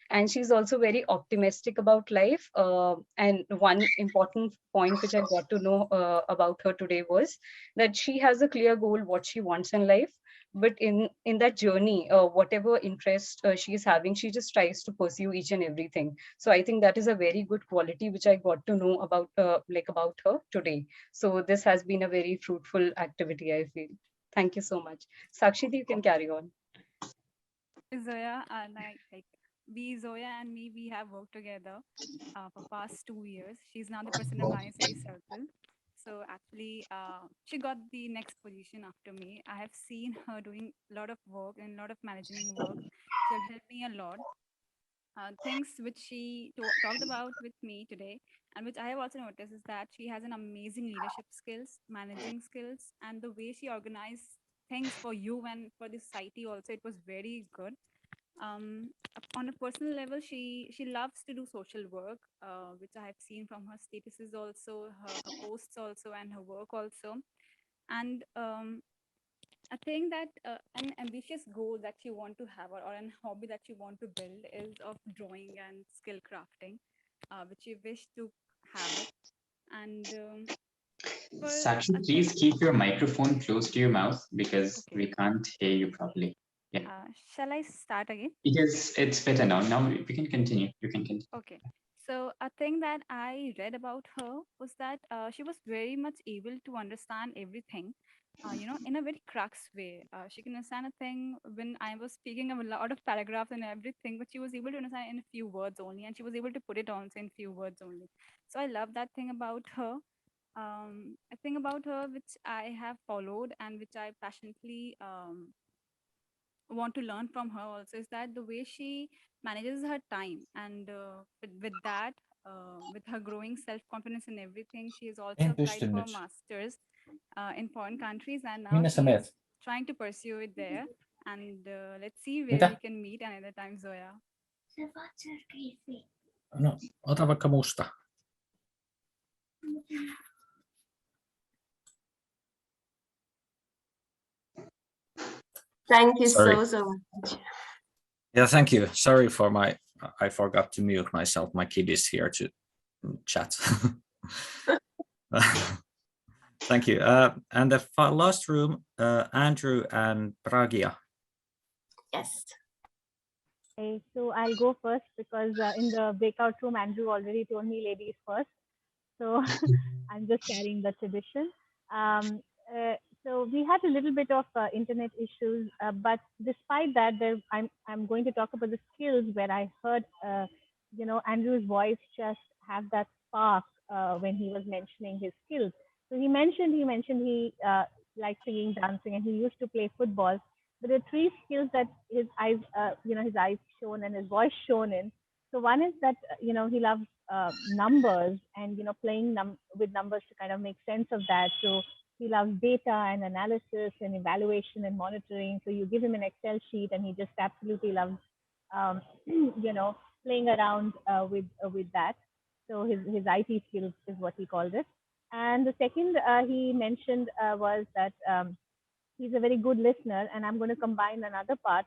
Speaker 20: And she's also very optimistic about life. And one important point which I got to know about her today was that she has a clear goal what she wants in life, but in that journey, whatever interest she is having, she just tries to pursue each and everything. So I think that is a very good quality which I got to know about about her today. So this has been a very fruitful activity, I feel. Thank you so much. Sakshidi, you can carry on.
Speaker 19: Zoya and Zoya and me, we have worked together for past 2 years. She's now the president of Gandhi Study Circle. So actually, she got the next position after me. I have seen her doing a lot of work and a lot of managing work. She'll help me a lot. Things which she talked about with me today, and which I have also noticed, is that she has an amazing leadership skills, managing skills, and the way she organized things for you and for the society also, it was very good. On a personal level, she loves to do social work, which I have seen from her statuses also, her posts also, and her work also. And I think that an ambitious goal that you want to have, or an hobby that you want to build, is of drawing and skill crafting, which you wish to have it. And
Speaker 1: Sakshi, please keep your microphone close to your mouth, because we can't hear you properly. Yeah.
Speaker 19: Shall I start again?
Speaker 1: Yes, it's better now. Now we can continue. You can continue.
Speaker 19: Okay. So a thing that I read about her was that she was very much able to understand everything, in a very crux way. She can understand a thing when I was speaking of a lot of paragraphs and everything, but she was able to understand in a few words only, and she was able to put it also in few words only. So I love that thing about her. A thing about her which I have followed and which I passionately want to learn from her also is that the way she manages her time, and with that, with her growing self-confidence and everything, she has also applied for a master's in foreign countries, and now she's trying to pursue it there. And let's see where we can meet another time, Zoya.
Speaker 2: No, ota vaikka musta.
Speaker 3: Thank you
Speaker 2: Sorry.
Speaker 3: so much.
Speaker 2: Yeah, thank you. Sorry for I forgot to mute myself. My kid is here to chat. Thank you. And the last room, Andrew and Pragya.
Speaker 3: Yes.
Speaker 14: Okay, so I'll go first because in the breakout room, Andrew already told me ladies first. So I'm just carrying the tradition. Um, so we had a little bit of internet issues, but despite that, I'm going to talk about the skills where I heard, Andrew's voice just have that spark when he was mentioning his skills. So he mentioned he liked singing, dancing, and he used to play football. But there are three skills that his eyes, his eyes shone and his voice shone in. So one is that he loves numbers and playing with numbers to kind of make sense of that. So he loves data and analysis and evaluation and monitoring. So you give him an Excel sheet and he just absolutely loves playing around with that. So his IT skills is what he called it. And the second he mentioned was that he's a very good listener, and I'm going to combine another part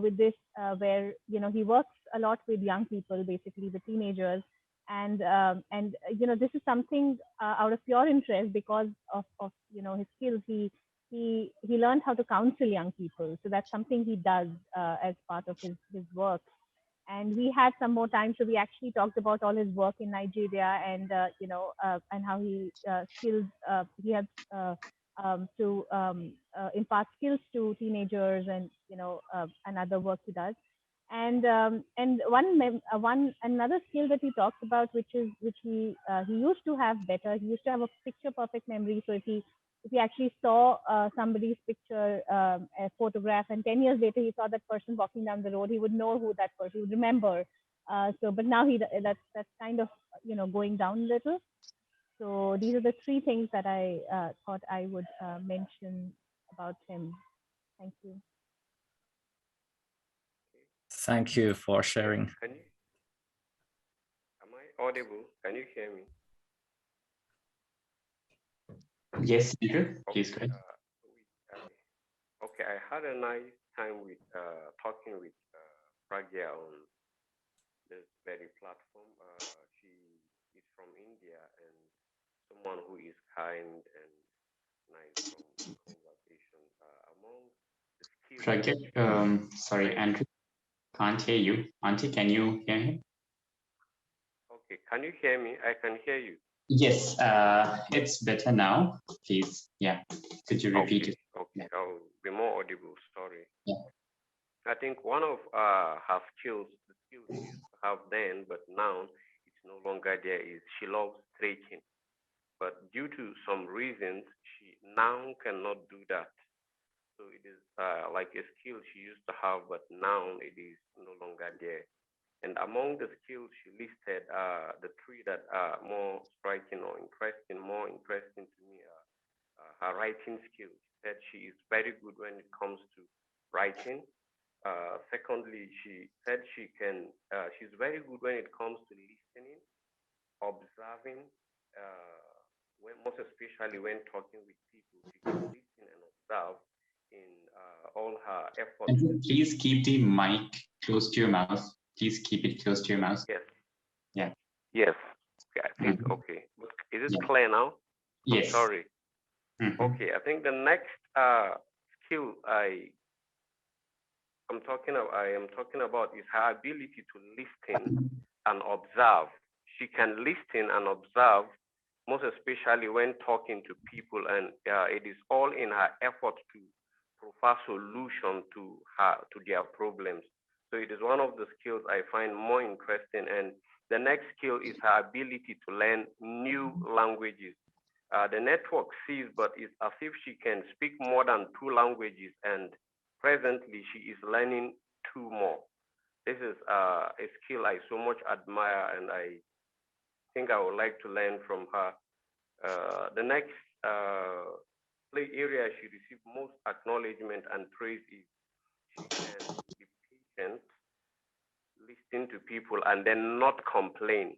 Speaker 14: with this, where he works a lot with young people, basically the teenagers, and this is something out of pure interest because of his skills. He learned how to counsel young people, so that's something he does as part of his work. And we had some more time, so we actually talked about all his work in Nigeria and and how he skills he has to impart skills to teenagers and and other work he does. And another skill that he talked about, which he used to have better. He used to have a picture perfect memory. So if he actually saw somebody's picture, a photograph, and 10 years later he saw that person walking down the road, he would know who that person, he would remember. But now that's kind of going down a little. So these are the three things that I thought I would mention about him. Thank you.
Speaker 2: Thank you for sharing.
Speaker 5: Am I audible? Can you hear me?
Speaker 1: Yes, Andrew, please go ahead.
Speaker 5: Okay, I had a nice time with talking with Pragya on this very platform. She is from India and someone who is kind and nice from conversation. Among the skills.
Speaker 1: Pragya, sorry, Andrew, can't hear you. Auntie, can you hear him?
Speaker 5: Okay, can you hear me? I can hear you.
Speaker 1: Yes, it's better now. Please, yeah. Could you repeat it?
Speaker 5: Okay, yeah. I'll be more audible. Sorry.
Speaker 1: Yeah.
Speaker 5: I think one of her skills, the skills she used to have then, but now it's no longer there, is she loves stretching. But due to some reasons, she now cannot do that. So it is like a skill she used to have, but now it is no longer there. And among the skills she listed, the three that are more striking or more interesting to me are her writing skills. She said she is very good when it comes to writing. Secondly, she said she's very good when it comes to listening, observing, most especially when talking with people. She can listen and observe in all her efforts.
Speaker 1: Andrew, please keep the mic close to your mouth. Please keep it close to your mouth.
Speaker 5: Yes.
Speaker 1: Yeah.
Speaker 5: Yes. Okay, I think, okay. Is it clear now?
Speaker 1: Yes.
Speaker 5: I'm sorry. Okay, I think the next skill I am talking about is her ability to listen and observe. She can listen and observe, most especially when talking to people, and it is all in her effort to provide solution to their problems. So it is one of the skills I find more interesting. And the next skill is her ability to learn new languages. The network sees, but it's as if she can speak more than 2 languages, and presently she is learning 2 more. This is a skill I so much admire, and I think I would like to learn from her. The next area she received most acknowledgement and praise is she can be patient, listen to people, and then not complain.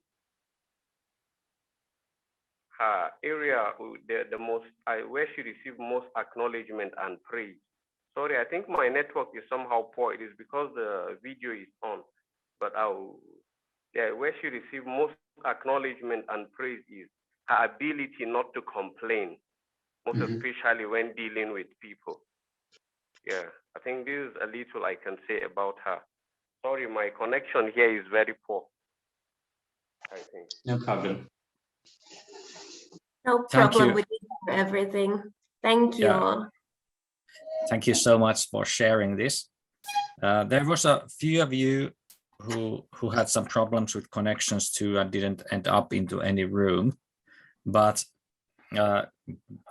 Speaker 5: Her area where she received most acknowledgement and praise. Sorry, I think my network is somehow poor. It is because the video is on. But where she received most acknowledgement and praise is her ability not to complain, most especially when dealing with people. Yeah, I think this is a little I can say about her. Sorry, my connection here is very poor, I think.
Speaker 1: No problem.
Speaker 3: No problem with everything. Thank you all.
Speaker 2: Thank you so much for sharing this. There was a few of you who had some problems with connections too and didn't end up into any room, but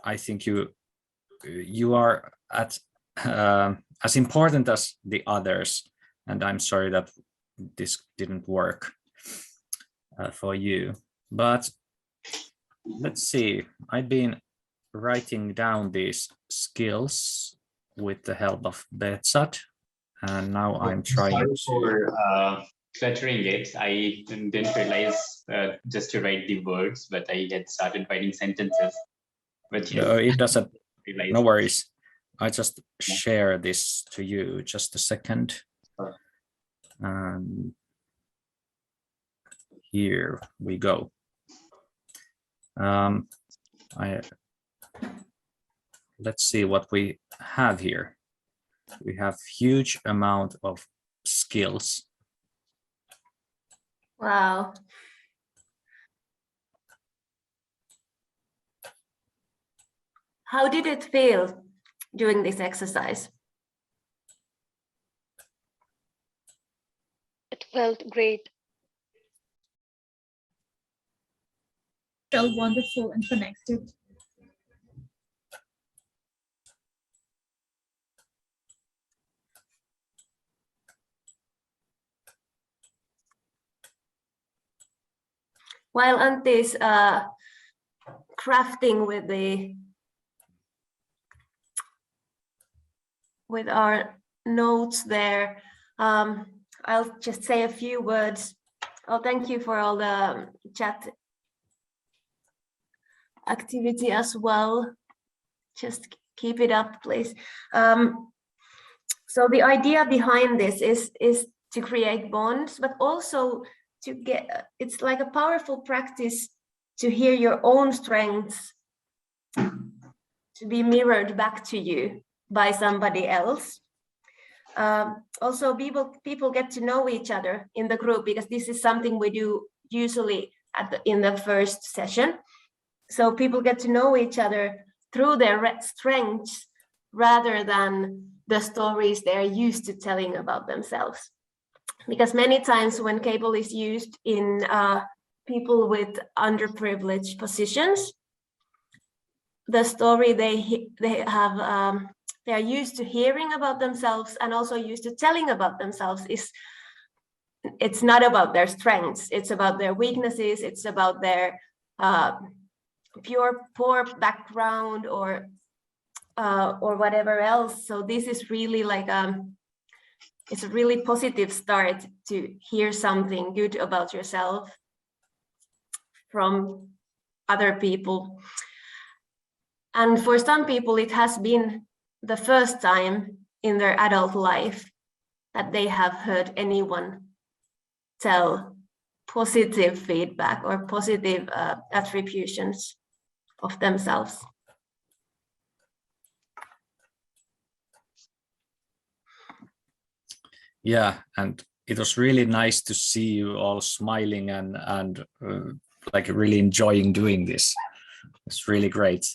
Speaker 2: I think you are at as important as the others, and I'm sorry that this didn't work for you. But let's see, I've been writing down these skills with the help of Betsat, and now I'm trying
Speaker 1: for cluttering it. I didn't realize just to write the words, but I had started writing sentences. But yes,
Speaker 2: no, it doesn't.
Speaker 1: realize.
Speaker 2: No worries. I just share this to you. Just a second. Here we go. Let's see what we have here. We have huge amount of skills.
Speaker 3: Wow. How did it feel doing this exercise?
Speaker 11: It felt great.
Speaker 17: Felt wonderful and connected.
Speaker 3: While Antti is crafting with our notes there, I'll just say a few words. Oh, thank you for all the chat activity as well. Just keep it up, please. So the idea behind this is to create bonds, but also to get, it's like a powerful practice to hear your own strengths to be mirrored back to you by somebody else. Also, people get to know each other in the group, because this is something we do usually in the first session. So people get to know each other through their strengths rather than the stories they're used to telling about themselves. Because many times when cable is used in people with underprivileged positions, the story they are used to hearing about themselves and also used to telling about themselves it's not about their strengths, it's about their weaknesses, it's about their poor background or whatever else. So this is really like it's a really positive start to hear something good about yourself from other people. And for some people, it has been the first time in their adult life that they have heard anyone tell positive feedback or positive attributions of themselves.
Speaker 2: Yeah, and it was really nice to see you all smiling and like really enjoying doing this. It's really great.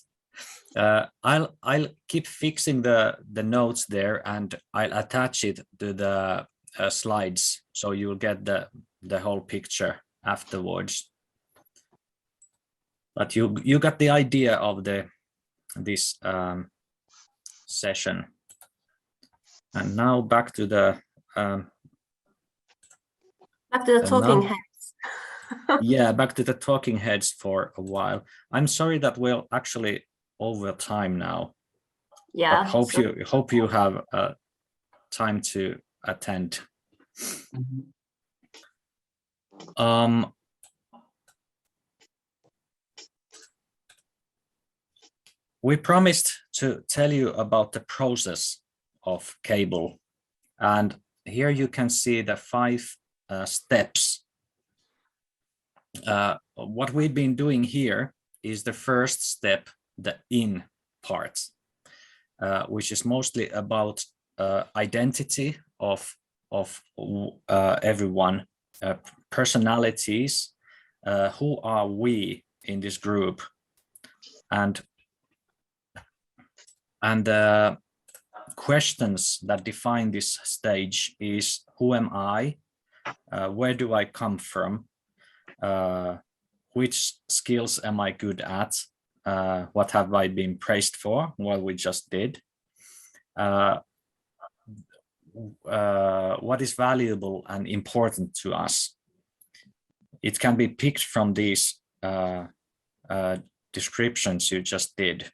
Speaker 2: I'll keep fixing the notes there, and I'll attach it to the slides, so you'll get the whole picture afterwards. But you got the idea of this session. And now back to the
Speaker 3: talking heads.
Speaker 2: Yeah, back to the talking heads for a while. I'm sorry that we're actually over time now.
Speaker 3: Yeah.
Speaker 2: But hope you have time to attend. We promised to tell you about the process of cable, and here you can see the 5 steps. What we've been doing here is the first step, the in part, which is mostly about identity of everyone, personalities, who are we in this group, and the questions that define this stage is: who am I? Where do I come from? Which skills am I good at? What have I been praised for? What we just did. What is valuable and important to us? It can be picked from these descriptions you just did.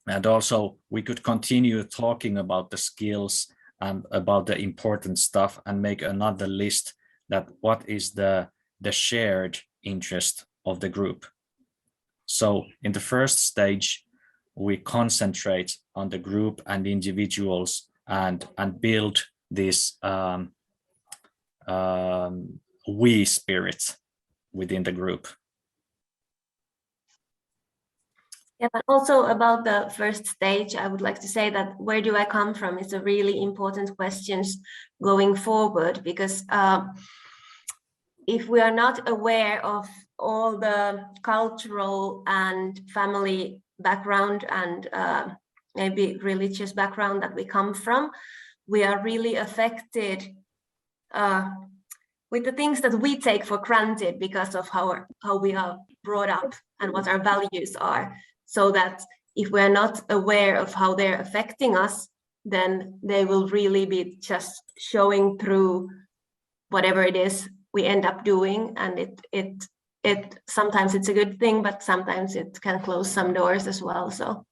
Speaker 2: And also we could continue talking about the skills and about the important stuff and make another list that what is the shared interest of the group. So in the first stage, we concentrate on the group and individuals and build this we spirit within the group.
Speaker 3: Yeah, but also about the first stage, I would like to say that where do I come from is a really important question going forward, because if we are not aware of all the cultural and family background and maybe religious background that we come from, we are really affected with the things that we take for granted because of how we are brought up and what our values are. So that if we're not aware of how they're affecting us, then they will really be just showing through whatever it is we end up doing. And it sometimes it's a good thing, but sometimes it can close some doors as well. So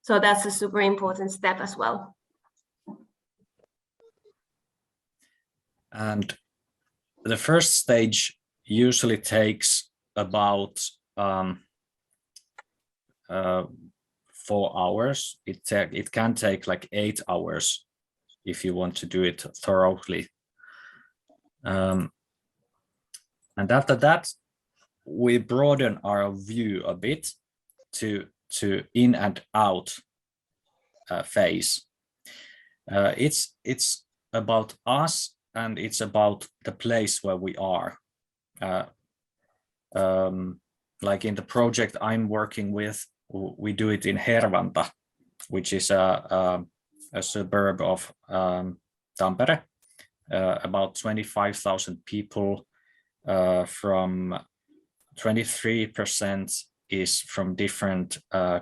Speaker 3: that's a super important step as well.
Speaker 2: And the first stage usually takes about 4 hours. It can take like 8 hours if you want to do it thoroughly. And after that, we broaden our view a bit to in and out phase. It's about us, and it's about the place where we are. Like in the project I'm working with, we do it in Hervanta, which is a suburb of Tampere. About 25,000 people, from 23% is from different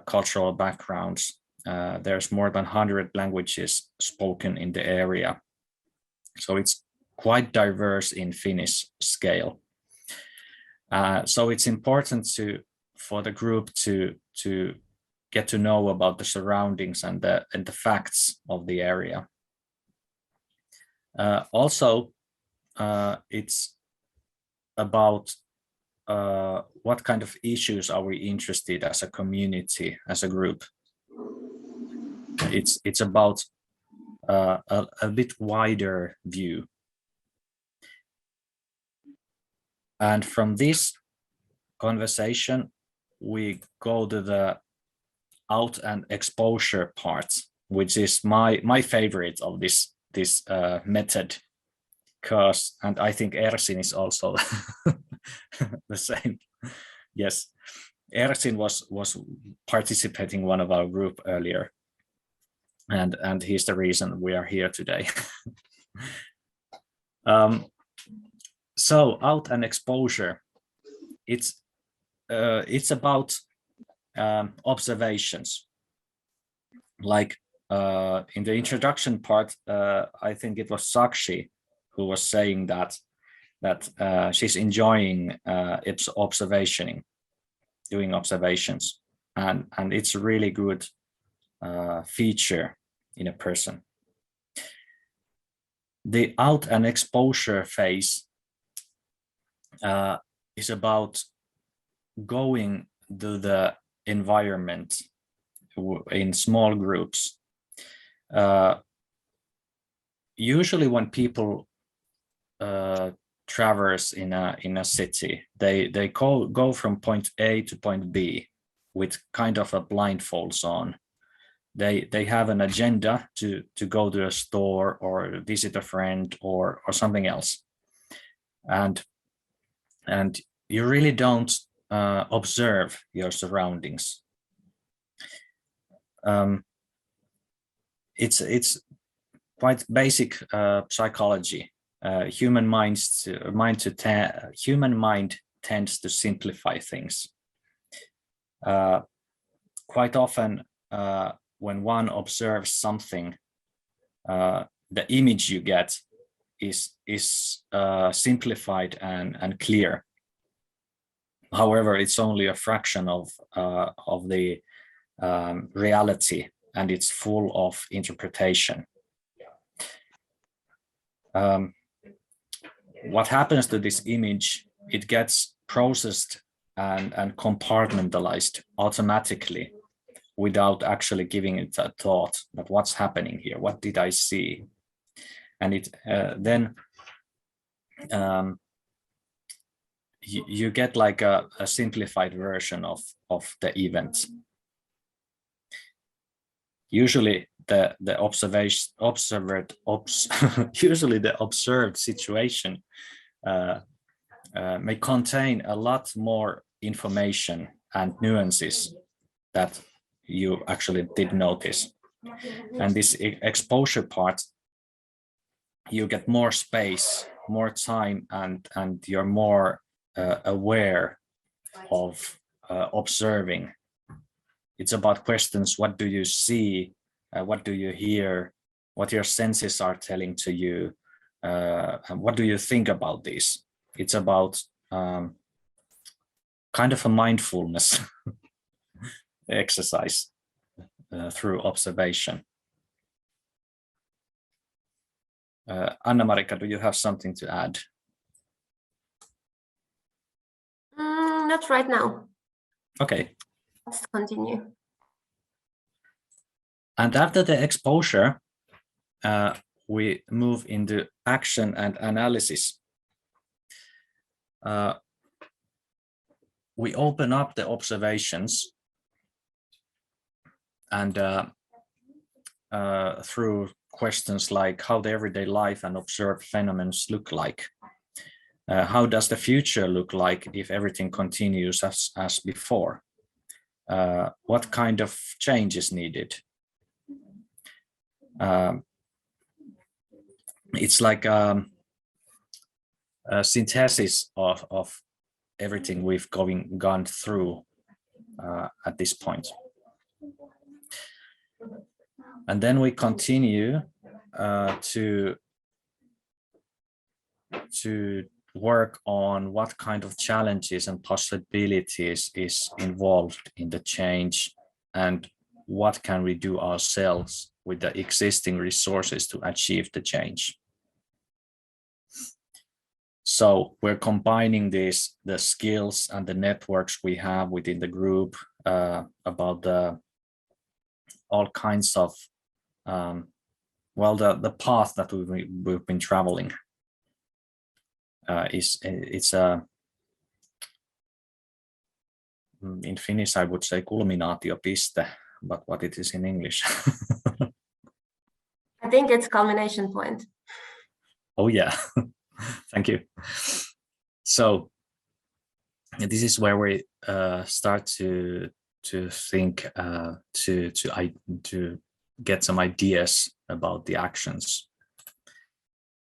Speaker 2: cultural backgrounds. There's more than 100 languages spoken in the area. So it's quite diverse in Finnish scale. So it's important for the group to get to know about the surroundings and the facts of the area. Also, it's about what kind of issues are we interested as a community, as a group. It's about a bit wider view. And from this conversation, we go to the out and exposure part, which is my favorite of this method, and I think Ersin is also the same. Yes, Ersin was participating one of our group earlier, and he's the reason we are here today. So out and exposure, it's about observations. Like in the introduction part, I think it was Sakshi who was saying that she's enjoying doing observations, and it's a really good feature in a person. The out and exposure phase is about going to the environment in small groups. Usually when people traverse in a city. They go from point A to point B with kind of a blindfolds on. They have an agenda to go to a store or visit a friend or something else, and you really don't observe your surroundings. It's quite basic psychology. Human mind tends to simplify things. Quite often, when one observes something, the image you get is simplified and clear. However, it's only a fraction of the reality, and it's full of interpretation. What happens to this image? It gets processed and compartmentalized automatically without actually giving it a thought that what's happening here, what did I see? And it then you get like a simplified version of the event. Usually the usually the observed situation may contain a lot more information and nuances that you actually did notice. And this exposure part, you get more space, more time, and you're more aware of observing. It's about questions: what do you see? What do you hear? What your senses are telling to you? What do you think about this? It's about kind of a mindfulness exercise through observation. Annamarika, do you have something to add?
Speaker 3: Not right now.
Speaker 2: Okay.
Speaker 3: Let's continue.
Speaker 2: And after the exposure, we move into action and analysis. We open up the observations and through questions like how the everyday life and observed phenomena look like. How does the future look like if everything continues as before? What kind of change is needed? It's like a synthesis of everything we've gone through at this point. And then we continue to work on what kind of challenges and possibilities is involved in the change, and what can we do ourselves with the existing resources to achieve the change. So we're combining the skills and the networks we have within the group about all kinds of the path that we've been traveling. It's in Finnish I would say kulminaatiopiste, but what it is in English?
Speaker 3: I think it's culmination point.
Speaker 2: Oh yeah, thank you. So this is where we start to think to get some ideas about the actions,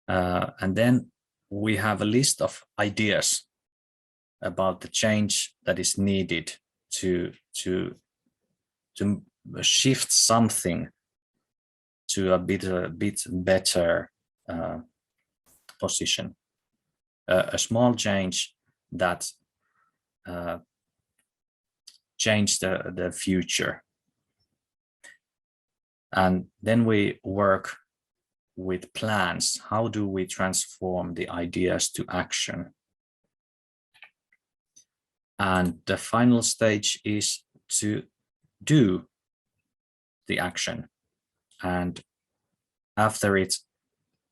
Speaker 2: and then we have a list of ideas about the change that is needed to shift something to a bit better position, a small change that change the future. And then we work with plans. How do we transform the ideas to action? And the final stage is to do the action, and after it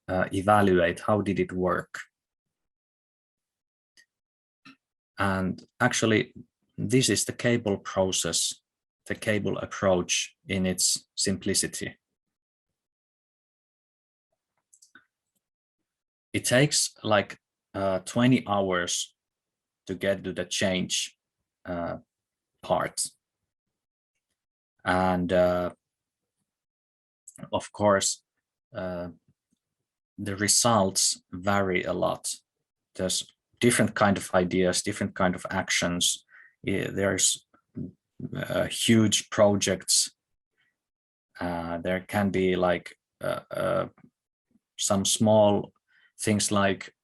Speaker 2: evaluate how did it work. And actually, this is the cable process, the cable approach in its simplicity. It takes like 20 hours to get to the change part. And of course, the results vary a lot. There's different kind of ideas, different kind of actions. There's huge projects. There can be like some small things like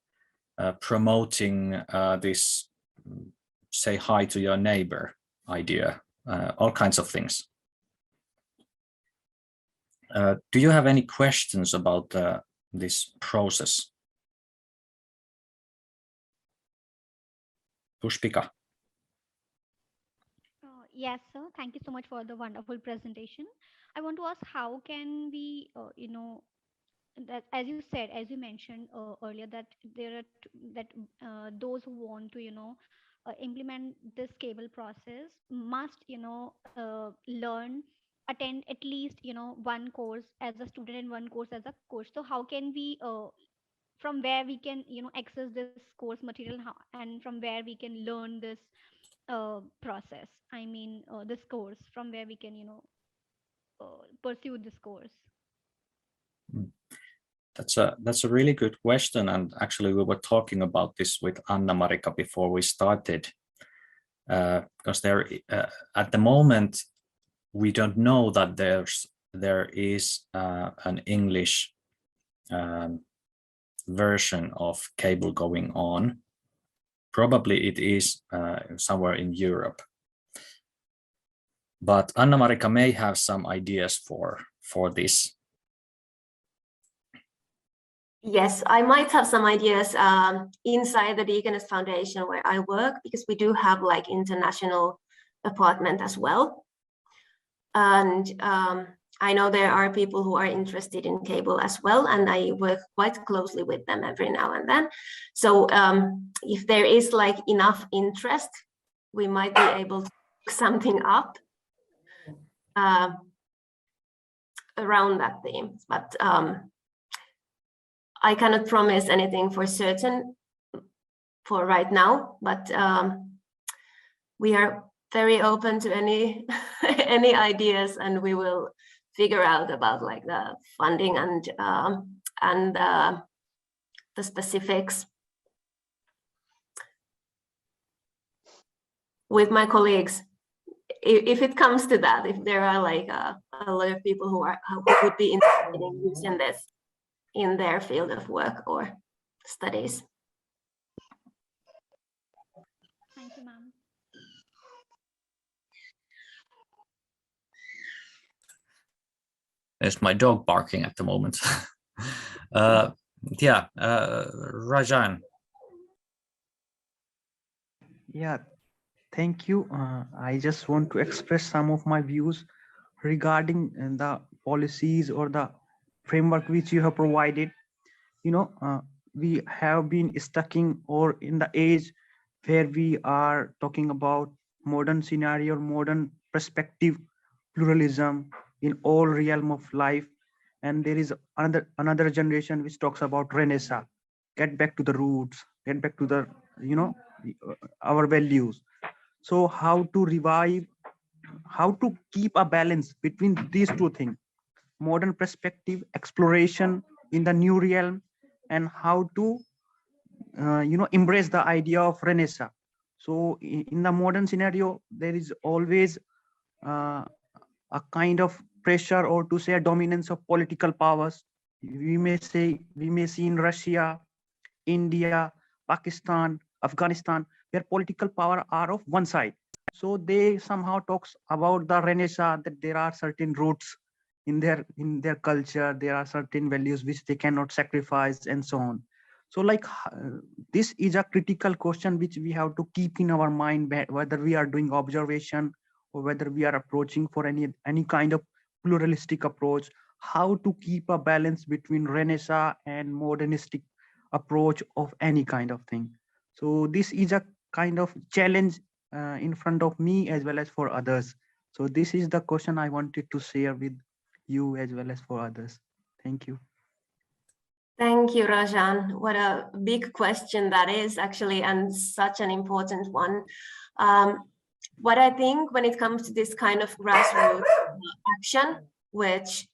Speaker 2: promoting this say hi to your neighbor idea, all kinds of things. Do you have any questions about this process? Pushpika.
Speaker 13: Yes, sir. Thank you so much for the wonderful presentation. I want to ask, how can we, that as you said, as you mentioned earlier, that there are that those who want to, implement this cable process must, learn, attend at least, one course as a student and one course as a coach. So how can we, from where we can, access this course material, and from where we can learn this process? I mean, this course, from where we can, pursue this course.
Speaker 2: That's a really good question, and actually we were talking about this with Annamarika before we started, because there at the moment we don't know that there is an English version of cable going on. Probably it is somewhere in Europe, but Annamarika may have some ideas for this.
Speaker 3: Yes, I might have some ideas inside the Deaconess Foundation where I work, because we do have like international department as well. And I know there are people who are interested in cable as well, and I work quite closely with them every now and then. So if there is like enough interest, we might be able to pick something up around that theme. But I cannot promise anything for certain for right now, but we are very open to any any ideas, and we will figure out about like the funding and the specifics with my colleagues. If it comes to that, if there are like a lot of people who would be interested in using this in their field of work or studies.
Speaker 13: Thank you, ma'am.
Speaker 2: There's my dog barking at the moment. Yeah, Rajan.
Speaker 10: Yeah, thank you. I just want to express some of my views regarding the policies or the framework which you have provided. We have been stuck in or in the age where we are talking about modern scenario, modern perspective, pluralism in all realm of life. And there is another generation which talks about Renaissance, get back to the roots, get back to the, our values. So how to revive, how to keep a balance between these two things, modern perspective, exploration in the new realm, and how to embrace the idea of Renaissance. So in the modern scenario, there is always a kind of pressure, or to say a dominance of political powers. We may see in Russia, India, Pakistan, Afghanistan, where political power are of one side. So they somehow talks about the Renaissance, that there are certain roots in their culture, there are certain values which they cannot sacrifice, and so on. So like this is a critical question which we have to keep in our mind, whether we are doing observation or whether we are approaching for any kind of pluralistic approach, how to keep a balance between Renaissance and modernistic approach of any kind of thing. So this is a kind of challenge in front of me as well as for others. So this is the question I wanted to share with you as well as for others. Thank you.
Speaker 3: Thank you, Rajan. What a big question that is actually, and such an important one. What I think when it comes to this kind of grassroots action, which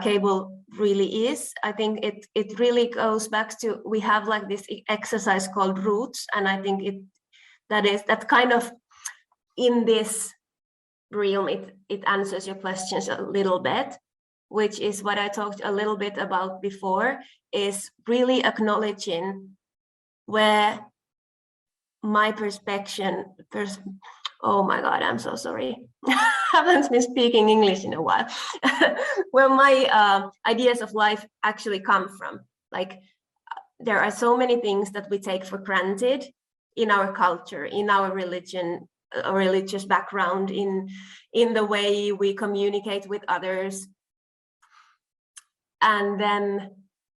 Speaker 3: Cable really is, I think it really goes back to, we have like this exercise called Roots, and I think that kind of in this realm, it answers your questions a little bit, which is what I talked a little bit about before, is really acknowledging where my oh my God, I'm so sorry. Haven't been speaking English in a while. Where my ideas of life actually come from. Like, there are so many things that we take for granted in our culture, in our religion, a religious background, in the way we communicate with others. And then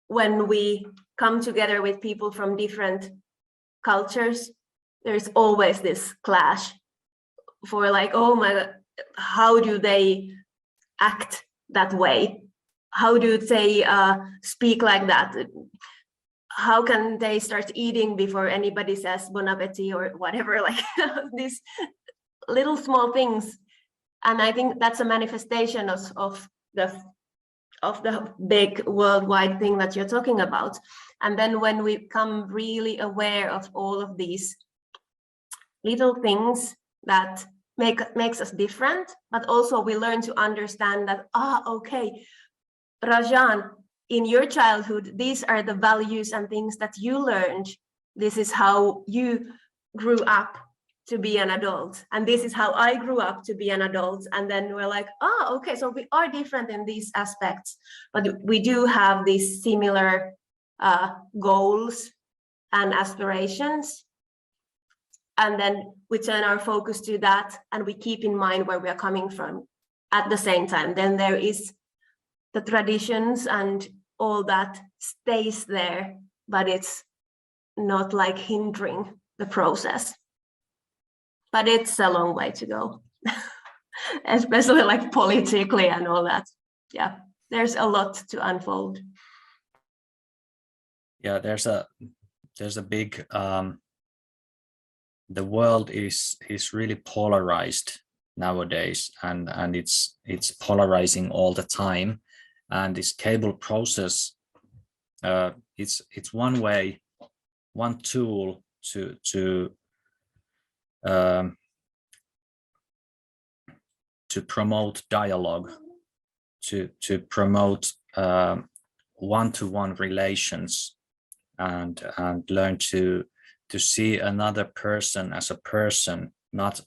Speaker 3: when we come together with people from different cultures, there's always this clash for like, oh my God, how do they act that way? How do they speak like that? How can they start eating before anybody says bon appetit or whatever, like these little small things. And I think that's a manifestation of the big worldwide thing that you're talking about. And then when we become really aware of all of these little things that makes us different, but also we learn to understand that, okay, Rajan, in your childhood, these are the values and things that you learned. This is how you grew up to be an adult. And this is how I grew up to be an adult. And then we're like, okay, so we are different in these aspects, but we do have these similar goals and aspirations. And then we turn our focus to that, and we keep in mind where we are coming from at the same time. Then there is the traditions and all that stays there, but it's not like hindering the process. But it's a long way to go, especially like politically and all that. Yeah, there's a lot to unfold.
Speaker 2: Yeah, there's a big the world is really polarized nowadays, and it's polarizing all the time. And this cable process, it's one way, one tool to promote dialogue, to promote one-to-one relations, and learn to see another person as a person, not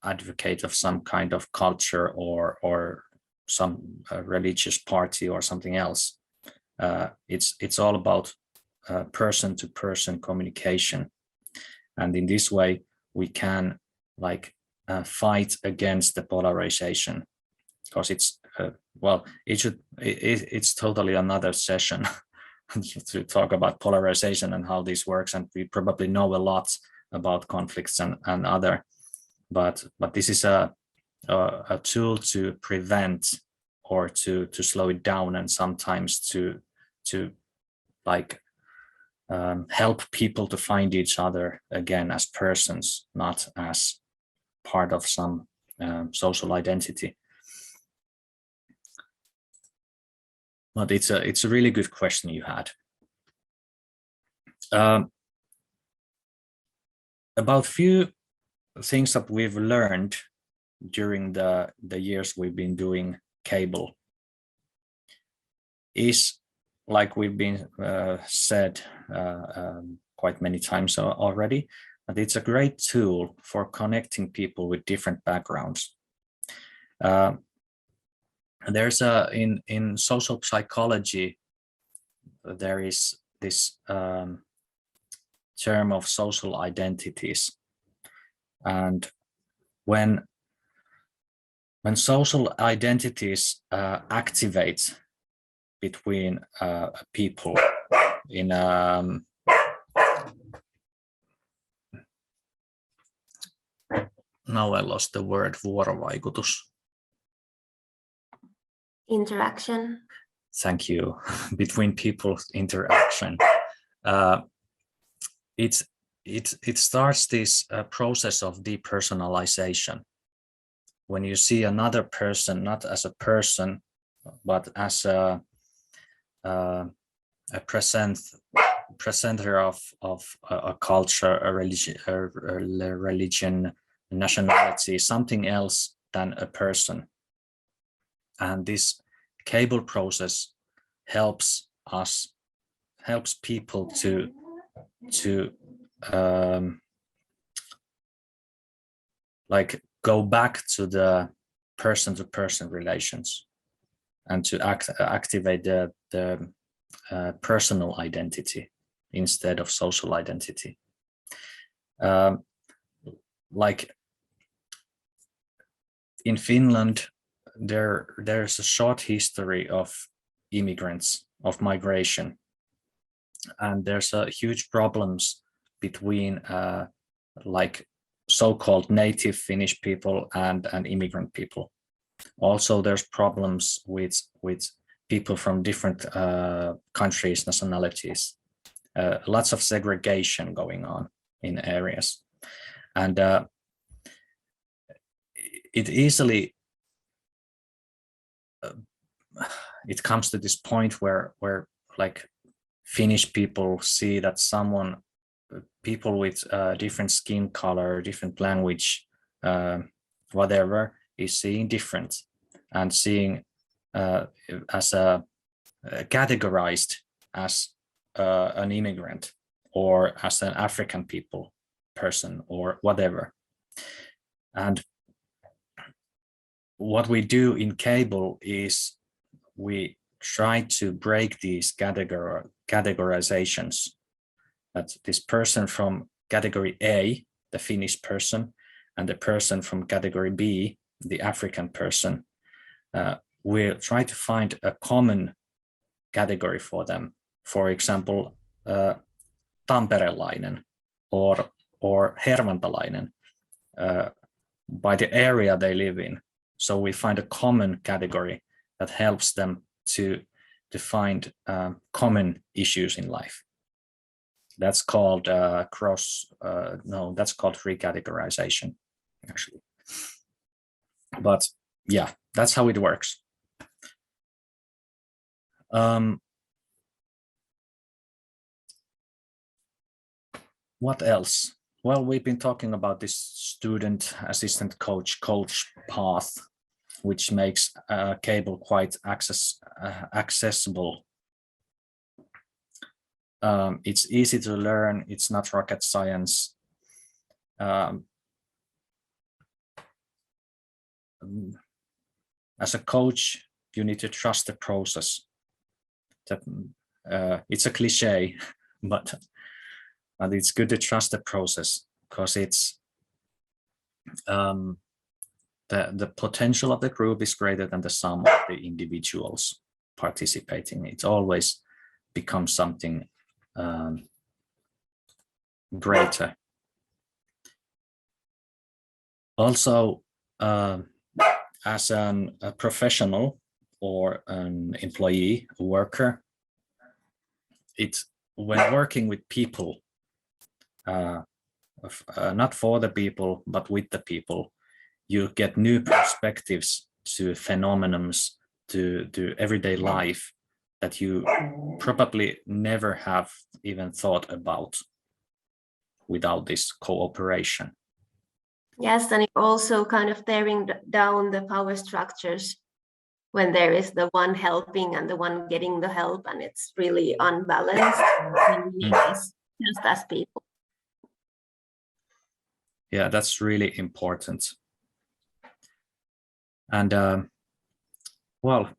Speaker 2: advocate of some kind of culture or some religious party or something else. It's all about person-to-person communication, and in this way we can like fight against the polarization, because it's it's totally another session to talk about polarization and how this works, and we probably know a lot about conflicts and other, but this is a tool to prevent or to slow it down, and sometimes to like help people to find each other again as persons, not as part of some social identity. But it's a really good question you had. About few things that we've learned during the years we've been doing cable is, like we've been said quite many times already, that it's a great tool for connecting people with different backgrounds. There's in social psychology, there is this term of social identities, and when social identities activate between people in now I lost the word, vuorovaikutus.
Speaker 3: Interaction.
Speaker 2: Thank you. Between people's interaction. It starts this process of depersonalization. When you see another person not as a person, but as a presenter of a culture, a religion, nationality, something else than a person. And this cable process helps people to like go back to the person-to-person relations and to activate the personal identity instead of social identity. Like in Finland, there's a short history of immigrants, of migration, and there's a huge problems between like so-called native Finnish people and immigrant people. Also, there's problems with people from different countries, nationalities. Lots of segregation going on in areas, and it easily it comes to this point where like Finnish people see that people with different skin color, different language, whatever, is seeing different and seeing as categorized as an immigrant or as an African people person or whatever. And what we do in Cable is we try to break these categorizations, that this person from category A, the Finnish person, and the person from category B, the African person, we'll try to find a common category for them. For example, tamperelainen or hervantalainen, by the area they live in. So we find a common category that helps them to find common issues in life. That's called that's called recategorization, actually. But yeah, that's how it works. What else? Well, we've been talking about this student, assistant coach path, which makes Cable quite accessible. It's easy to learn. It's not rocket science. As a coach, you need to trust the process. It's a cliche, but it's good to trust the process, because it's the potential of the group is greater than the sum of the individuals participating. It always becomes something greater. Also, as a professional or an employee, a worker, it's when working with people, not for the people, but with the people, you get new perspectives to phenomena, to everyday life that you probably never have even thought about without this cooperation.
Speaker 3: Yes, and it also kind of tearing down the power structures when there is the one helping and the one getting the help, and it's really unbalanced just as people.
Speaker 2: Yeah, that's really important. And well,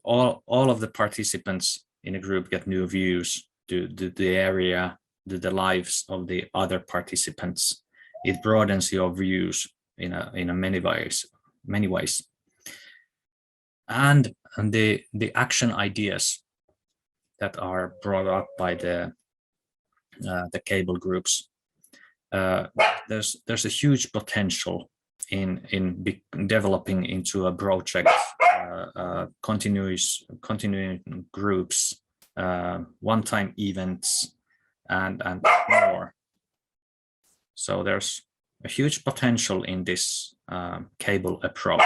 Speaker 2: all of the participants in a group get new views to the area, to the lives of the other participants. It broadens your views in many ways. And the action ideas that are brought up by the Cable groups, there's a huge potential developing into a project, continuing groups, one-time events, and more. So there's a huge potential in this cable approach.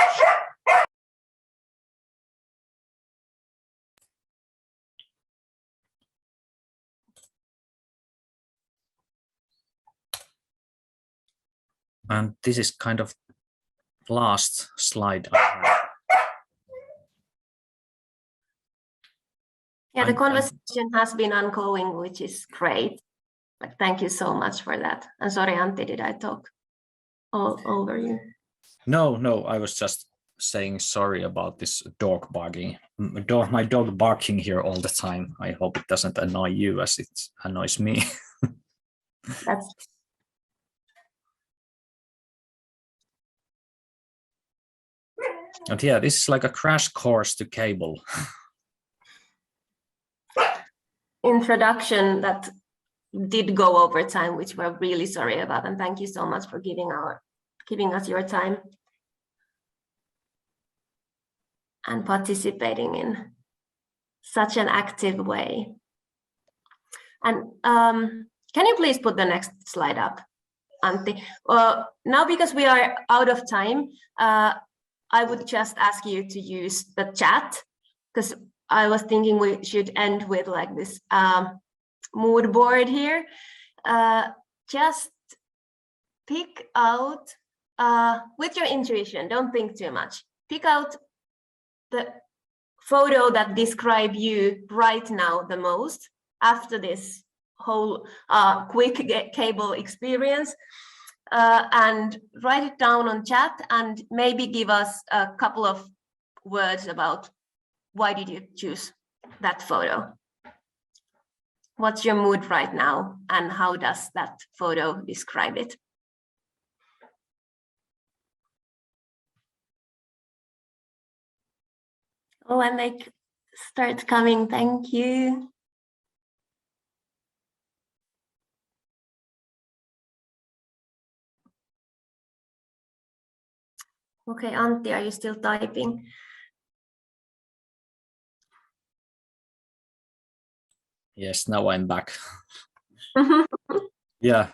Speaker 2: And this is kind of last slide I have.
Speaker 3: Yeah, the conversation has been ongoing, which is great. But thank you so much for that. And sorry, Antti, did I talk all over you?
Speaker 2: No, I was just saying sorry about this dog barking. My dog barking here all the time. I hope it doesn't annoy you as it annoys me.
Speaker 3: That's
Speaker 2: And yeah, this is like a crash course to cable.
Speaker 3: introduction that did go over time, which we're really sorry about. And thank you so much for giving us your time and participating in such an active way. And can you please put the next slide up, Antti? Now, because we are out of time, I would just ask you to use the chat, because I was thinking we should end with like this mood board here. Just pick out, with your intuition, don't think too much, pick out the photo that describe you right now the most after this whole quick cable experience, and write it down on chat, and maybe give us a couple of words about why did you choose that photo? What's your mood right now, and how does that photo describe it? Oh, and they start coming, thank you. Okay, Antti, are you still typing?
Speaker 2: Yes, now I'm back. Yeah,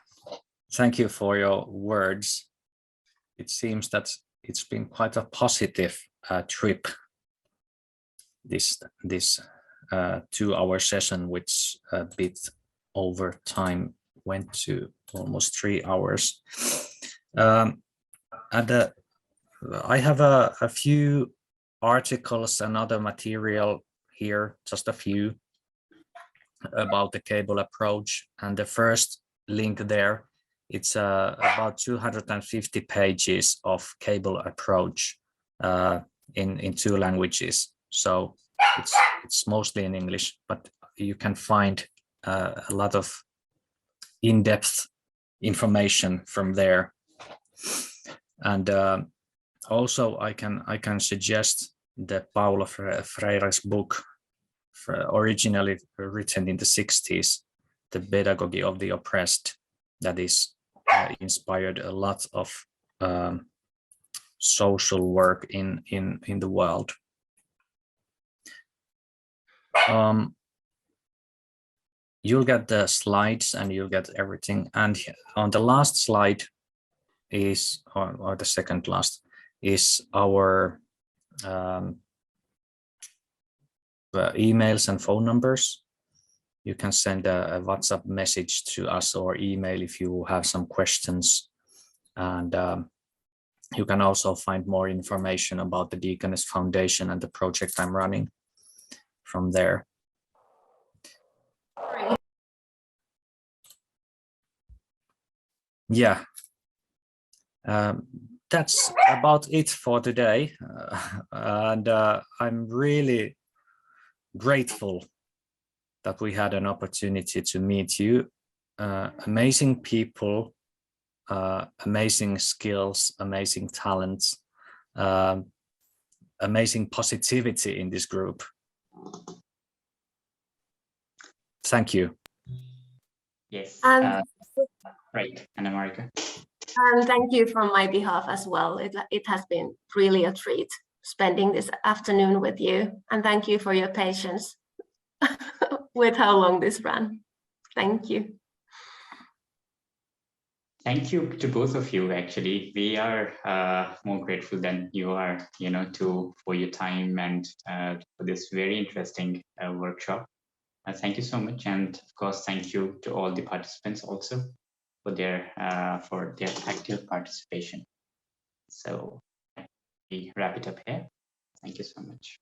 Speaker 2: thank you for your words. It seems that it's been quite a positive trip, this 2-hour session, which a bit over time went to almost 3 hours. And I have a few articles and other material here, just a few, about the cable approach. And the first link there, it's about 250 pages of cable approach in 2 languages. So it's mostly in English, but you can find a lot of in-depth information from there. And also I can suggest the Paulo Freire's book, originally written in the 60s, The Pedagogy of the Oppressed, that is inspired a lot of social work in the world. You'll get the slides and you'll get everything. And on the last slide is, or the second last, is our emails and phone numbers. You can send a WhatsApp message to us or email if you have some questions. And you can also find more information about the Deaconess Foundation and the project I'm running from there. Yeah, that's about it for today. And I'm really grateful that we had an opportunity to meet you. Amazing people, amazing skills, amazing talents, amazing positivity in this group. Thank you.
Speaker 1: Yes. Right, Annamarika.
Speaker 3: And thank you from my behalf as well. It has been really a treat spending this afternoon with you. And thank you for your patience with how long this ran. Thank you.
Speaker 1: Thank you to both of you. Actually, we are more grateful than you are, for your time and for this very interesting workshop. Thank you so much, and of course, thank you to all the participants also for their active participation. So we wrap it up here. Thank you so much.